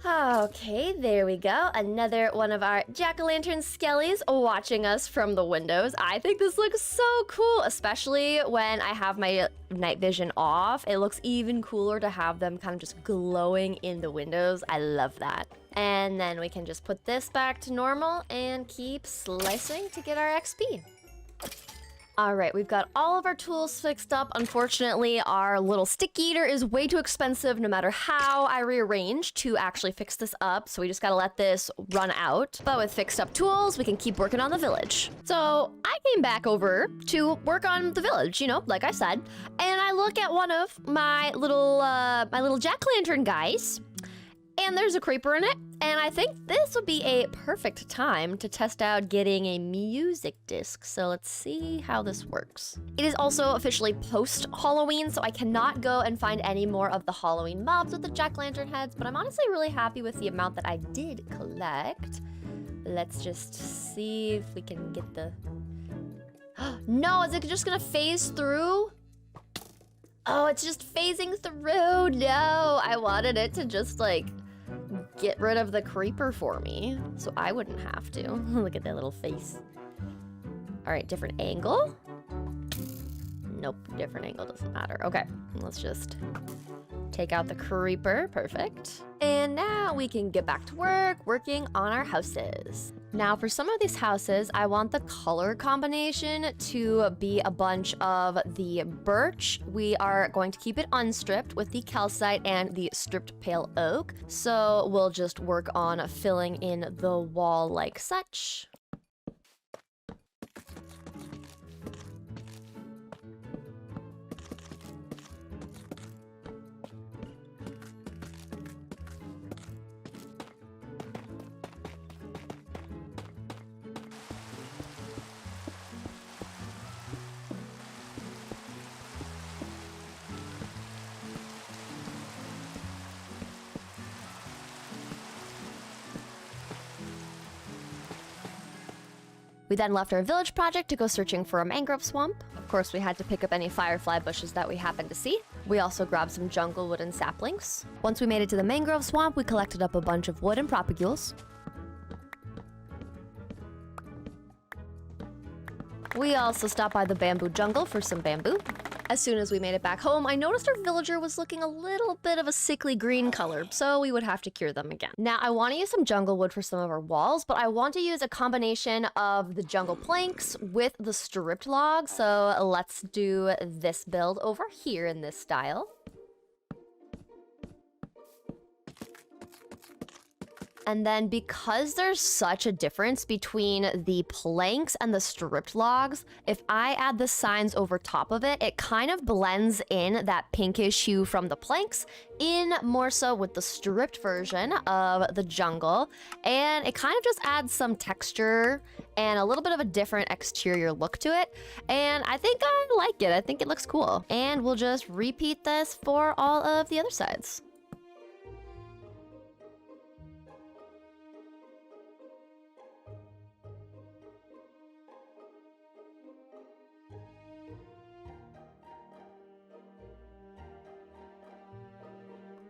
Okay, there we go. Another one of our jack-o'-lantern skellies watching us from the windows. I think this looks so cool, especially when I have my night vision off. It looks even cooler to have them kind of just glowing in the windows. I love that. And then we can just put this back to normal and keep slicing to get our XP. All right, we've got all of our tools fixed up. Unfortunately, our little stick eater is way too expensive no matter how I rearrange to actually fix this up. So we just gotta let this run out. But with fixed up tools, we can keep working on the village. So I came back over to work on the village, like I said. And I look at one of my little jack-o'-lantern guys. And there's a creeper in it, and I think this would be a perfect time to test out getting a music disc, so let's see how this works. It is also officially post-Halloween, so I cannot go and find any more of the Halloween mobs with the jack-o'-lantern heads, but I'm honestly really happy with the amount that I did collect. Let's just see if we can get the... No, is it just gonna phase through? Oh, it's just phasing through. No, I wanted it to just, get rid of the creeper for me, so I wouldn't have to. Look at that little face. All right, different angle. Nope, different angle doesn't matter. Okay, let's just Take out the creeper, perfect. And now we can get back to work, working on our houses. Now for some of these houses, I want the color combination to be a bunch of the birch. We are going to keep it unstripped with the calcite and the stripped pale oak. So we'll just work on filling in the wall like such. We then left our village project to go searching for a mangrove swamp. Of course, we had to pick up any firefly bushes that we happened to see. We also grabbed some jungle wood and saplings. Once we made it to the mangrove swamp, we collected up a bunch of wood and propagules. We also stopped by the bamboo jungle for some bamboo. As soon as we made it back home, I noticed our villager was looking a little bit of a sickly green color, so we would have to cure them again. Now, I want to use some jungle wood for some of our walls, but I want to use a combination of the jungle planks with the stripped logs, so let's do this build over here in this style. And then because there's such a difference between the planks and the stripped logs, if I add the signs over top of it, it kind of blends in that pinkish hue from the planks in more so with the stripped version of the jungle. And it kind of just adds some texture and a little bit of a different exterior look to it. And I think I like it. I think it looks cool. And we'll just repeat this for all of the other sides.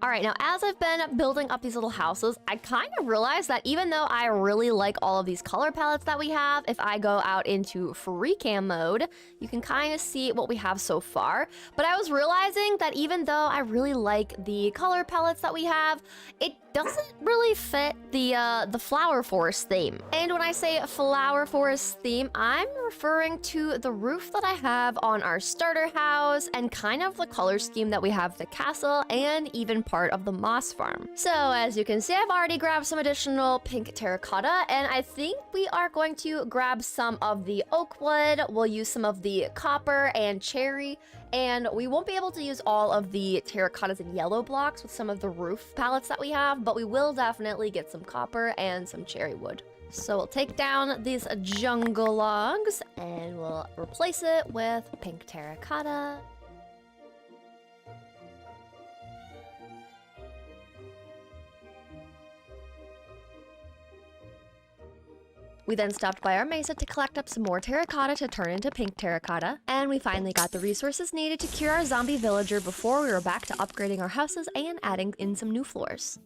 All right, now as I've been building up these little houses, I kind of realized that even though I really like all of these color palettes that we have, if I go out into freecam mode, you can kind of see what we have so far. But I was realizing that even though I really like the color palettes that we have, it doesn't really fit the flower forest theme. And when I say flower forest theme, I'm referring to the roof that I have on our starter house and kind of the color scheme that we have the castle and even part of the moss farm. So as you can see, I've already grabbed some additional pink terracotta, and I think we are going to grab some of the oak wood. We'll use some of the copper and cherry, and we won't be able to use all of the terracottas and yellow blocks with some of the roof palettes that we have, but we will definitely get some copper and some cherry wood. So we'll take down these jungle logs and we'll replace it with pink terracotta. We then stopped by our mesa to collect up some more terracotta to turn into pink terracotta, and we finally got the resources needed to cure our zombie villager before we were back to upgrading our houses and adding in some new floors.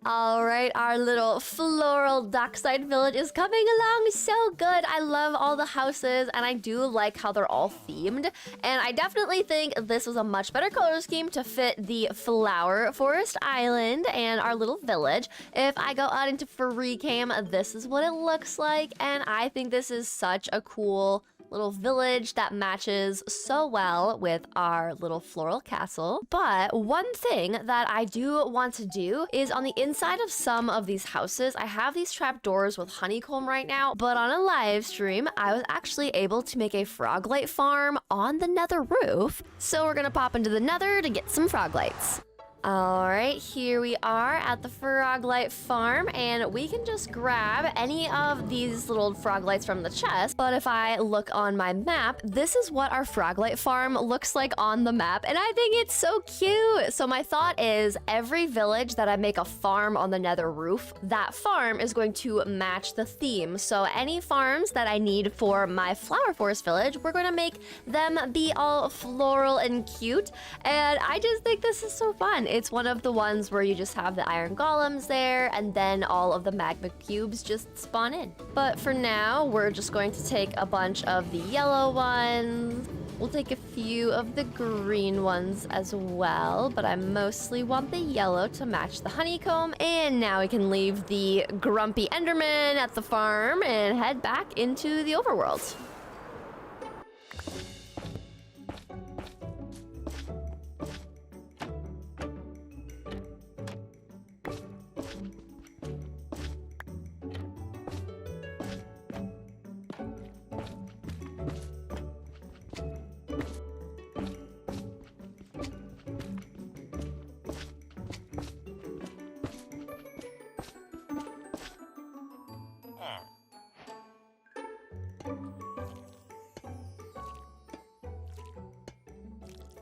All right, our little floral dockside village is coming along so good. I love all the houses, and I do like how they're all themed. And I definitely think this was a much better color scheme to fit the flower forest island and our little village. If I go out into freecam, this is what it looks like, and I think this is such a cool little village that matches so well with our little floral castle. But one thing that I do want to do is on the inside of some of these houses, I have these trapdoors with honeycomb right now, but on a live stream, I was actually able to make a frog light farm on the nether roof. So we're gonna pop into the nether to get some frog lights. Alright, here we are at the Froglight farm, and we can just grab any of these little froglights from the chest. But if I look on my map, this is what our Froglight farm looks like on the map, and I think it's so cute. So my thought is every village that I make a farm on the nether roof, that farm is going to match the theme. So any farms that I need for my flower forest village, we're going to make them be all floral and cute, and I just think this is so fun. It's one of the ones where you just have the iron golems there, and then all of the magma cubes just spawn in. But for now, we're just going to take a bunch of the yellow ones. We'll take a few of the green ones as well, but I mostly want the yellow to match the honeycomb. And now we can leave the grumpy Enderman at the farm and head back into the overworld.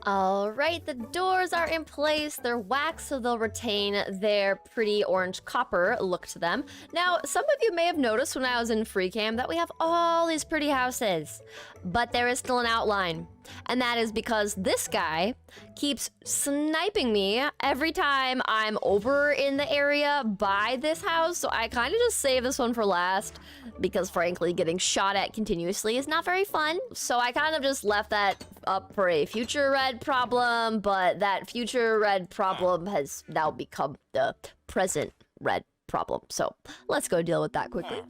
All right, the doors are in place. They're waxed so they'll retain their pretty orange copper look to them. Now, some of you may have noticed when I was in freecam that we have all these pretty houses, but there is still an outline. And that is because this guy keeps sniping me every time I'm over in the area by this house. So I kind of just save this one for last because frankly, getting shot at continuously is not very fun. So I kind of just left that up for a future red problem, but that future red problem has now become the present red problem. So let's go deal with that quickly.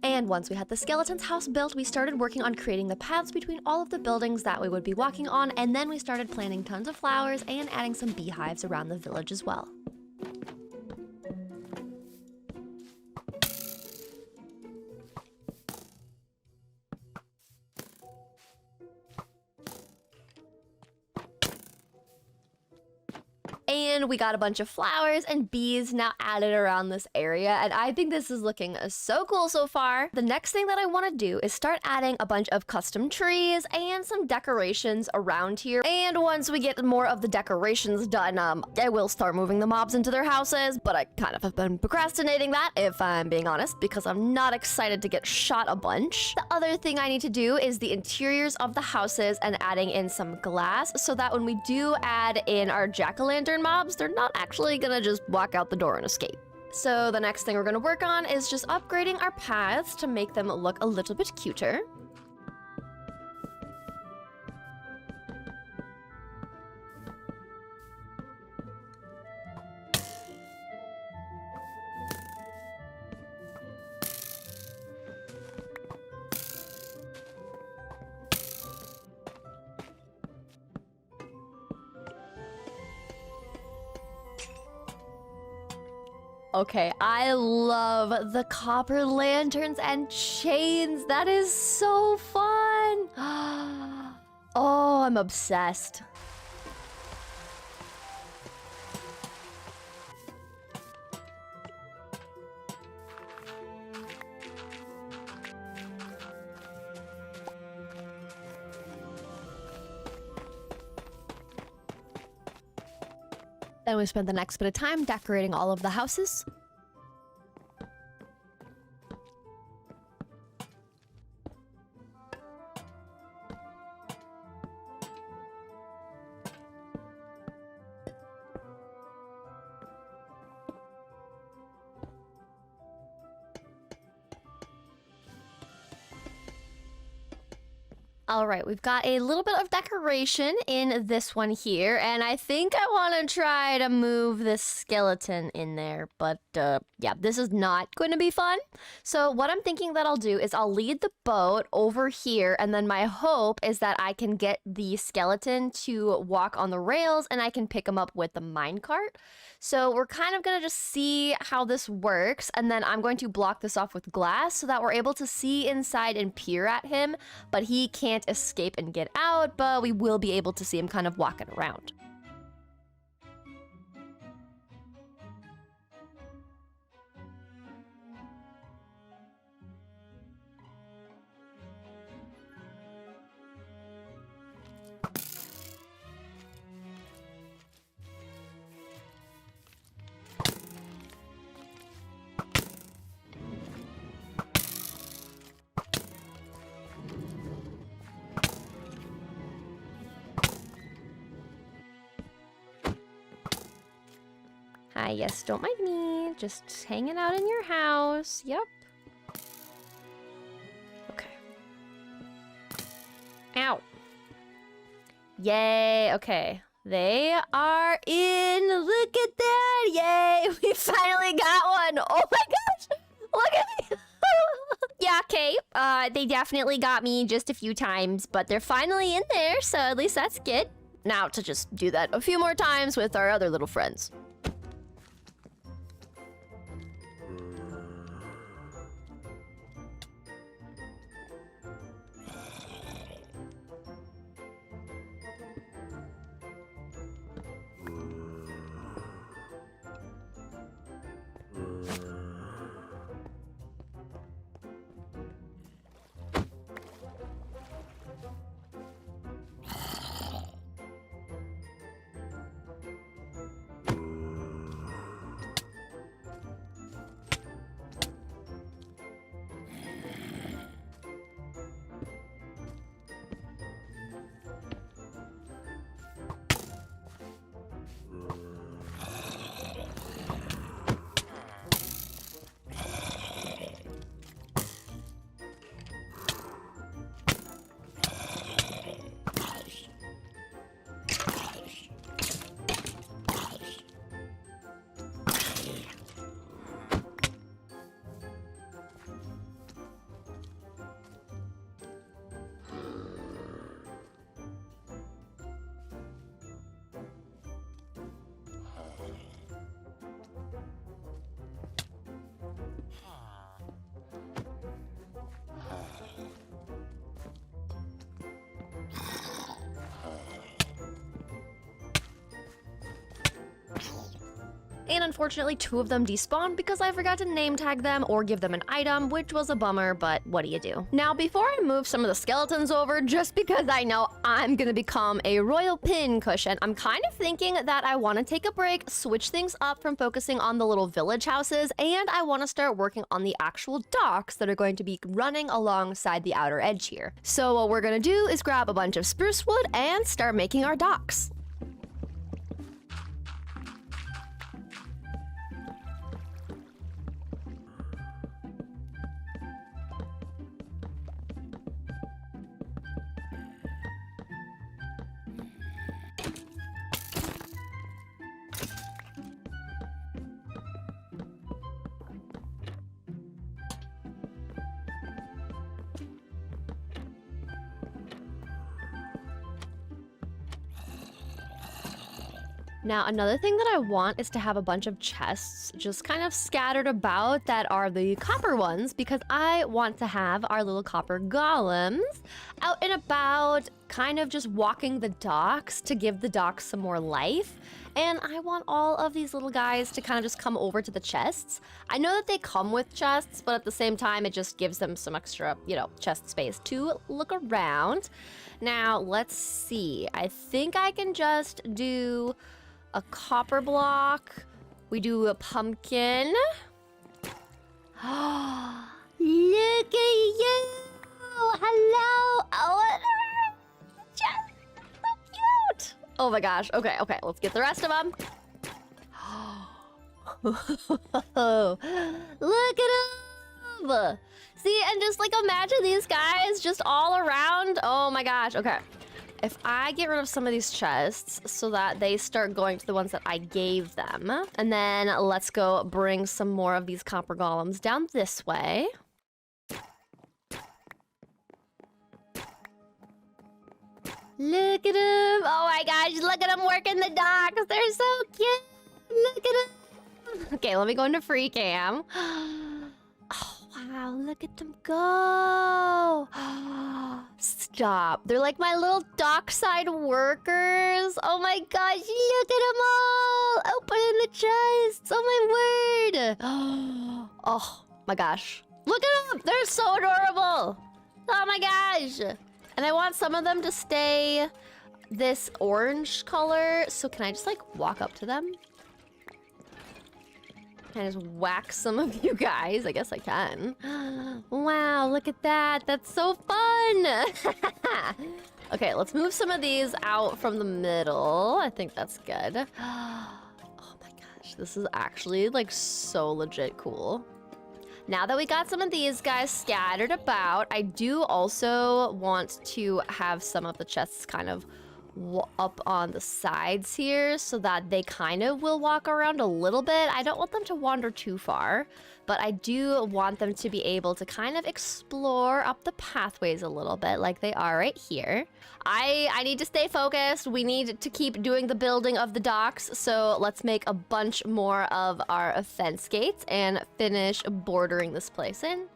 And once we had the skeleton's house built, we started working on creating the paths between all of the buildings that we would be walking on, and then we started planting tons of flowers and adding some beehives around the village as well. And we got a bunch of flowers and bees now added around this area, and I think this is looking so cool so far. The next thing that I want to do is start adding a bunch of custom trees and some decorations around here. And once we get more of the decorations done, I will start moving the mobs into their houses, but I kind of have been procrastinating that, if I'm being honest, because I'm not excited to get shot a bunch. The other thing I need to do is the interiors of the houses and adding in some glass so that when we do add in our jack-o'-lantern mobs, they're not actually gonna just walk out the door and escape. So the next thing we're gonna work on is just upgrading our paths to make them look a little bit cuter. Okay, I love the copper lanterns and chains. That is so fun. Oh, I'm obsessed. Then we spent the next bit of time decorating all of the houses. All right, we've got a little bit of decoration in this one here, and I think I want to try to move this skeleton in there, but yeah, this is not going to be fun. So what I'm thinking that I'll do is I'll lead the boat over here, and then my hope is that I can get the skeleton to walk on the rails, and I can pick him up with the minecart. So we're kind of going to just see how this works, and then I'm going to block this off with glass so that we're able to see inside and peer at him, but he can't escape and get out, but we will be able to see him kind of walking around. Hi, yes, don't mind me. Just hanging out in your house. Yep. Okay. Ow. Yay, okay. They are in. Look at that. Yay, we finally got one. Oh my gosh. Look at me. Yeah, okay. They definitely got me just a few times, but they're finally in there, so at least that's good. Now to just do that a few more times with our other little friends. And unfortunately, 2 of them despawned because I forgot to name tag them or give them an item, which was a bummer, but what do you do? Now, before I move some of the skeletons over, just because I know I'm gonna become a royal pin cushion, I'm kind of thinking that I want to take a break, switch things up from focusing on the little village houses, and I want to start working on the actual docks that are going to be running alongside the outer edge here. So what we're gonna do is grab a bunch of spruce wood and start making our docks. Now, another thing that I want is to have a bunch of chests just kind of scattered about that are the copper ones, because I want to have our little copper golems out and about, kind of just walking the docks to give the docks some more life. And I want all of these little guys to kind of just come over to the chests. I know that they come with chests, but at the same time, it just gives them some extra, you know, chest space to look around. Now, let's see. I think I can just do a copper block. We do a pumpkin. Oh, look at you! Hello! Oh, so cute! Oh my gosh. Okay, let's get the rest of them. Look at them! See, and just like imagine these guys just all around. Oh my gosh, okay. If I get rid of some of these chests so that they start going to the ones that I gave them, and then let's go bring some more of these copper golems down this way. Look at them! Oh my gosh, look at them working the docks! They're so cute! Look at them! Okay, let me go into freecam. Oh wow, look at them go! Stop. They're like my little dockside workers. Oh my gosh, look at them all! Opening the chests! Oh my word! Oh my gosh. Look at them! They're so adorable! Oh my gosh! And I want some of them to stay this orange color. So can I just like walk up to them? Can I just whack some of you guys? I guess I can. Wow, look at that. That's so fun. Okay, let's move some of these out from the middle. I think that's good. Oh my gosh, this is actually like so legit cool. Now that we got some of these guys scattered about, I do also want to have some of the chests kind of up on the sides here so that they kind of will walk around a little bit. I don't want them to wander too far, but I do want them to be able to kind of explore up the pathways a little bit like they are right here. I need to stay focused. We need to keep doing the building of the docks, so let's make a bunch more of our fence gates and finish bordering this place in.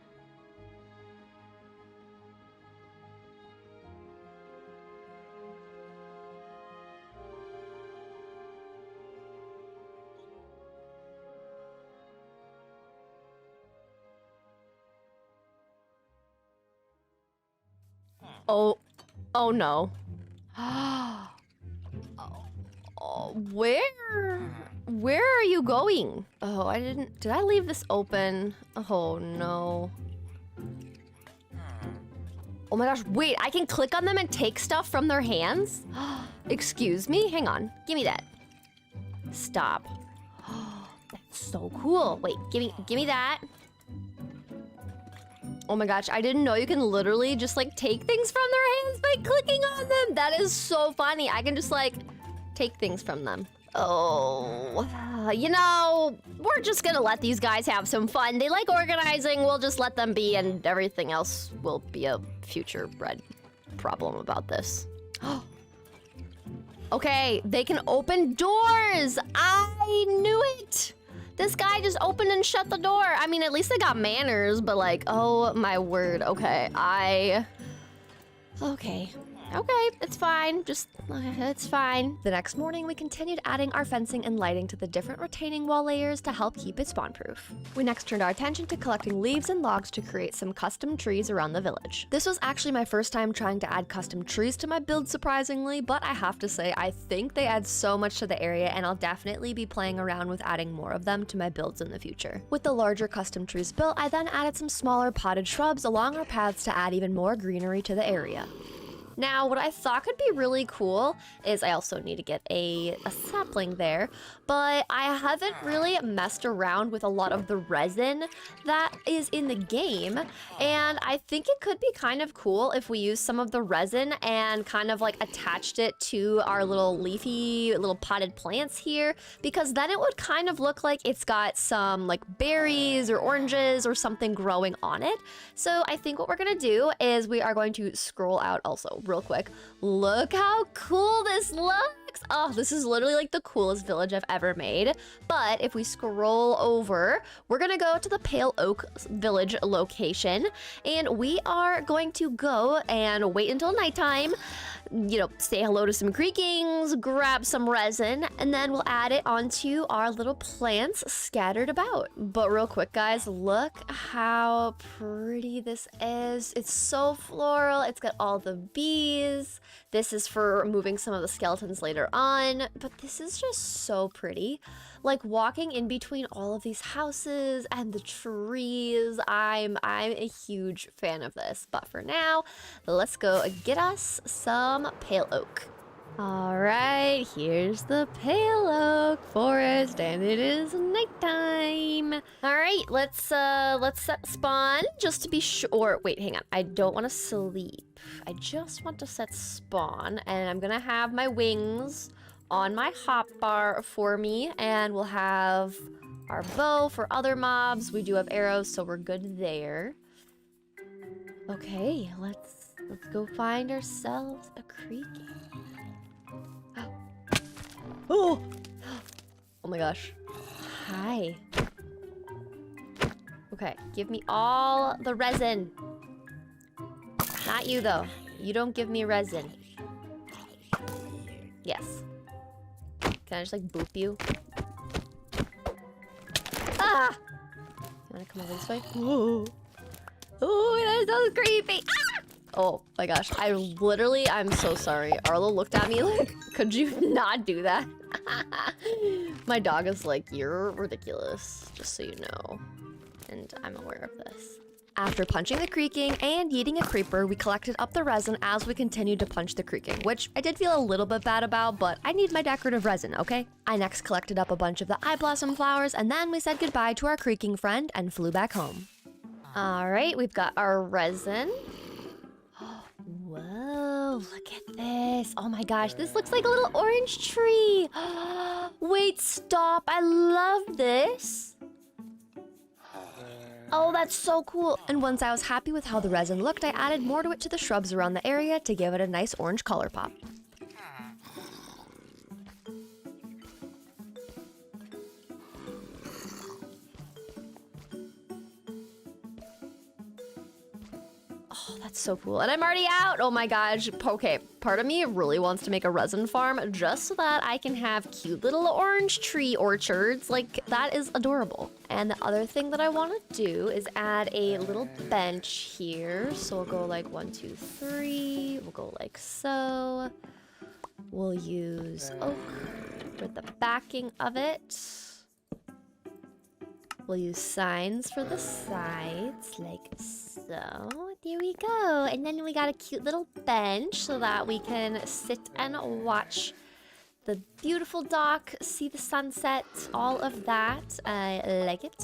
Oh no. Oh, where are you going? Oh, did I leave this open? Oh no. Oh my gosh, wait, I can click on them and take stuff from their hands? Excuse me, hang on, give me that. Stop. That's so cool. Wait, give me that. Oh my gosh, I didn't know you can literally just like take things from their hands by clicking on them. That is so funny. I can just like take things from them. Oh, you know, we're just gonna let these guys have some fun. They like organizing, we'll just let them be, and everything else will be a future red problem about this. Okay, they can open doors. I knew it. This guy just opened and shut the door. I mean, at least they got manners, but like, oh my word. Okay, Okay, it's fine. It's fine. The next morning, we continued adding our fencing and lighting to the different retaining wall layers to help keep it spawn-proof. We next turned our attention to collecting leaves and logs to create some custom trees around the village. This was actually my first time trying to add custom trees to my build, surprisingly, but I have to say, I think they add so much to the area, and I'll definitely be playing around with adding more of them to my builds in the future. With the larger custom trees built, I then added some smaller potted shrubs along our paths to add even more greenery to the area. Now, what I thought could be really cool is I also need to get a sapling there, but I haven't really messed around with a lot of the resin that is in the game, and I think it could be kind of cool if we use some of the resin and kind of like attached it to our little leafy little potted plants here, because then it would kind of look like it's got some like berries or oranges or something growing on it. So I think what we're gonna do is we are going to scroll out also real quick. Look how cool this looks. Oh, this is literally like the coolest village I've ever made. But if we scroll over, we're gonna go to the Pale Oak Village location, and we are going to go and wait until nighttime, you know, say hello to some creakings, grab some resin, and then we'll add it onto our little plants scattered about. But real quick, guys, look how pretty this is. It's so floral. It's got all the bees. This is for removing some of the skeletons later on, but this is just so pretty. Like walking in between all of these houses and the trees, I'm a huge fan of this. But for now, let's go get us some pale oak. All right, here's the pale oak forest, and it is nighttime. All right, let's set spawn just to be sure. Wait, hang on. I don't want to sleep. I just want to set spawn, and I'm gonna have my wings on my hotbar for me, and we'll have our bow for other mobs. We do have arrows, so we're good there. Okay, let's go find ourselves a creaking. Oh! Oh my gosh. Hi. Okay, give me all the resin. Not you, though. You don't give me resin. Yes. Can I just, like, boop you? Ah! You wanna come over this way? Ooh. Ooh, that is so creepy! Ah! Oh my gosh, I'm so sorry. Arlo looked at me like, could you not do that? My dog is like, you're ridiculous, just so you know. And I'm aware of this. After punching the creaking and yeeting a creeper, we collected up the resin as we continued to punch the creaking, which I did feel a little bit bad about, but I need my decorative resin, okay? I next collected up a bunch of the eye blossom flowers, and then we said goodbye to our creaking friend and flew back home. All right, we've got our resin. Whoa, look at this. Oh my gosh, this looks like a little orange tree. Wait, stop. I love this. Oh, that's so cool. And once I was happy with how the resin looked, I added more to it to the shrubs around the area to give it a nice orange color pop. Oh, that's so cool. And I'm already out. Oh my gosh. Okay, part of me really wants to make a resin farm just so that I can have cute little orange tree orchards. Like, that is adorable. And the other thing that I want to do is add a little bench here. So we'll go like 1, 2, 3. We'll go like so. We'll use oak for the backing of it. We'll use signs for the sides, like so. There we go. And then we got a cute little bench so that we can sit and watch the beautiful dock, see the sunset, all of that. I like it.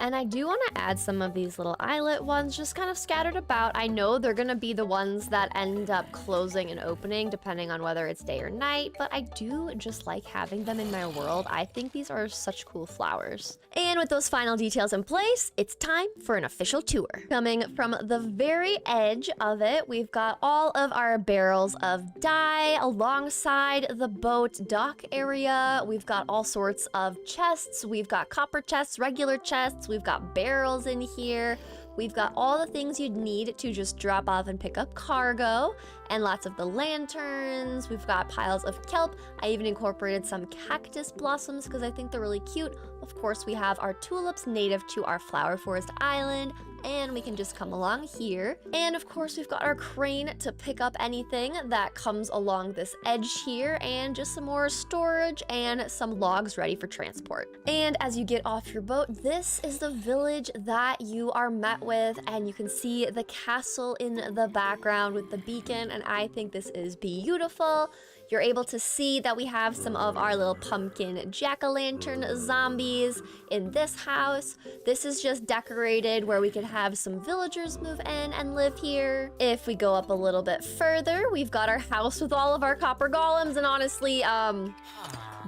And I do want to add some of these little eyelet ones just kind of scattered about. I know they're going to be the ones that end up closing and opening depending on whether it's day or night, but I do just like having them in my world. I think these are such cool flowers. And with those final details in place, it's time for an official tour. Coming from the very edge of it, we've got all of our barrels of dye alongside the boat dock area. We've got all sorts of chests. We've got copper chests, regular chests. We've got barrels in here. We've got all the things you'd need to just drop off and pick up cargo, and lots of the lanterns. We've got piles of kelp. I even incorporated some cactus blossoms because I think they're really cute. Of course, we have our tulips native to our flower forest island, and we can just come along here. And of course, we've got our crane to pick up anything that comes along this edge here, and just some more storage and some logs ready for transport. And as you get off your boat, this is the village that you are met with, and you can see the castle in the background with the beacon, and I think this is beautiful. You're able to see that we have some of our little pumpkin jack-o'-lantern zombies in this house. This is just decorated where we could have some villagers move in and live here. If we go up a little bit further, we've got our house with all of our copper golems, and honestly,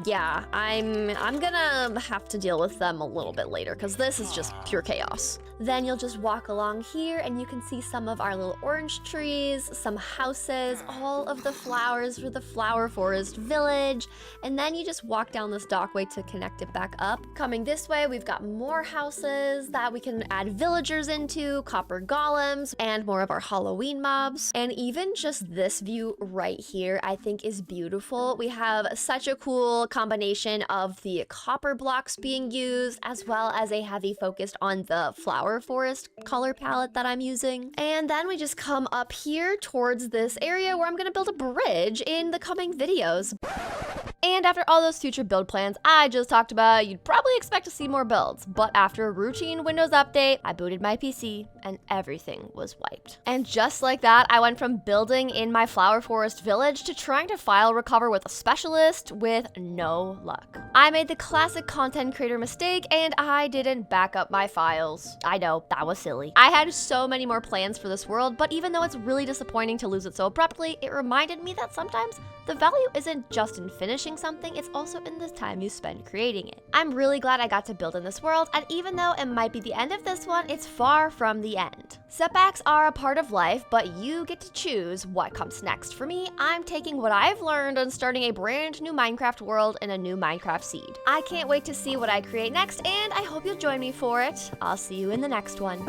yeah, I'm gonna have to deal with them a little bit later because this is just pure chaos. Then you'll just walk along here and you can see some of our little orange trees, some houses, all of the flowers for the flower forest village. And then you just walk down this dockway to connect it back up. Coming this way, we've got more houses that we can add villagers into, copper golems, and more of our Halloween mobs. And even just this view right here, I think is beautiful. We have such a cool combination of the copper blocks being used, as well as a heavy focus on the flower forest color palette that I'm using. And then we just come up here towards this area where I'm gonna build a bridge in the coming videos. And after all those future build plans I just talked about, you'd probably expect to see more builds. But after a routine Windows update, I booted my PC and everything was wiped. And just like that, I went from building in my flower forest village to trying to file recover with a specialist with no luck. I made the classic content creator mistake and I didn't back up my files. I know, that was silly. I had so many more plans for this world, but even though it's really disappointing to lose it so abruptly, it reminded me that sometimes the value isn't just in finishing something, it's also in the time you spend creating it. I'm really glad I got to build in this world, and even though it might be the end of this one, it's far from the end. Setbacks are a part of life, but you get to choose what comes next. For me, I'm taking what I've learned and starting a brand new Minecraft world in a new Minecraft seed. I can't wait to see what I create next, and I hope you'll join me for it. I'll see you in the next one.